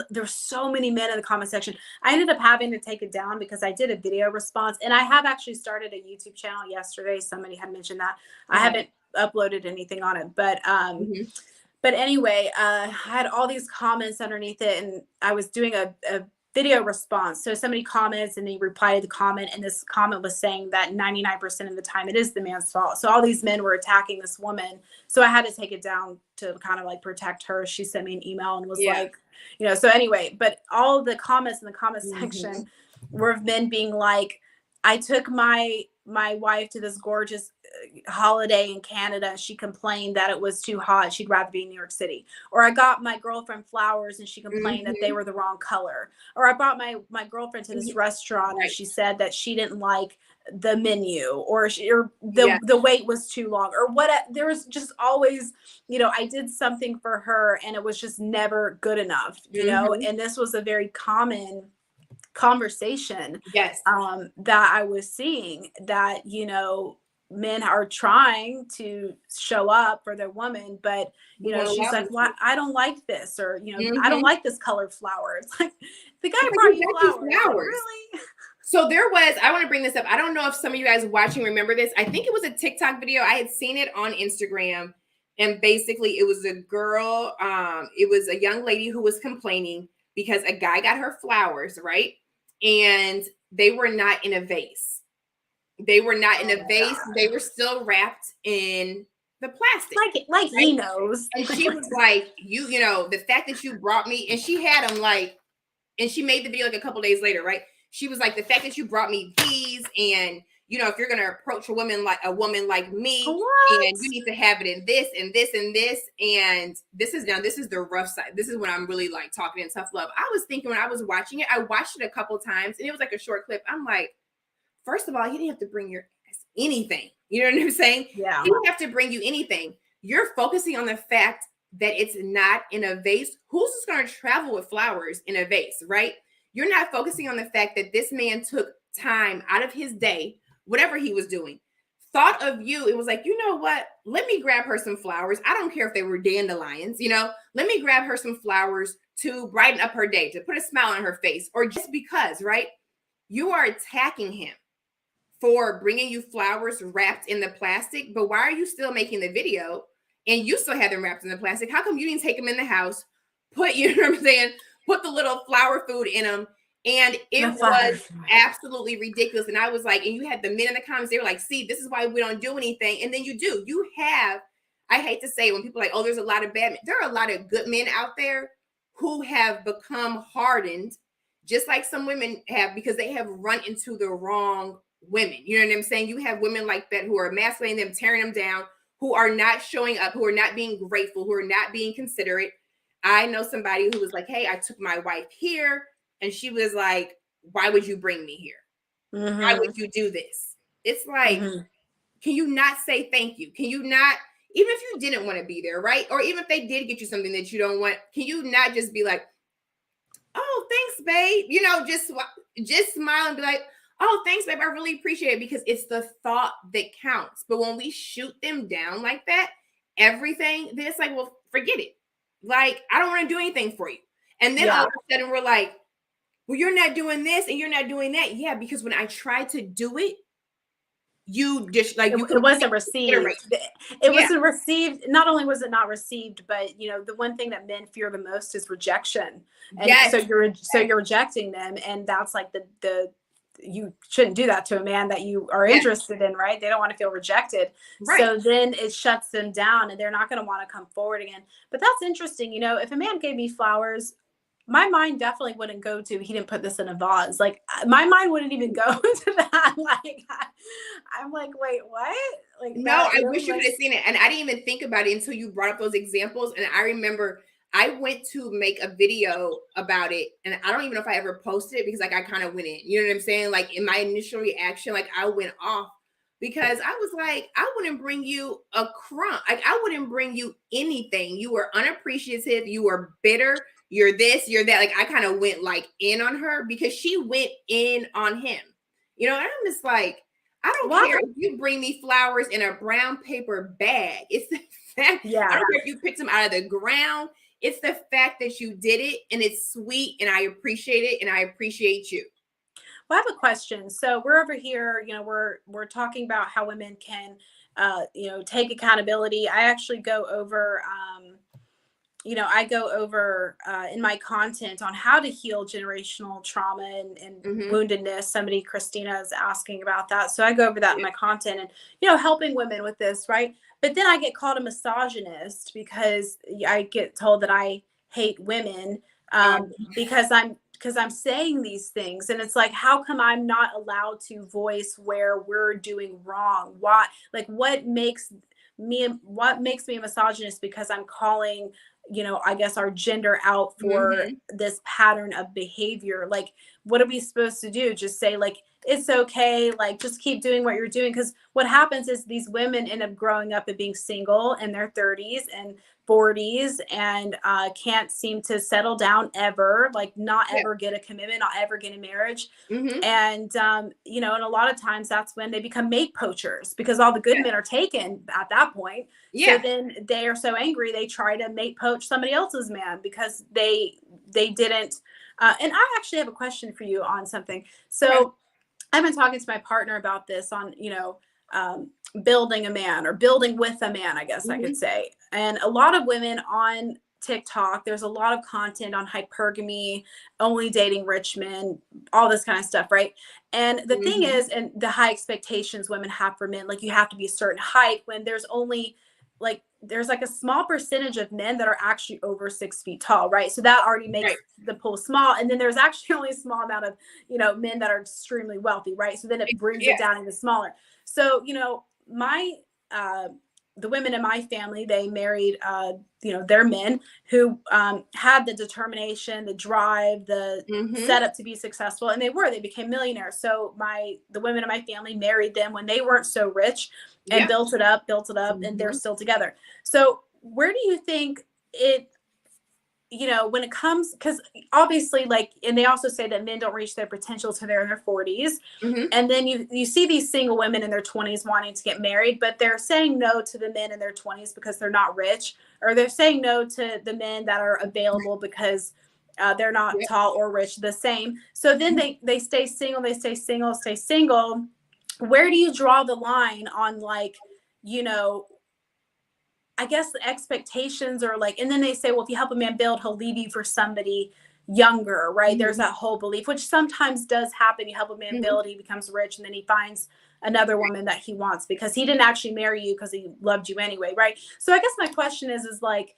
there's so many men in the comment section. I ended up having to take it down because I did a video response, and I have actually started a YouTube channel yesterday. Somebody had mentioned that. I Uh-huh. haven't uploaded anything on it, Mhm. but anyway, I had all these comments underneath it, and I was doing a video response. So somebody comments and they reply to the comment, and this comment was saying that 99% of the time it is the man's fault. So all these men were attacking this woman. So I had to take it down to kind of like protect her. She sent me an email and was Yeah. like, so anyway, but all of the comments in the comment section Mhm. were of men being like, I took my wife to this gorgeous holiday in Canada, and she complained that it was too hot. She'd rather be in New York City. Or I got my girlfriend flowers and she complained that they Mhm. were the wrong color. Or I brought my girlfriend to this restaurant and Right. she said that she didn't like the menu, or Yeah. the wait was too long, or what. There was just always, I did something for her and it was just never good enough, Mhm. and this was a very common conversation Yes. that I was seeing, that men are trying to show up for their woman, but We won't she's allow them like, "Why? to. I don't like this," or "I don't Mhm. like this colored flower." It's like, the guy It's like, brought who you got you flowers, like, flowers? really? So I want to bring this up. I don't know if some of you guys watching remember this. I think it was a TikTok video. I had seen it on Instagram. And basically it was a girl. It was a young lady who was complaining because a guy got her flowers, right? And they were not in a vase. They were not in Oh a my vase. They gosh. were still wrapped in the plastic, Like right? he knows. And she was like, the fact that you brought me, and she had them like, and she made the video like a couple days later, right? She was like, the fact that you brought me these, and if you're gonna approach a woman like me, and What? you need to have it in this and this and this, and this is the rough side. This is when I'm really like talking in tough love. I was thinking when I was watching it, I watched it a couple times, and it was like a short clip. I'm like, first of all, he didn't have to bring your ass anything. You know what I'm saying? Yeah. He didn't have to bring you anything. You're focusing on the fact that it's not in a vase. Who's just going to travel with flowers in a vase, right? You're not focusing on the fact that this man took time out of his day, whatever he was doing, thought of you. It was like, you know what? Let me grab her some flowers. I don't care if they were dandelions, let me grab her some flowers to brighten up her day, to put a smile on her face, or just because, right? You are attacking him for bringing you flowers wrapped in the plastic, but why are you still making the video and you still have them wrapped in the plastic? How come you didn't take them in the house, put, you know what I'm saying, put the little flower food in them And it The was flowers. absolutely ridiculous. And I was like, and you had the men in the comments, they were like, see, this is why we don't do anything. And then you do. You have, I hate to say, when people are like, oh, there's a lot of bad men. There are a lot of good men out there who have become hardened, just like some women have, because they have run into the wrong women. You know what I'm saying? You have women like that who are emasculating them, tearing them down, who are not showing up, who are not being grateful, who are not being considerate. I know somebody who was like, hey, I took my wife here. And she was like, why would you bring me here? Why would you do this? It's like, can you not say thank you? Can you not, even if you didn't want to be there, right? Or even if they did get you something that you don't want, can you not just be like, oh, thanks, babe? You know, just smile and be like, oh, thanks, babe. I really appreciate it, because it's the thought that counts. But when we shoot them down like that, everything, then it's like, well, forget it. Like, I don't want to do anything for you. And then all of a sudden we're like, well, you're not doing this and you're not doing that. Yeah, because when I tried to do it, you just like, it wasn't received. It wasn't received. Not only was it not received, but you know, the one thing that men fear the most is rejection. And so you're rejecting them. And that's like the you shouldn't do that to a man that you are interested in, right? They don't want to feel rejected. Right. So then it shuts them down and they're not going to want to come forward again. But that's interesting. You know, if a man gave me flowers, my mind definitely wouldn't go to, he didn't put this in a vase. Like my mind wouldn't even go to that. Like I'm like, wait, what? Like, no, I wish you could have seen it. And I didn't even think about it until you brought up those examples. And I remember I went to make a video about it. And I don't even know if I ever posted it, because like I kind of went in, you know what I'm saying? Like in my initial reaction, like I went off, because I was like, I wouldn't bring you a crumb. Like I wouldn't bring you anything. You were unappreciative. You were bitter. You're this, you're that. Like I kind of went like in on her, because she went in on him. You know, and I'm just like, I don't care if you bring me flowers in a brown paper bag. It's the fact. I don't care if you picked them out of the ground. It's the fact that you did it, and it's sweet, and I appreciate it, and I appreciate you. Well, I have a question. So we're over here, you know, we're talking about how women can, you know, take accountability. I actually go over, you know, I go over in my content on how to heal generational trauma and woundedness. Somebody, Christina, is asking about that. So I go over that in my content and, you know, helping women with this, right? But then I get called a misogynist because I get told that I hate women because I'm saying these things. And it's like, how come I'm not allowed to voice where we're doing wrong? Why? Like, what makes me a misogynist? Because I'm calling, you know, I guess our gender out for this pattern of behavior. Like, what are we supposed to do? Just say like, it's okay. Like, just keep doing what you're doing. Because what happens is these women end up growing up and being single in their 30s and 40s and can't seem to settle down ever, like not ever get a commitment, not ever get a marriage. And, you know, and a lot of times that's when they become mate poachers, because all the good men are taken at that point. So then they are so angry, they try to mate poach somebody else's man because they didn't. And I actually have a question for you on something. So I've been talking to my partner about this on, you know, building a man or building with a man, I guess I could say. And a lot of women on TikTok, there's a lot of content on hypergamy, only dating rich men, all this kind of stuff, right? And the thing is, and the high expectations women have for men, like you have to be a certain height, when there's only like, there's like a small percentage of men that are actually over 6 feet tall, right? So that already makes the pool small. And then there's actually only a small amount of, you know, men that are extremely wealthy, right? So then it brings it down into smaller. So, you know, the women in my family, they married, you know, their men who had the determination, the drive, the setup to be successful. And they became millionaires. So the women in my family married them when they weren't so rich and built it up, and they're still together. So where do you think it, you know, when it comes, because obviously, like, and they also say that men don't reach their potential till they're in their 40s. And then you see these single women in their 20s wanting to get married, but they're saying no to the men in their 20s because they're not rich, or they're saying no to the men that are available because they're not tall or rich, the same. So then they stay single. Where do you draw the line on, like, you know, I guess the expectations are like, and then they say, well, if you help a man build, he'll leave you for somebody younger, right? Mhm. There's that whole belief, which sometimes does happen. You help a man Mhm. build, he becomes rich, and then he finds another woman that he wants because he didn't actually marry you because he loved you anyway, right? So I guess my question is like,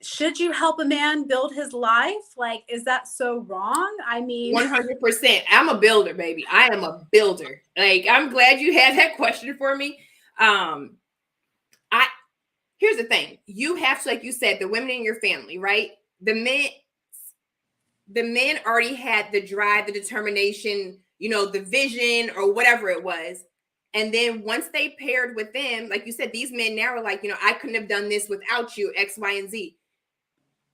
should you help a man build his life? Like, is that so wrong? I mean, 100%. I'm a builder, baby. I am a builder. Like, I'm glad you had that question for me. I Here's the thing. You have to, like you said, the women in your family, right? The men already had the drive, the determination, the vision or whatever it was. And then once they paired with them, like you said, these men now are like, I couldn't have done this without you, X, Y, and Z.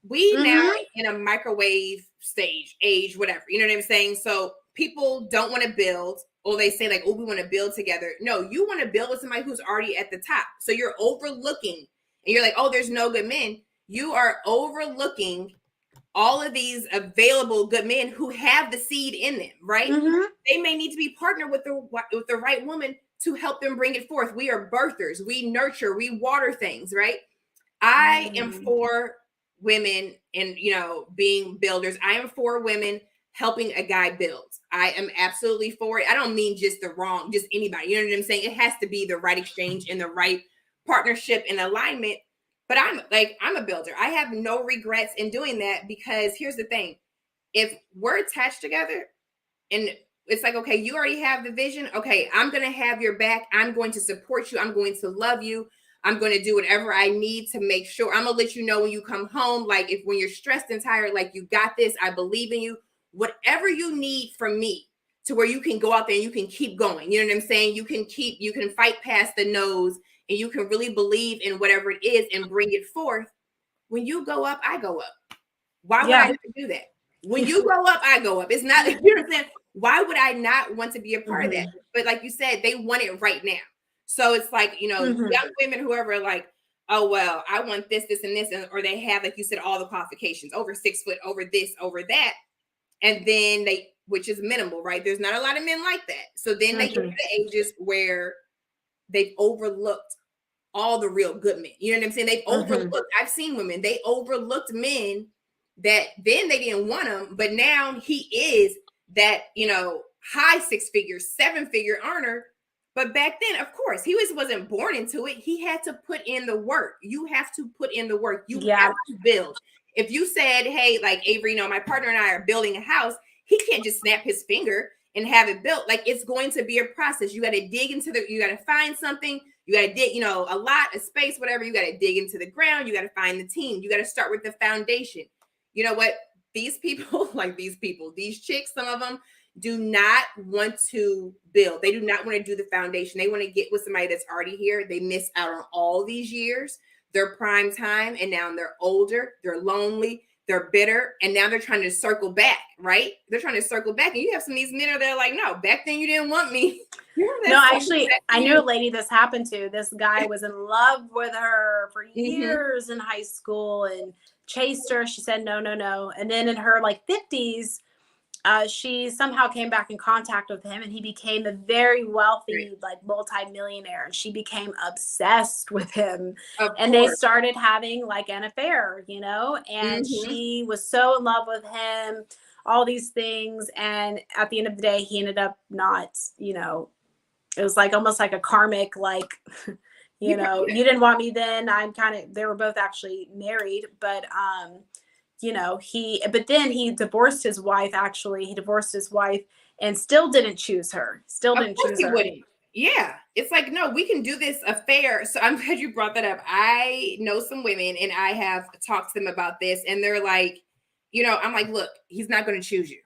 We now in a microwave stage, age, whatever, you know what I'm saying? So people don't want to build, or they say like, oh, we want to build together. No, you want to build with somebody who's already at the top. So you're overlooking, and you're like, oh, there's no good men. You are overlooking all of these available good men who have the seed in them, right? They may need to be partnered with the right woman to help them bring it forth. We are birthers. We nurture. We water things, right? I am for women and being builders. I am for women helping a guy build. I am absolutely for it. I don't mean just anybody. You know what I'm saying? It has to be the right exchange and the right partnership and alignment. But I'm a builder. I have no regrets in doing that, because here's the thing. If we're attached together and it's like, okay, you already have the vision. Okay, I'm going to have your back. I'm going to support you. I'm going to love you. I'm going to do whatever I need to make sure. I'm going to let you know when you come home, like when you're stressed and tired, like, you got this. I believe in you. Whatever you need from me to where you can go out there and you can keep going. You know what I'm saying? You can fight past the nose, and you can really believe in whatever it is and bring it forth. When you go up, I go up. Why would I not do that? When you go up, I go up. It's not, you know what I'm saying? Why would I not want to be a part of that? But like you said, they want it right now. So it's like, young women, whoever, are like, oh, well, I want this, this, and this. Or they have, like you said, all the qualifications, over 6 foot, over this, over that. And then which is minimal, right? There's not a lot of men like that. So then they get to the ages where they've overlooked all the real good men. You know what I'm saying? They've overlooked. I've seen women, they overlooked men that then they didn't want him, but now he is that, high 6-figure, 7-figure earner. But back then, of course, he wasn't born into it. He had to put in the work. You have to put in the work. You have to build. If you said, hey, like, Avery, my partner and I are building a house, he can't just snap his finger and have it built. Like, it's going to be a process. You got to dig into you got to find something. You got to dig, a lot of space, whatever. You got to dig into the ground. You got to find the team. You got to start with the foundation. You know what? These people, these chicks, some of them do not want to build. They do not want to do the foundation. They want to get with somebody that's already here. They miss out on all these years, their prime time, and now they're older, they're lonely, they're bitter, and now they're trying to circle back, right? They're trying to circle back, and you have some of these men that are like, no, back then you didn't want me. No, actually, I knew a lady this happened to. This guy was in love with her for years in high school and chased her. She said, no, no, no. And then in her 50s, she somehow came back in contact with him, and he became a very wealthy, multi-millionaire. And she became obsessed with him. And they started having an affair, and she was so in love with him, all these things. And at the end of the day, he ended up not, it was almost like a karmic, you didn't want me then. They were both actually married, but, but then he divorced his wife. Actually, he divorced his wife and still didn't choose her. Wouldn't. Yeah. It's like, no, we can do this affair. So I'm glad you brought that up. I know some women, and I have talked to them about this, and they're like, I'm like, look, he's not going to choose you.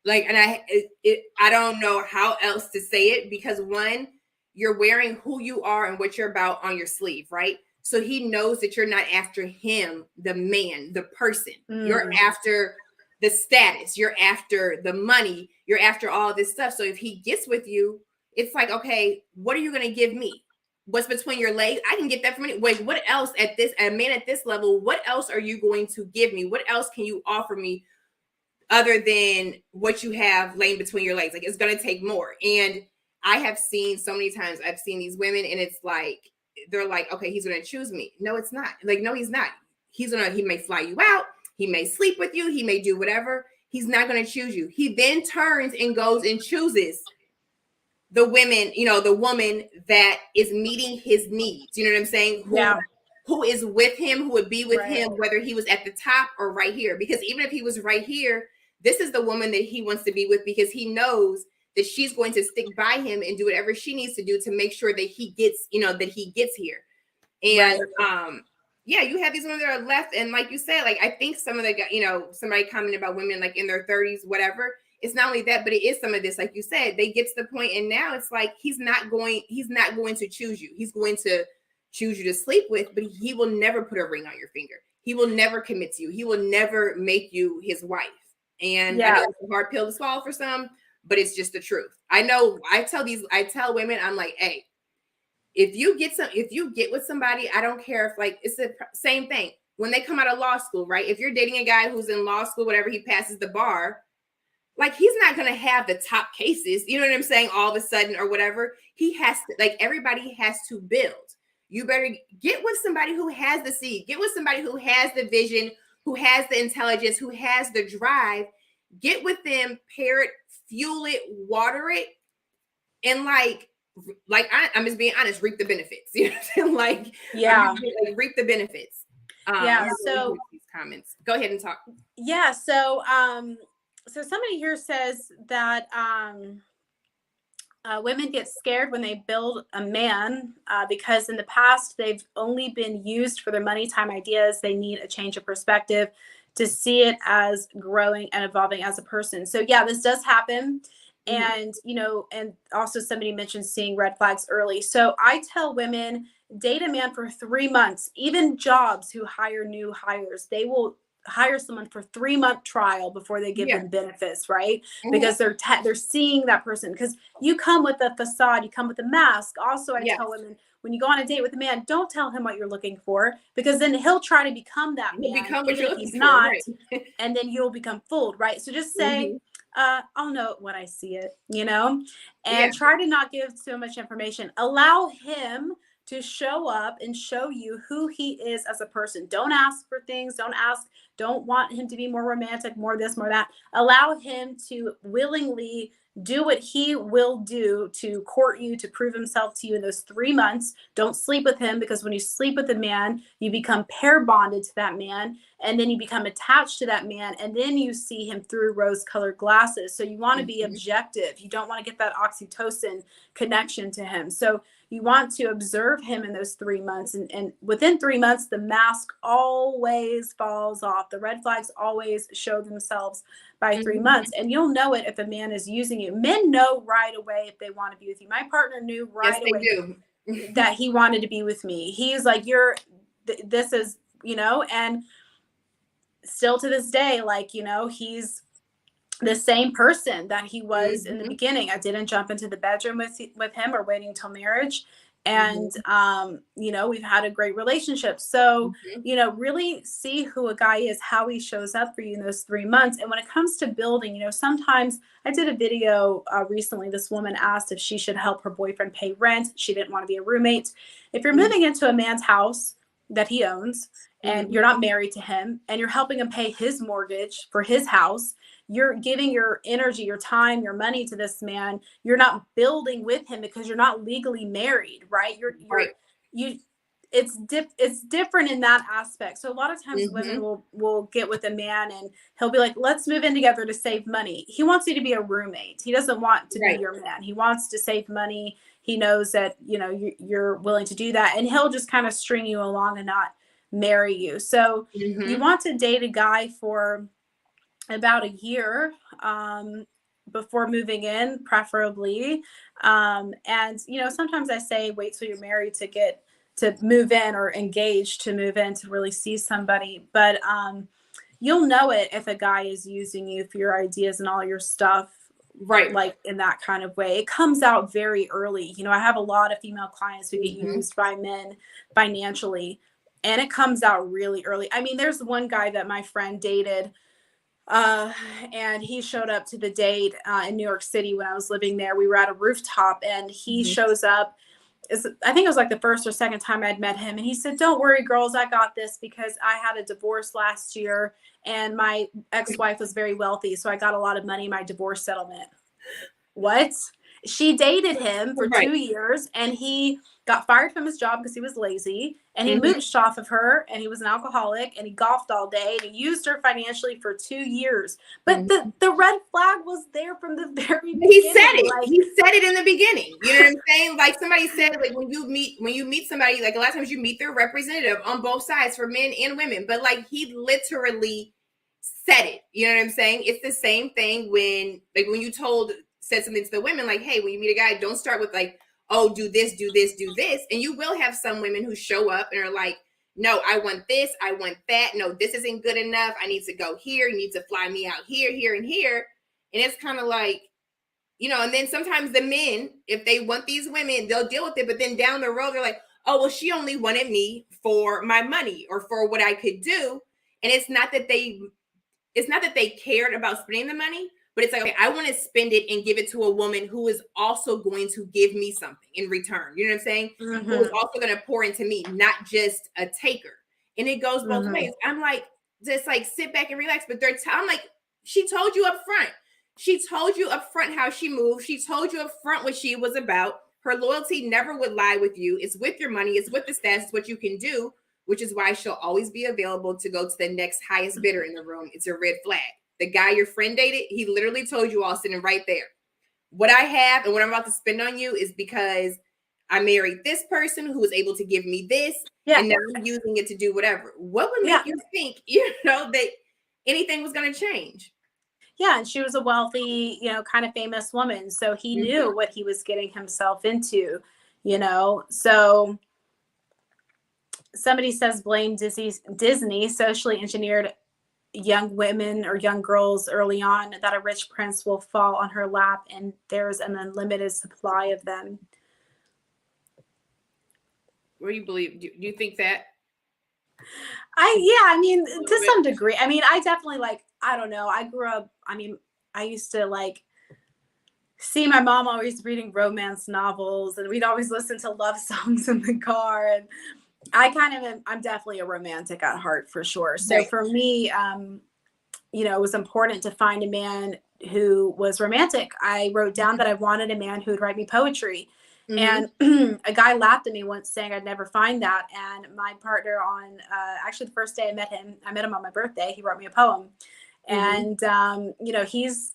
And I don't know how else to say it, because one, you're wearing who you are and what you're about on your sleeve, right? So he knows that you're not after him, the man, the person. You're after the status. You're after the money. You're after all this stuff. So if he gets with you, it's like, okay, what are you going to give me? What's between your legs? I can get that from any. Wait, what else a man at this level, what else are you going to give me? What else can you offer me other than what you have laying between your legs? It's going to take more. And I have seen so many times, I've seen these women, and it's like, they're like, okay, he's going to choose me. No, it's not. No, he's not. He may fly you out. He may sleep with you. He may do whatever. He's not going to choose you. He then turns and goes and chooses the women, the woman that is meeting his needs. You know what I'm saying? Who is with him, who would be with him, whether he was at the top or right here. Because even if he was right here, this is the woman that he wants to be with, because he knows that she's going to stick by him and do whatever she needs to do to make sure that he gets, that he gets here. And you have these women that are left. And like you said, like, I think some of the, somebody commented about women like in their 30s, whatever. It's not only that, but it is some of this, like you said, they get to the point, and now it's like he's not going to choose you. He's going to choose you to sleep with, but he will never put a ring on your finger. He will never commit to you. He will never make you his wife. And I know it's a hard pill to swallow for some, but it's just the truth. I know. I tell women, I'm like, hey, if you get with somebody, I don't care if, like, it's the same thing when they come out of law school, right? If you're dating a guy who's in law school, whatever, he passes the bar, like, he's not going to have the top cases, you know what I'm saying, all of a sudden or whatever. He has to, like, everybody has to build. You better get with somebody who has the seed, get with somebody who has the vision, who has the intelligence, who has the drive. Get with them, pair it, fuel it, water it, and I'm just being honest, reap the benefits. You know what I'm saying? Like, reap the benefits. So these comments. Go ahead and talk. Yeah. So so somebody here says that women get scared when they build a man because in the past they've only been used for their money time ideas. They need a change of perspective to see it as growing and evolving as a person. So yeah, this does happen. And, and also somebody mentioned seeing red flags early. So I tell women, date a man for 3 months. Even jobs who hire new hires, they will hire someone for 3-month trial before they give them benefits, right? Because they're seeing that person. Because you come with a facade, you come with a mask. Also, I tell women, when you go on a date with a man, don't tell him what you're looking for, because then he'll try to become that man, even if he's not, and then you'll become fooled, right? So just say, I'll know it when I see it, and try to not give so much information. Allow him to show up and show you who he is as a person. Don't ask for things. Don't want him to be more romantic, more this, more that. Allow him to willingly do what he will do to court you, to prove himself to you in those 3 months. Don't sleep with him, because when you sleep with a man, you become pair bonded to that man, and then you become attached to that man, and then you see him through rose-colored glasses. So you want to be objective. You don't want to get that oxytocin connection to him. So you want to observe him in those 3 months. And within 3 months, the mask always falls off. The red flags always show themselves by 3 months. And you'll know it if a man is using you. Men know right away if they want to be with you. My partner knew right away that he wanted to be with me. He's like, this is, and still to this day, like, he's the same person that he was in the beginning. I didn't jump into the bedroom with him or waiting till marriage. And, we've had a great relationship. So, really see who a guy is, how he shows up for you in those 3 months. And when it comes to building, sometimes I did a video recently. This woman asked if she should help her boyfriend pay rent. She didn't want to be a roommate. If you're moving into a man's house that he owns, and you're not married to him, and you're helping him pay his mortgage for his house, you're giving your energy, your time, your money to this man. You're not building with him because you're not legally married, right? It's different in that aspect. So a lot of times women will get with a man and he'll be like, let's move in together to save money. He wants you to be a roommate. He doesn't want to be your man. He wants to save money. He knows that, you're willing to do that, and he'll just kind of string you along and not marry you. So you want to date a guy for about a year before moving in, preferably. And sometimes I say wait till you're married to move in, or engaged to move in, to really see somebody. But you'll know it if a guy is using you for your ideas and all your stuff, right? Like in that kind of way. It comes out very early. I have a lot of female clients who get used by men financially, and it comes out really early. I mean, there's one guy that my friend dated, and he showed up to the date in New York City when I was living there. We were at a rooftop, and he shows up, I think it was like the first or second time I'd met him. And he said, don't worry, girls, I got this because I had a divorce last year and my ex-wife was very wealthy. So I got a lot of money in my divorce settlement. What? She dated him for 2 years and he got fired from his job because he was lazy and he mooched off of her and he was an alcoholic and he golfed all day and he used her financially for 2 years. But the red flag was there from the very beginning. He said it. Like, he said it in the beginning. You know what I'm saying? Like somebody said, like when you meet somebody, like a lot of times you meet their representative on both sides for men and women. But like he literally said it. You know what I'm saying? It's the same thing when you said something to the women, like, hey, when you meet a guy, don't start with like, oh, do this, do this, do this. And you will have some women who show up and are like, no, I want this, I want that. No, this isn't good enough. I need to go here. You need to fly me out here, here, and here. And it's kind of like, you know, and then sometimes the men, if they want these women, they'll deal with it. But then down the road, they're like, oh, well, she only wanted me for my money or for what I could do. And it's not that they cared about spending the money, but it's like, okay, I want to spend it and give it to a woman who is also going to give me something in return. You know what I'm saying? Who is also going to pour into me, not just a taker. And it goes both ways. I'm like, just like sit back and relax. But I'm like, she told you up front. She told you up front how she moved. She told you up front what she was about. Her loyalty never would lie with you. It's with your money. It's with the status. It's what you can do, which is why she'll always be available to go to the next highest bidder in the room. It's a red flag. The guy your friend dated, he literally told you all sitting right there. What I have and what I'm about to spend on you is because I married this person who was able to give me this, and now I'm using it to do whatever. What would make you think, that anything was going to change? Yeah, and she was a wealthy, kind of famous woman. So he knew what he was getting himself into, So somebody says blame Disney socially engineered young women or young girls early on that a rich prince will fall on her lap and there's an unlimited supply of them. What do you believe? Do you think that? To some degree. I definitely I don't know. I grew up, I used to see my mom always reading romance novels and we'd always listen to love songs in the car. And I'm definitely a romantic at heart for sure. So for me, it was important to find a man who was romantic. I wrote down that I wanted a man who would write me poetry. And a guy laughed at me once saying I'd never find that. And my partner on actually the first day I met him on my birthday. He wrote me a poem. And, he's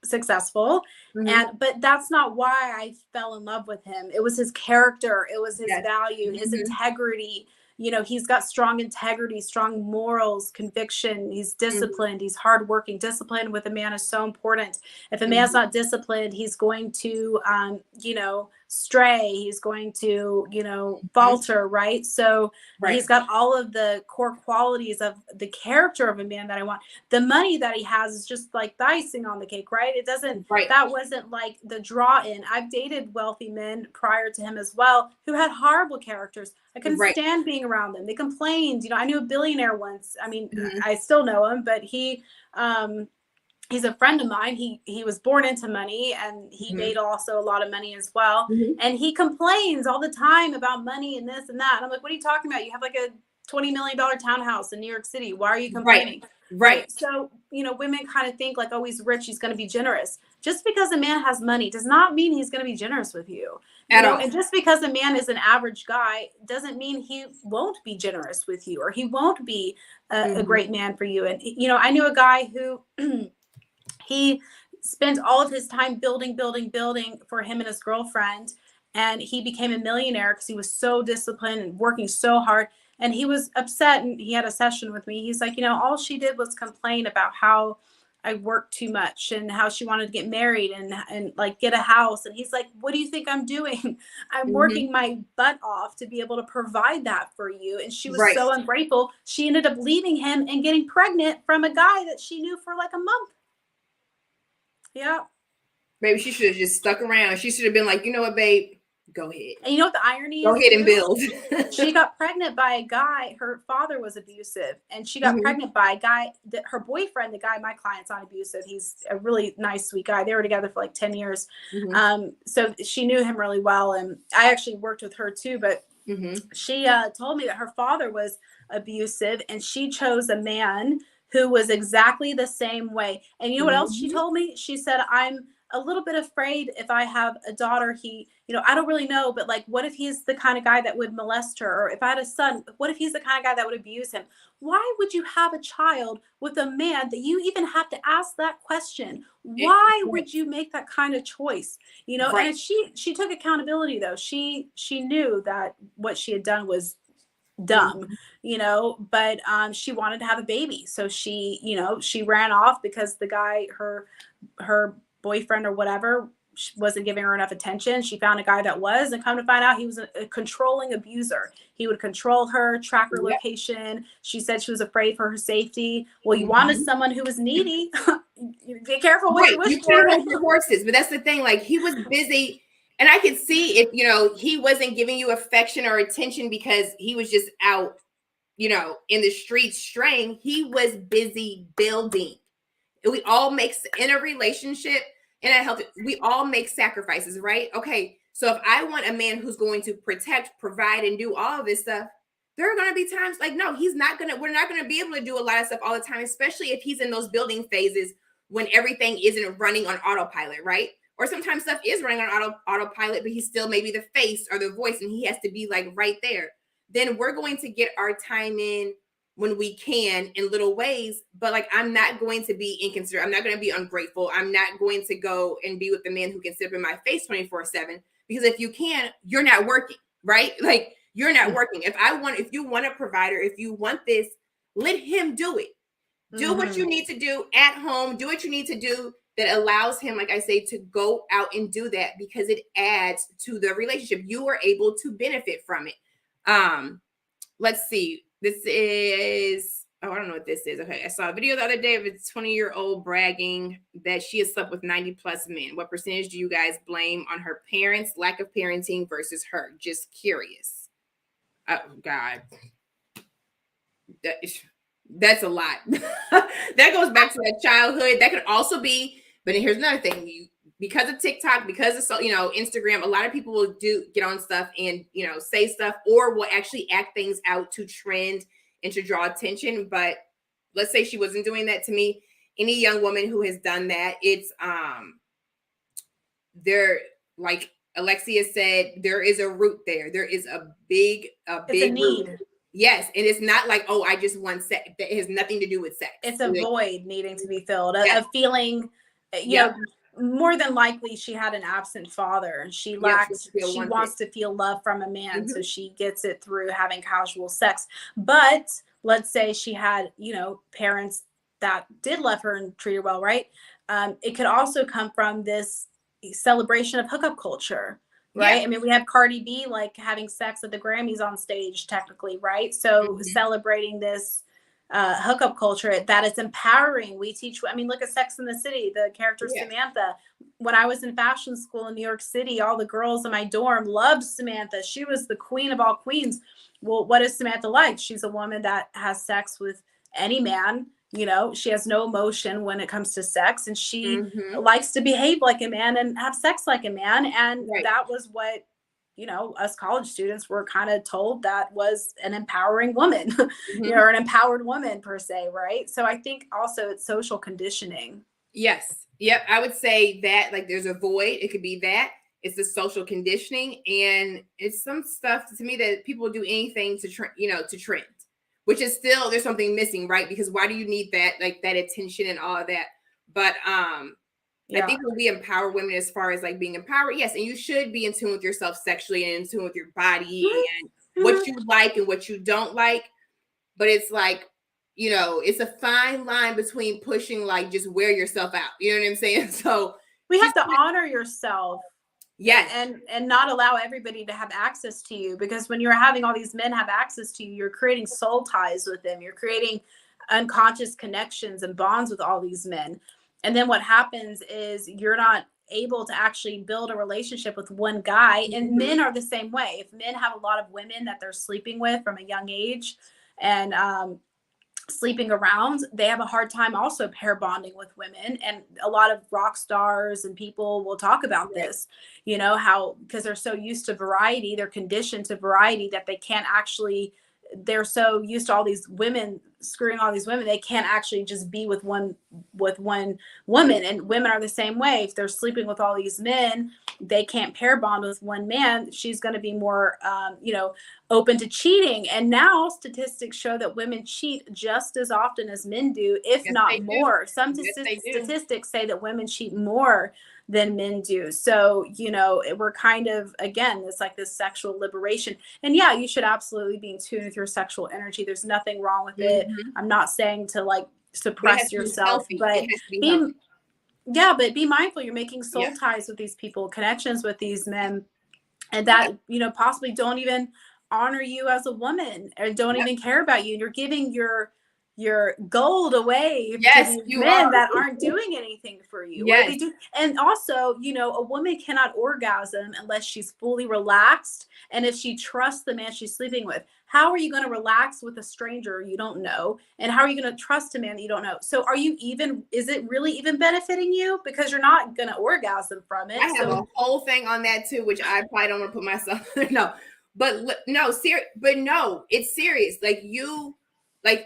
successful. But that's not why I fell in love with him. It was his character. It was his value, his integrity. He's got strong integrity, strong morals, conviction. He's disciplined. He's hardworking. Discipline with a man is so important. If a man's not disciplined, he's going to, stray. He's going to, falter, right? So he's got all of the core qualities of the character of a man that I want. The money that he has is just like the icing on the cake, right? It doesn't, that wasn't like the draw in. I've dated wealthy men prior to him as well who had horrible characters. I couldn't stand being around them. They complained. I knew a billionaire once. I still know him, but he's a friend of mine. He was born into money and he made also a lot of money as well. And he complains all the time about money and this and that. And I'm like, what are you talking about? You have like a $20 million townhouse in New York City. Why are you complaining? Right. So, women kind of think like, oh, he's rich, he's going to be generous. Just because a man has money does not mean he's going to be generous with you. At all. And just because a man is an average guy doesn't mean he won't be generous with you or he won't be a great man for you. And, I knew a guy who he spent all of his time building for him and his girlfriend. And he became a millionaire because he was so disciplined and working so hard. And he was upset and he had a session with me. He's like, all she did was complain about how I worked too much and how she wanted to get married and like get a house. And he's like, what do you think I'm doing? I'm working my butt off to be able to provide that for you. And she was so ungrateful. She ended up leaving him and getting pregnant from a guy that she knew for like a month. Yeah. Maybe she should have just stuck around. She should have been like, you know what, babe, Go ahead. And you know what the irony Go is? ahead and build. She got pregnant by a guy. Her father was abusive, and she got pregnant by a guy that her boyfriend, the guy my client's not abusive. He's a really nice, sweet guy. They were together for like 10 years. So she knew him really well. And I actually worked with her too, but she told me that her father was abusive, and she chose a man who was exactly the same way. And you know what else she told me? She said, I'm a little bit afraid if I have a daughter, I don't really know, but like, what if he's the kind of guy that would molest her? Or if I had a son, what if he's the kind of guy that would abuse him? Why would you have a child with a man that you even have to ask that question? Why would you make that kind of choice? And she took accountability though. She knew that what she had done was dumb, but she wanted to have a baby. So she ran off because the guy, her boyfriend or whatever, wasn't giving her enough attention. She found a guy that was, and come to find out, he was a controlling abuser. He would control her, track her location. She said she was afraid for her safety. Well, you wanted someone who was needy. Be careful what you wish for. The horses, but that's the thing. Like, he was busy, and I could see if he wasn't giving you affection or attention because he was just out, in the streets straying. He was busy building. We all make, in a relationship, in a healthy, we all make sacrifices, right? Okay, so if I want a man who's going to protect, provide, and do all of this stuff, there are going to be times like, no, we're not going to be able to do a lot of stuff all the time, especially if he's in those building phases when everything isn't running on autopilot, right? Or sometimes stuff is running on autopilot, but he's still maybe the face or the voice, and he has to be like right there. Then we're going to get our time in when we can in little ways, but like, I'm not going to be inconsiderate. I'm not going to be ungrateful. I'm not going to go and be with the man who can sit up in my face 24/7, because if you can, you're not working, right? Like, you're not working. If you want a provider, if you want this, let him do it. Do what you need to do at home. Do what you need to do that allows him, like I say, to go out and do that, because it adds to the relationship. You are able to benefit from it. Let's see. This is, I don't know what this is. Okay, I saw a video the other day of a 20-year-old bragging that she has slept with 90 plus men. What percentage do you guys blame on her parents' lack of parenting versus her? Just curious. Oh, God. That's a lot. That goes back to that childhood. That could also be, but here's another thing. Because of TikTok, because of Instagram, a lot of people will get on stuff and say stuff, or will actually act things out to trend and to draw attention. But let's say she wasn't doing that to me. Any young woman who has done that, it's there, like Alexia said, there is a root there. There is a big need. Root. Yes, and it's not like, oh, I just want sex. That has nothing to do with sex. It's a void needing to be filled. A feeling, more than likely she had an absent father, and she wants to feel love from a man. So she gets it through having casual sex. But let's say she had, parents that did love her and treat her well, right? It could also come from this celebration of hookup culture, right? Yeah. I mean, we have Cardi B like having sex at the Grammys on stage, technically, right? So celebrating this hookup culture that is empowering. We teach, look at Sex in the City, the character Samantha. When I was in fashion school in New York City, all the girls in my dorm loved Samantha. She was the queen of all queens. Well, what is Samantha like? She's a woman that has sex with any man. She has no emotion when it comes to sex, and she likes to behave like a man and have sex like a man. And that was what, us college students were kind of told that was an empowering woman, or an empowered woman per se. Right. So I think also it's social conditioning. Yes. Yep. I would say that, like, there's a void. It could be that. It's the social conditioning, and it's some stuff to me that people do anything to trend, which is still, there's something missing, right? Because why do you need that, like that attention and all of that? But I think when we empower women, as far as like being empowered, yes, and you should be in tune with yourself sexually and in tune with your body and what you like and what you don't like. But it's like, it's a fine line between pushing, like, just wear yourself out. You know what I'm saying? So we have to honor yourself. Yes. And not allow everybody to have access to you, because when you're having all these men have access to you, you're creating soul ties with them. You're creating unconscious connections and bonds with all these men. And then what happens is you're not able to actually build a relationship with one guy. And men are the same way. If men have a lot of women that they're sleeping with from a young age and sleeping around, they have a hard time also pair bonding with women. And a lot of rock stars and people will talk about this, you know, how, because they're so used to variety, they're conditioned to variety, that they can't actually, they're so used to all these women screwing all these women, they can't actually just be with one woman. And women are the same way. If they're sleeping with all these men, they can't pair bond with one man. She's going to be more you know, open to cheating. And now statistics show that women cheat just as often as men do, if not more. Some statistics say that women cheat more than men do. So, you know, we're kind of, again, it's like this sexual liberation. And yeah, you should absolutely be in tune with your sexual energy. There's nothing wrong with it. I'm not saying to like suppress yourself, but be mindful. You're making soul ties with these people, connections with these men, and that, you know, possibly don't even honor you as a woman or don't even care about you. You're giving your gold away to these men that aren't doing anything for you. What do they do? And also, you know, a woman cannot orgasm unless she's fully relaxed and if she trusts the man she's sleeping with. How are you going to relax with a stranger you don't know? And how are you going to trust a man that you don't know? So is it really even benefiting you? Because you're not going to orgasm from it. I have a whole thing on that too, which I probably don't want to put myself no, it's serious. Like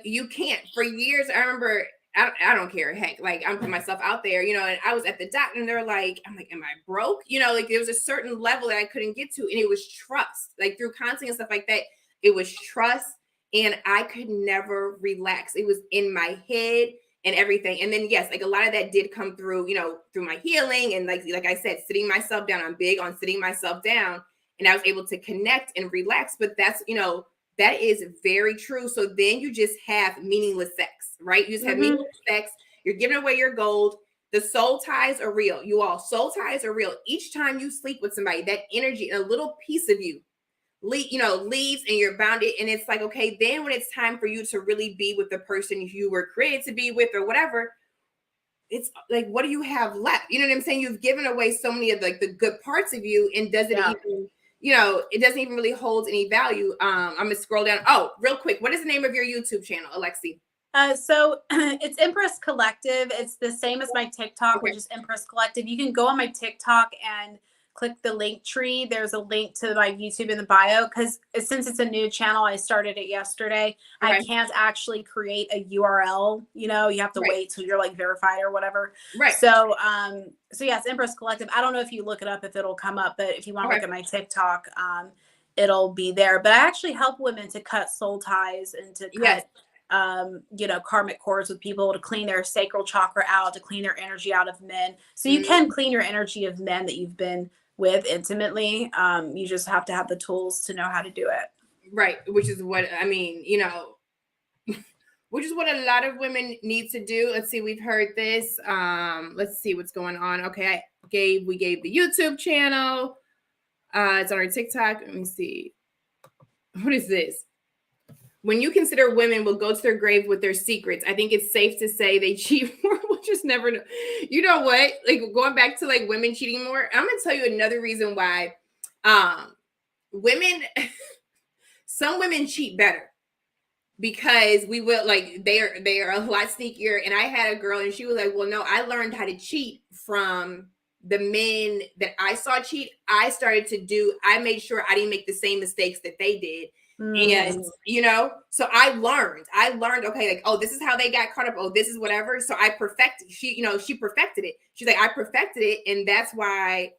you can't. For years, I remember, I don't care. Heck, like I'm putting myself out there, you know, and I was at the doctor and they're like, I'm like, am I broke? You know, like there was a certain level that I couldn't get to. And it was trust, like through counseling and stuff like that. It was trust. And I could never relax. It was in my head and everything. And then, yes, like a lot of that did come through, you know, through my healing. And like I said, sitting myself down. I'm big on sitting myself down. And I was able to connect and relax. But that's, you know, that is very true. So then you just have meaningless sex, right? You just have meaningless sex. You're giving away your gold. The soul ties are real. You all, soul ties are real. Each time you sleep with somebody, that energy, a little piece of you, leaves and you're bounded. And it's like, okay, then when it's time for you to really be with the person you were created to be with or whatever, it's like, what do you have left? You know what I'm saying? You've given away so many of like the good parts of you and doesn't even, you know, it doesn't even really hold any value. I'm gonna scroll down. Oh, real quick. What is the name of your YouTube channel, Alexi? So it's Empress Collective. It's the same as my TikTok, which is Empress Collective. You can go on my TikTok and click the link tree. There's a link to my YouTube in the bio because since it's a new channel, I started it yesterday. I can't actually create a URL. You know, you have to wait till you're like verified or whatever. Right. So, yes, Empress Collective. I don't know if you look it up if it'll come up, but if you want to look at my TikTok, it'll be there. But I actually help women to cut soul ties and to cut you know, karmic cords with people, to clean their sacral chakra out, to clean their energy out of men. So you can clean your energy of men that you've been with intimately. You just have to have the tools to know how to do it. Right. Which is what, I mean, you know, which is what a lot of women need to do. Let's see. We've heard this. Let's see what's going on. Okay. We gave the YouTube channel. It's on our TikTok. Let me see. What is this? When you consider women will go to their grave with their secrets, I think it's safe to say they cheat more. We'll just never know. You know what? Like going back to like women cheating more, I'm going to tell you another reason why some women cheat better because we will like they are a lot sneakier. And I had a girl and she was like, well, no, I learned how to cheat from the men that I saw cheat. I made sure I didn't make the same mistakes that they did. And, you know, so I learned, okay, like, oh, this is how they got caught up. Oh, this is whatever. So she perfected it. She's like, I perfected it. And that's why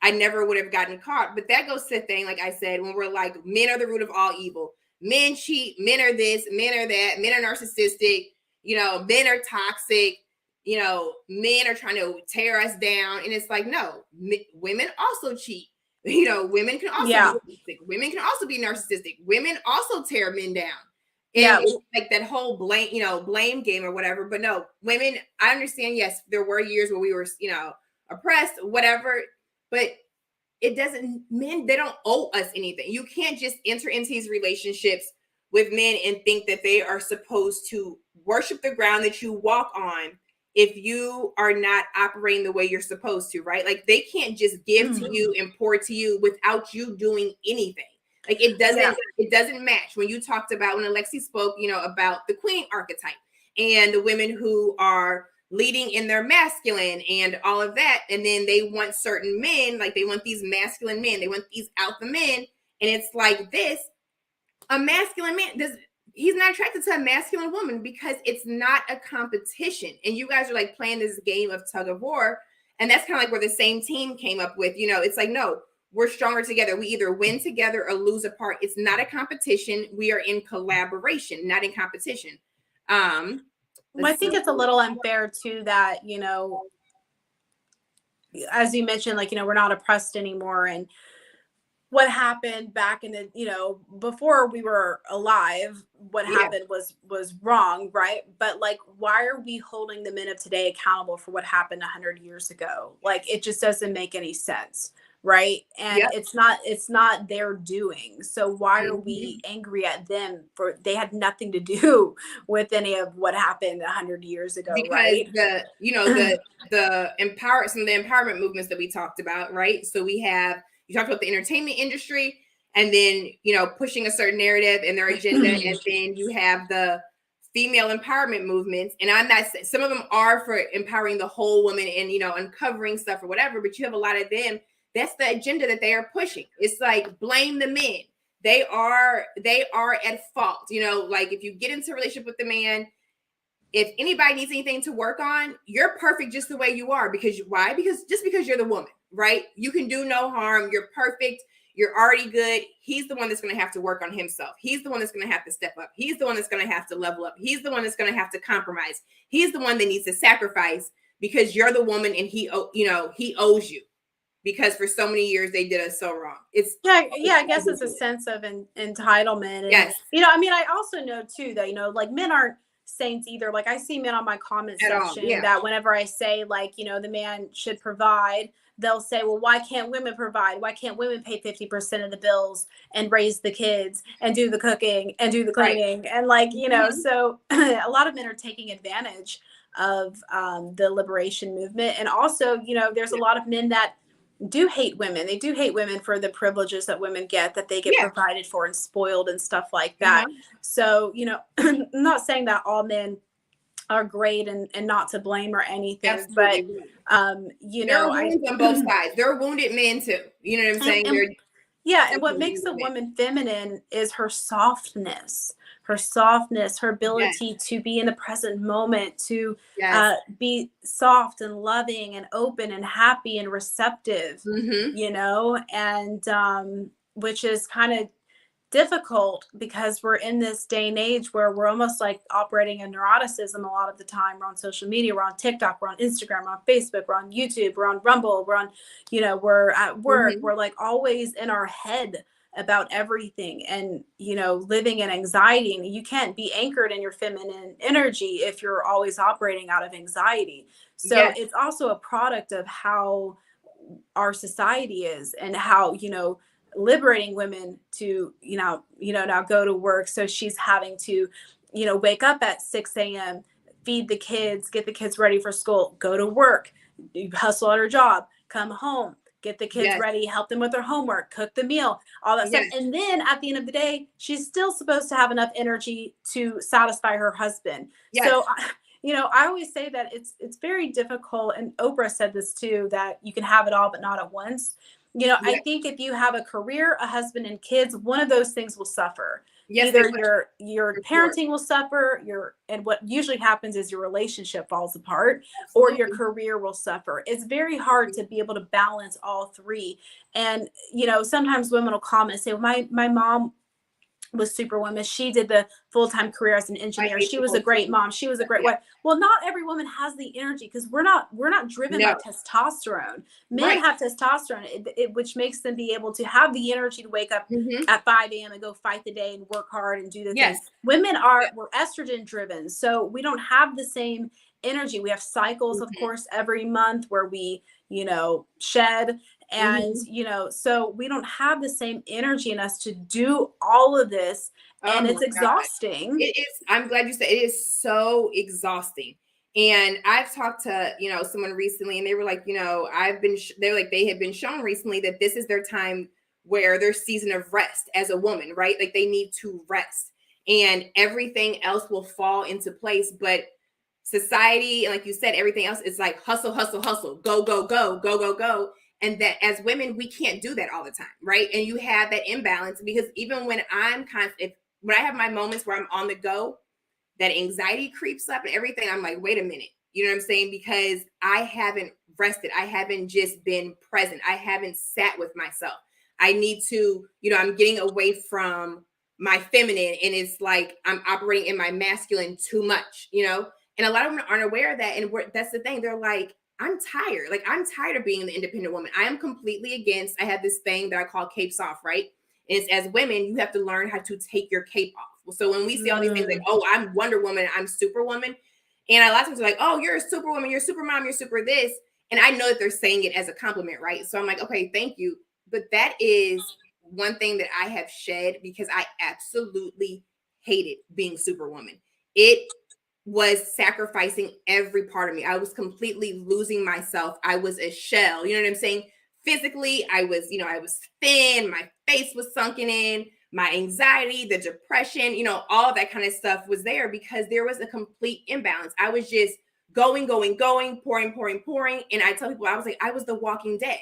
I never would have gotten caught. But that goes to the thing, like I said, when we're like, men are the root of all evil. Men cheat, men are this, men are that, men are narcissistic, you know, men are toxic, you know, men are trying to tear us down. And it's like, no, women also cheat. You know, women can also be narcissistic. Women can also be narcissistic. Women also tear men down. And it's like that whole blame game or whatever. But no, women, I understand, yes, there were years where we were, you know, oppressed, whatever. But men, they don't owe us anything. You can't just enter into these relationships with men and think that they are supposed to worship the ground that you walk on if you are not operating the way you're supposed to, right? Like they can't just give to you and pour to you without you doing anything. Like it doesn't match. When you talked about, when Alexi spoke, you know, about the queen archetype and the women who are leading in their masculine and all of that, and then they want certain men, like they want these masculine men, they want these alpha men, and it's like this, a masculine man he's not attracted to a masculine woman because it's not a competition. And you guys are like playing this game of tug of war, and that's kind of like where the same team came up with, you know, it's like, no, we're stronger together. We either win together or lose apart. It's not a competition. We are in collaboration, not in competition. Well, I think it's a little unfair too that, you know, as you mentioned, like, you know, we're not oppressed anymore. And what happened back in the, you know, before we were alive, what happened was wrong, right? But like, why are we holding the men of today accountable for what happened 100 years ago? Like, it just doesn't make any sense, right? And it's not their doing. So why are we angry at them for, they had nothing to do with any of what happened 100 years ago, because right? the, you know, some of the empowerment movements that we talked about, right? So we have, you talked about the entertainment industry, and then, you know, pushing a certain narrative and their agenda, and then you have the female empowerment movements. And I'm not, some of them are for empowering the whole woman and, you know, uncovering stuff or whatever, but you have a lot of them, that's the agenda that they are pushing. It's like, blame the men. They are at fault. You know, like if you get into a relationship with the man, if anybody needs anything to work on, you're perfect just the way you are. Because why? Because you're the woman, right? You can do no harm. You're perfect. You're already good. He's the one that's going to have to work on himself. He's the one that's going to have to step up. He's the one that's going to have to level up. He's the one that's going to have to compromise. He's the one that needs to sacrifice because you're the woman, and he, you know, he owes you because for so many years they did us so wrong. It's I guess it's a sense of entitlement. And, yes. You know, I mean, I also know too that, you know, like men aren't saints either. Like I see men on my comment section that whenever I say, like, you know, the man should provide, they'll say, well, why can't women provide? Why can't women pay 50% of the bills and raise the kids and do the cooking and do the cleaning? Right. And like, you know, so a lot of men are taking advantage of the liberation movement. And also, you know, there's a lot of men that do hate women. They do hate women for the privileges that women get, that they get provided for and spoiled and stuff like that. So, you know, I'm not saying that all men are great and not to blame or anything. Absolutely. But you know, there are wounds on both sides. There are wounded men too. You know what I'm saying? And what makes a woman feminine is her softness, her ability to be in the present moment, to be soft and loving and open and happy and receptive, you know, and which is kind of difficult because we're in this day and age where we're almost like operating in neuroticism a lot of the time. We're on social media, we're on TikTok, we're on Instagram, we're on Facebook, we're on YouTube, we're on Rumble, we're on, you know, we're at work, we're like always in our head about everything and, you know, living in anxiety. And you can't be anchored in your feminine energy if you're always operating out of anxiety. So it's also a product of how our society is and how, you know, liberating women to, you know, now go to work. So she's having to, you know, wake up at 6 a.m., feed the kids, get the kids ready for school, go to work, hustle at her job, come home, get the kids ready, help them with their homework, cook the meal, all that stuff. And then at the end of the day, she's still supposed to have enough energy to satisfy her husband. So, you know, I always say that it's very difficult. And Oprah said this too, that you can have it all, but not at once. You know, I think if you have a career, a husband, and kids, one of those things will suffer. Either your parenting will suffer, and what usually happens is your relationship falls apart, or your career will suffer. It's very hard to be able to balance all three. And, you know, sometimes women will comment and say, well, my mom was superwoman. She did the full-time career as an engineer. She was a great mom. She was a great wife. Well, not every woman has the energy because we're not driven by testosterone. Men have testosterone, which makes them be able to have the energy to wake up at 5 a.m. and go fight the day and work hard and do the things. Women we're estrogen driven. So we don't have the same energy. We have cycles, of course, every month where we, you know, shed. And, you know, so we don't have the same energy in us to do all of this. And it's exhausting. It is. I'm glad you said it is so exhausting. And I've talked to, someone recently, and they were like, they're like, they have been shown recently that this is their time, where their season of rest as a woman, right? Like they need to rest and everything else will fall into place. But society, and like you said, everything else is like hustle, hustle, hustle, go, go, go, go, go, go. And that as women, we can't do that all the time, right? And you have that imbalance, because even when when I have my moments where I'm on the go, that anxiety creeps up and everything, I'm like, wait a minute. You know what I'm saying? Because I haven't rested. I haven't just been present. I haven't sat with myself. I need to, I'm getting away from my feminine, and it's like I'm operating in my masculine too much, And a lot of women aren't aware of that. And that's the thing. They're like, I'm tired. Like, I'm tired of being the independent woman. I am completely against, I have this thing that I call capes off, right? And it's, as women, you have to learn how to take your cape off. So when we see all these things like, oh, I'm Wonder Woman, I'm Superwoman. And a lot of times they're like, oh, you're a Superwoman, you're super mom, you're super this. And I know that they're saying it as a compliment, right? So I'm like, okay, thank you. But that is one thing that I have shed, because I absolutely hated being Superwoman. It was sacrificing every part of me. I was completely losing myself. I was a shell. You know what I'm saying? Physically, I was thin. My face was sunken in. My anxiety, the depression, all of that kind of stuff was there, because there was a complete imbalance. I was just going, pouring. And I tell people, I was like, I was the Walking Dead.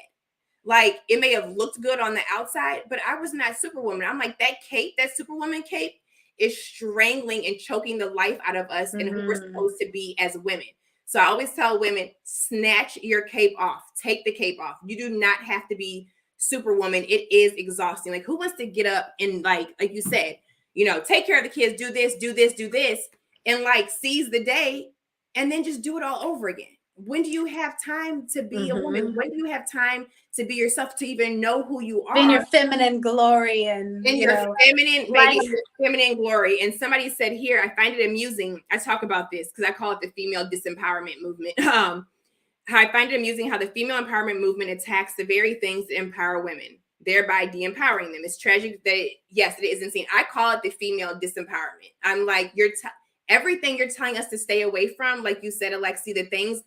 Like, it may have looked good on the outside, but I was not Superwoman. I'm like, that cape, that Superwoman cape, is strangling and choking the life out of us and who we're supposed to be as women. So I always tell women, snatch your cape off. Take the cape off. You do not have to be Superwoman. It is exhausting. Like, who wants to get up and like you said, take care of the kids, do this, and like seize the day and then just do it all over again? When do you have time to be a woman? When do you have time to be yourself, to even know who you are? In your feminine glory and in your feminine glory. And somebody said here, I find it amusing. I talk about this because I call it the female disempowerment movement. I find it amusing how the female empowerment movement attacks the very things that empower women, thereby de-empowering them. It's tragic that, yes, it is insane. I call it the female disempowerment. I'm like, everything you're telling us to stay away from, like you said, Alexi, the things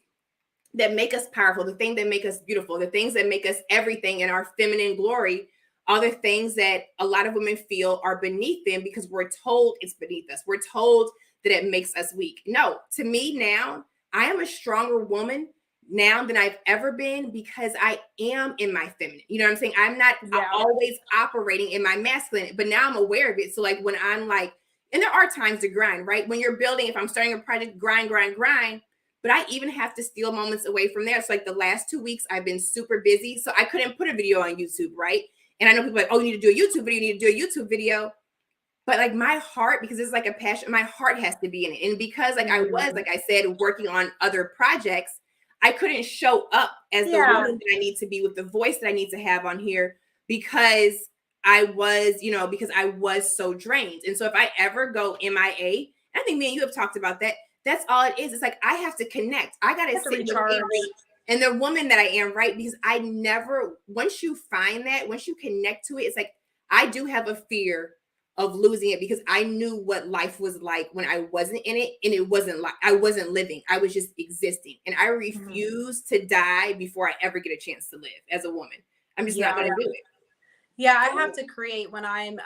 that make us powerful, the things that make us beautiful, the things that make us everything in our feminine glory, are the things that a lot of women feel are beneath them, because we're told it's beneath us. We're told that it makes us weak. No, to me now, I am a stronger woman now than I've ever been, because I am in my feminine. You know what I'm saying? I'm not always operating in my masculine, but now I'm aware of it. So like when I'm like, and there are times to grind, right? When you're building, if I'm starting a project, grind, but I even have to steal moments away from there. So like the last 2 weeks, I've been super busy. So I couldn't put a video on YouTube, right? And I know people are like, oh, you need to do a YouTube video, you need to do a YouTube video. But like my heart, because it's like a passion, my heart has to be in it. And because like I was, like I said, working on other projects, I couldn't show up as the woman that I need to be, with the voice that I need to have on here, because I was, because I was so drained. And so if I ever go MIA, I think me and you have talked about that. That's all it is. It's like, I have to connect. I got to sit with me and the woman that I am, right? Because I never, once you find that, once you connect to it, it's like, I do have a fear of losing it, because I knew what life was like when I wasn't in it. And it wasn't like, I wasn't living. I was just existing. And I refuse to die before I ever get a chance to live as a woman. I'm just not going to do it. Yeah, I have to create when I'm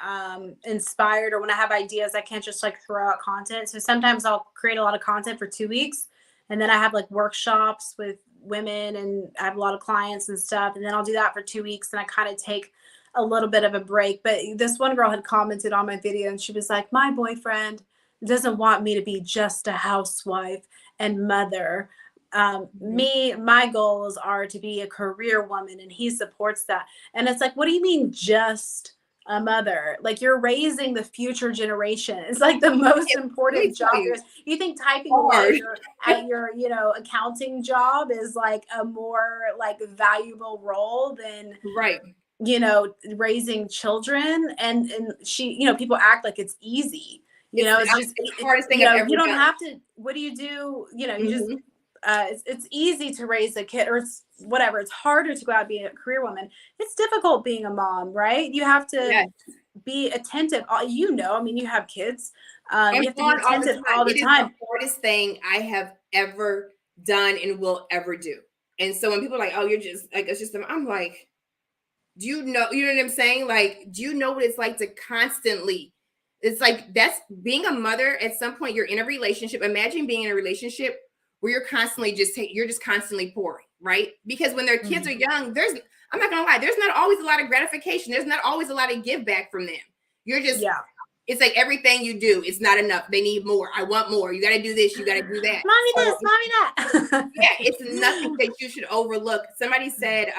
inspired, or when I have ideas. I can't just like throw out content. So sometimes I'll create a lot of content for 2 weeks, and then I have like workshops with women, and I have a lot of clients and stuff. And then I'll do that for 2 weeks, and I kind of take a little bit of a break. But this one girl had commented on my video, and she was like, my boyfriend doesn't want me to be just a housewife and mother. My goals are to be a career woman, and he supports that. And it's like, what do you mean just a mother? Like, you're raising the future generation. It's like the most important job. You think typing away at your accounting job is like a more like valuable role than raising children? And she, people act like it's easy. It's just the hardest thing I've ever done. You don't have to. What do? You just it's easy to raise a kid, or it's whatever. It's harder to go out and be a career woman. It's difficult being a mom, right? You have to be attentive. You have kids. You have to be attentive all the time. It is the hardest thing I have ever done and will ever do. And so when people are like, oh, you're just like, it's just, I'm like, do you know what I'm saying? Like, do you know what it's like to constantly, it's like, that's being a mother. At some point you're in a relationship. Imagine being in a relationship where you're constantly you're just constantly pouring, right? Because when their kids are young, I'm not gonna lie, there's not always a lot of gratification. There's not always a lot of give back from them. You're just, it's like everything you do, it's not enough. They need more. I want more. You got to do this. You got to do that. Mommy this, mommy that. Yeah, it's nothing that you should overlook. Somebody said,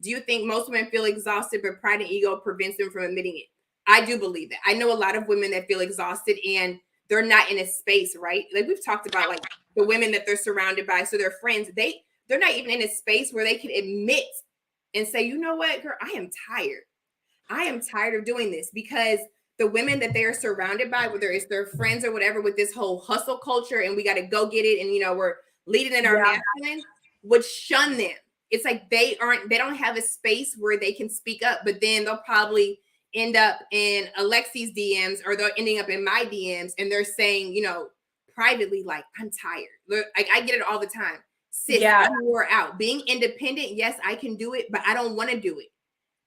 do you think most women feel exhausted, but pride and ego prevents them from admitting it? I do believe that. I know a lot of women that feel exhausted and they're not in a space, right? Like we've talked about, like the women that they're surrounded by, so their friends, they're not even in a space where they can admit and say, you know what, girl, I am tired. I am tired of doing this, because the women that they are surrounded by, whether it's their friends or whatever, with this whole hustle culture and we got to go get it, and we're leading in our masculine, would shun them. It's like they don't have a space where they can speak up, but then they'll probably end up in Alexi's DMs, or they're ending up in my DMs, and they're saying, privately, like, I'm tired. Like, I get it all the time. Sis, I'm wore out. Being independent, yes, I can do it, but I don't want to do it.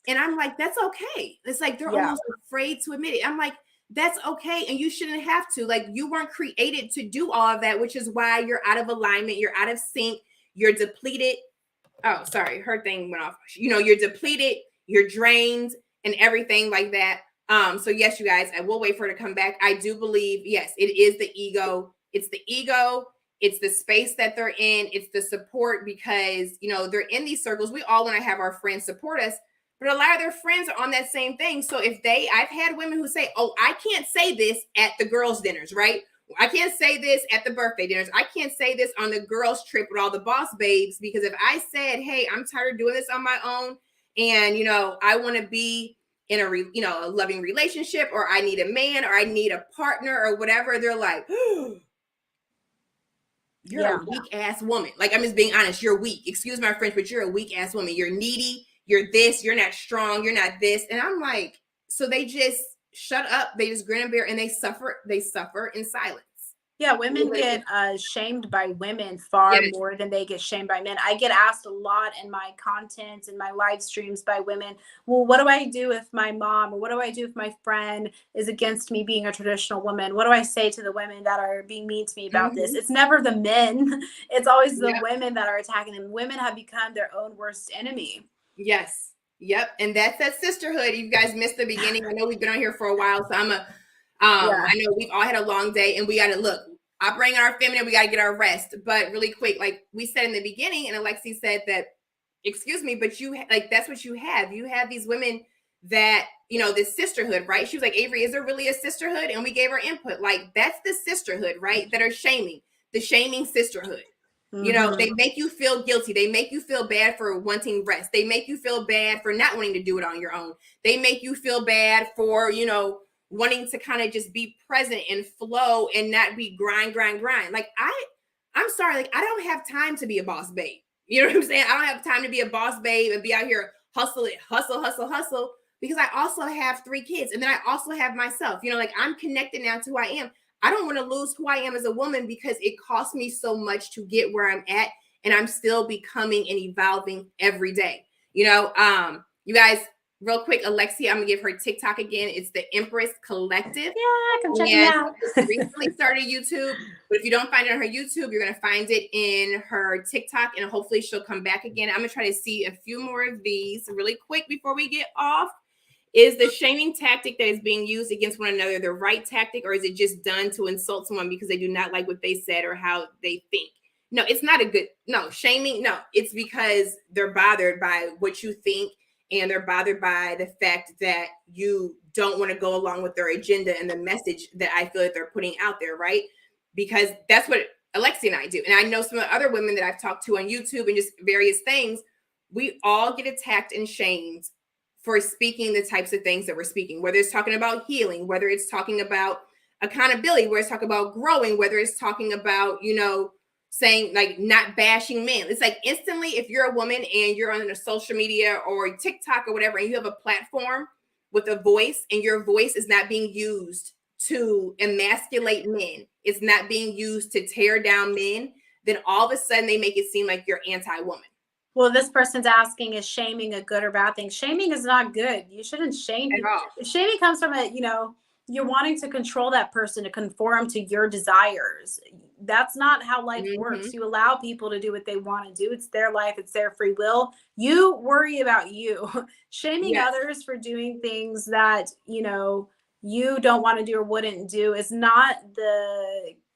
And I'm like, that's okay. It's like they're almost afraid to admit it. I'm like, that's okay. And you shouldn't have to. Like, you weren't created to do all of that, which is why you're out of alignment. You're out of sync. You're depleted. Oh, sorry. Her thing went off. You're depleted. You're drained and everything like that. So yes, you guys, I will wait for her to come back. I do believe, yes, it is the ego. It's the ego. It's the space that they're in. It's the support, because, they're in these circles. We all want to have our friends support us. But a lot of their friends are on that same thing. So I've had women who say, oh, I can't say this at the girls' dinners, right? I can't say this at the birthday dinners. I can't say this on the girls' trip with all the boss babes, because if I said, hey, I'm tired of doing this on my own, and, I want to be in a loving relationship, or I need a man, or I need a partner, or whatever, they're like, you're a weak ass woman. Like, I'm just being honest. You're weak. Excuse my French, but you're a weak ass woman. You're needy. You're this, you're not strong, you're not this. And I'm like, so they just shut up, they just grin and bear, and they suffer in silence. Yeah, women get shamed by women far more than they get shamed by men. I get asked a lot in my content and my live streams by women, well, what do I do if my mom, or what do I do if my friend is against me being a traditional woman? What do I say to the women that are being mean to me about this? It's never the men. It's always the women that are attacking them. Women have become their own worst enemy. Yes. Yep. And that's that sisterhood. You guys missed the beginning. I know we've been on here for a while, so I know we've all had a long day, and we got to look, operating our feminine, we got to get our rest. But really quick, like we said in the beginning, and Alexi said that, excuse me, but that's what you have. You have these women that, this sisterhood, right? She was like, Avery, is there really a sisterhood? And we gave her input. Like, that's the sisterhood, right? That are shaming, the shaming sisterhood. They make you feel guilty. They make you feel bad for wanting rest. They make you feel bad for not wanting to do it on your own. They make you feel bad for, wanting to kind of just be present and flow and not be grind. Like, I'm sorry, like, I don't have time to be a boss babe. You know what I'm saying? I don't have time to be a boss babe and be out here hustle, because I also have 3 kids, and then I also have myself. Like, I'm connected now to who I am. I don't want to lose who I am as a woman, because it costs me so much to get where I'm at, and I'm still becoming and evolving every day. You guys, real quick, Alexi, I'm gonna give her TikTok again. It's the Empress Collective. Yeah, come check it out. Recently started YouTube, but if you don't find it on her YouTube, you're gonna find it in her TikTok, and hopefully she'll come back again. I'm gonna try to see a few more of these really quick before we get off. Is the shaming tactic that is being used against one another the right tactic, or is it just done to insult someone because they do not like what they said or how they think? No, it's not shaming. No, it's because they're bothered by what you think, and they're bothered by the fact that you don't want to go along with their agenda and the message that I feel that they're putting out there, right? Because that's what Alexi and I do. And I know some of the other women that I've talked to on YouTube and just various things, we all get attacked and shamed for speaking the types of things that we're speaking, whether it's talking about healing, whether it's talking about accountability, whether it's talking about growing, whether it's talking about, saying, like, not bashing men. It's like instantly, if you're a woman and you're on a social media or TikTok or whatever, and you have a platform with a voice, and your voice is not being used to emasculate men, it's not being used to tear down men, then all of a sudden they make it seem like you're anti-woman. Well, this person's asking, is shaming a good or bad thing? Shaming is not good. You shouldn't shame At people. all. Shaming comes from a, you're wanting to control that person to conform to your desires. That's not how life works. You allow people to do what they want to do. It's their life. It's their free will. You worry about you. Shaming others for doing things that, you don't want to do or wouldn't do is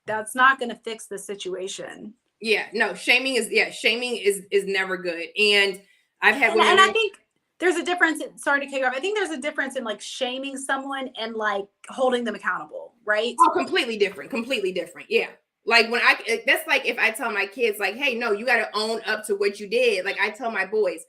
that's not going to fix the situation. Yeah, no, shaming is never good. And I've had women, and I think there's a difference. Sorry to cut you off. I think there's a difference in like shaming someone and like holding them accountable, right? Oh, completely different. Yeah. Like that's like if I tell my kids, like, hey, no, you got to own up to what you did. Like I tell my boys,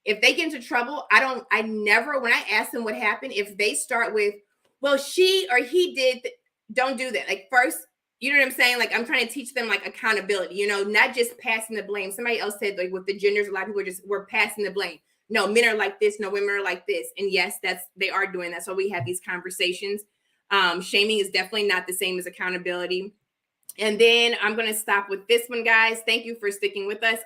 if they get into trouble, I never, when I ask them what happened, if they start with, well, she or he did, don't do that. Like first, you know what I'm saying? Like I'm trying to teach them like accountability, not just passing the blame. Somebody else said like with the genders, a lot of people we're passing the blame. No, men are like this. No, women are like this. And yes, they are doing that. So we have these conversations. Shaming is definitely not the same as accountability. And then I'm going to stop with this one, guys. Thank you for sticking with us.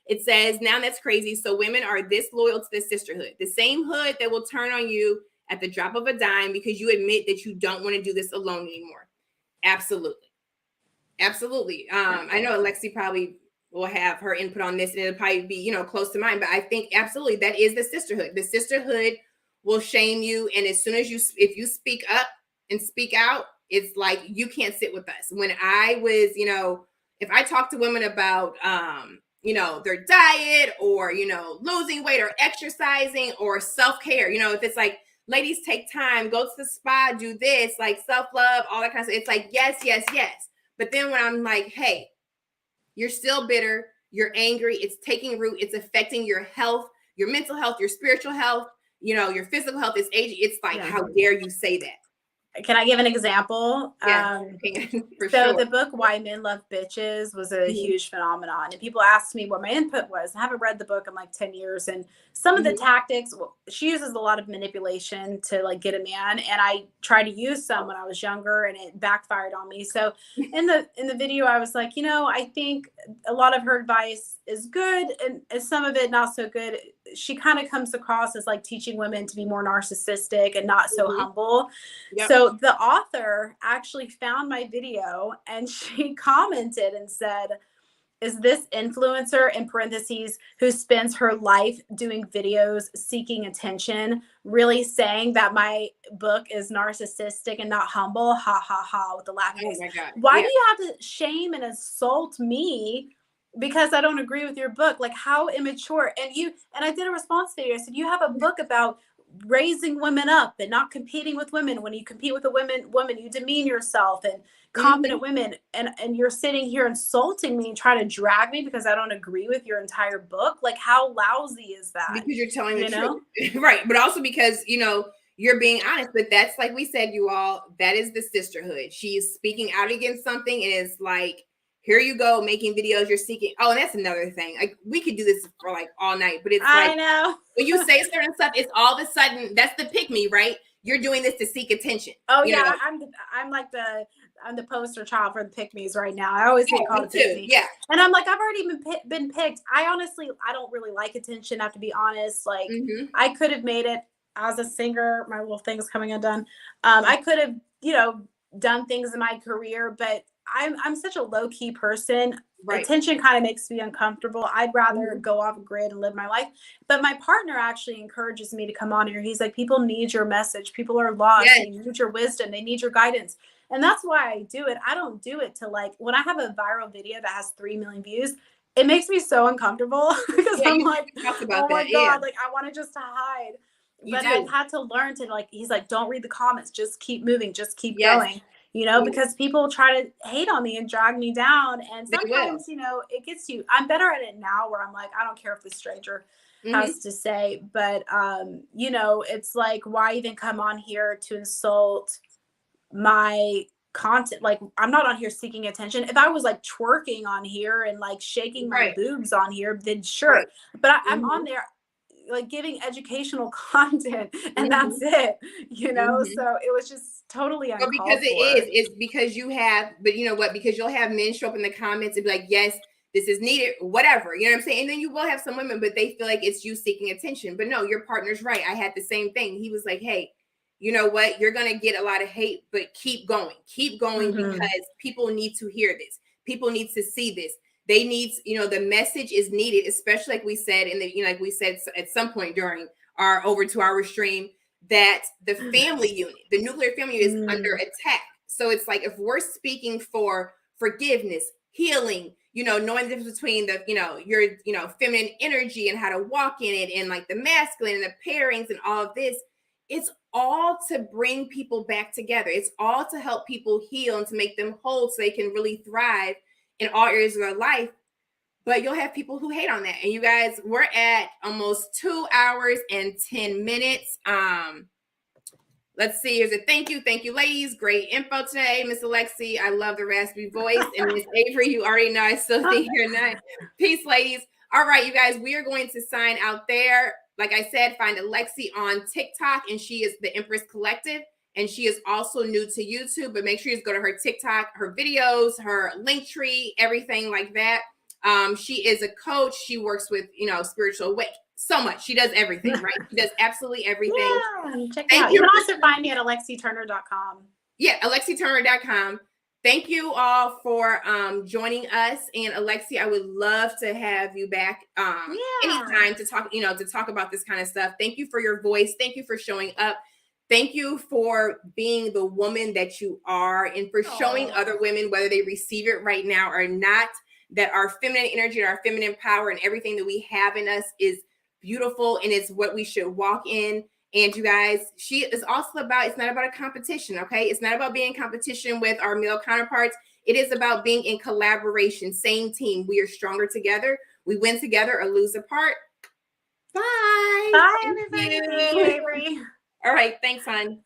It says, now that's crazy. So women are this loyal to the sisterhood, the same hood that will turn on you at the drop of a dime because you admit that you don't want to do this alone anymore. Absolutely. I know Alexi probably will have her input on this and it'll probably be, close to mine, but I think absolutely that is the sisterhood. The sisterhood will shame you. And as soon as if you speak up and speak out, it's like, you can't sit with us. When I was, if I talk to women about, their diet or, losing weight or exercising or self-care, if it's like, ladies, take time, go to the spa, do this, like self-love, all that kind of stuff. It's like, yes. But then when I'm like, hey, you're still bitter, you're angry, it's taking root, it's affecting your health, your mental health, your spiritual health, your physical health, it's aging. It's like, how dare you say that? Can I give an example? Yeah, so the book Why Men Love Bitches was a huge phenomenon. And people asked me what my input was. I haven't read the book in like 10 years. And some of the tactics, she uses a lot of manipulation to like get a man. And I tried to use some when I was younger and it backfired on me. So in the video, I was like, I think a lot of her advice is good and some of it not so good. She kind of comes across as like teaching women to be more narcissistic and not so humble. Yep. So the author actually found my video and she commented and said, is this influencer, in parentheses, who spends her life doing videos seeking attention, really saying that my book is narcissistic and not humble? Ha ha ha, with the laughing face. Oh my God. Why do you have to shame and insult me because I don't agree with your book? Like, how immature. And I did a response video. I said, you have a book about raising women up and not competing with women. When you compete with a woman, you demean yourself and confident women. And you're sitting here insulting me and trying to drag me because I don't agree with your entire book. Like, how lousy is that? Because you're telling the truth. Right. But also because, you're being honest. But that's, like we said, you all, that is the sisterhood. She's speaking out against something and it's like, here you go, making videos, you're seeking. Oh, and that's another thing. Like, we could do this for like all night, but it's like, I know. When you say certain stuff, it's all of a sudden, that's the pick me, right? You're doing this to seek attention. Oh yeah, I'm like I'm the poster child for the pick me's right now. I always get called a pick me. Yeah. And I'm like, I've already been picked. I don't really like attention. I have to be honest. Like I could have made it as a singer. My little thing's coming undone. I could have, done things in my career, but I'm such a low key person. Right. Attention kind of makes me uncomfortable. I'd rather go off grid and live my life. But my partner actually encourages me to come on here. He's like, people need your message. People are lost. Yes. They need your wisdom. They need your guidance. And that's why I do it. I don't do it to like, when I have a viral video that has 3 million views, it makes me so uncomfortable because I'm like, oh my God, like I want to just hide. But I've had to learn to like, he's like, don't read the comments. Just keep moving. Just keep going. Because people try to hate on me and drag me down. And sometimes, it gets you. I'm better at it now where I'm like, I don't care if the stranger has to say. But, it's like, why even come on here to insult my content? Like, I'm not on here seeking attention. If I was like twerking on here and like shaking my boobs on here, then sure. But I'm on there like giving educational content and that's it, you know? So it was just totally But because uncalled it for. is because you have, but you know what? Because you'll have men show up in the comments and be like, yes, this is needed, whatever. You know what I'm saying? And then you will have some women, but they feel like it's you seeking attention. But no, your partner's right. I had the same thing. He was like, hey, you know what? You're going to get a lot of hate, but keep going. Keep going because people need to hear this. People need to see this. They need, you know, the message is needed, especially like we said in the, you know, like we said at some point during our over 2 hour stream, that the family unit, the nuclear family unit is under attack. So it's like, if we're speaking for forgiveness, healing, you know, knowing the difference between the, you know, your, you know, feminine energy and how to walk in it, and like the masculine and the pairings and all of this, it's all to bring people back together. It's all to help people heal and to make them whole so they can really thrive in all areas of their life. But you'll have people who hate on that. And you guys, we're at almost 2 hours and 10 minutes. Let's see. Here's a thank you, ladies. Great info today, Miss Alexi. I love the raspy voice. And Miss Avery, you already know I still think you're nice. Peace, ladies. All right, you guys, we are going to sign out there. Like I said, find Alexi on TikTok, and she is the Empress Collective, and she is also new to YouTube. But make sure you go to her TikTok, her videos, her link tree, everything like that. She is a coach. She works with, you know, spiritual way. So much. She does everything, right? She does absolutely everything. Yeah, check it out. You can also find me at alexiturner.com. Yeah, alexiturner.com. Thank you all for joining us. And Alexi, I would love to have you back anytime to talk, you know, to talk about this kind of stuff. Thank you for your voice. Thank you for showing up. Thank you for being the woman that you are, and for showing other women, whether they receive it right now or not, that our feminine energy and our feminine power and everything that we have in us is beautiful, and it's what we should walk in. And you guys, she is also about, it's not about a competition, okay? It's not about being in competition with our male counterparts. It is about being in collaboration, same team. We are stronger together. We win together or lose apart. Bye. Bye, everybody. Thank you, Avery. All right. Thanks, hon.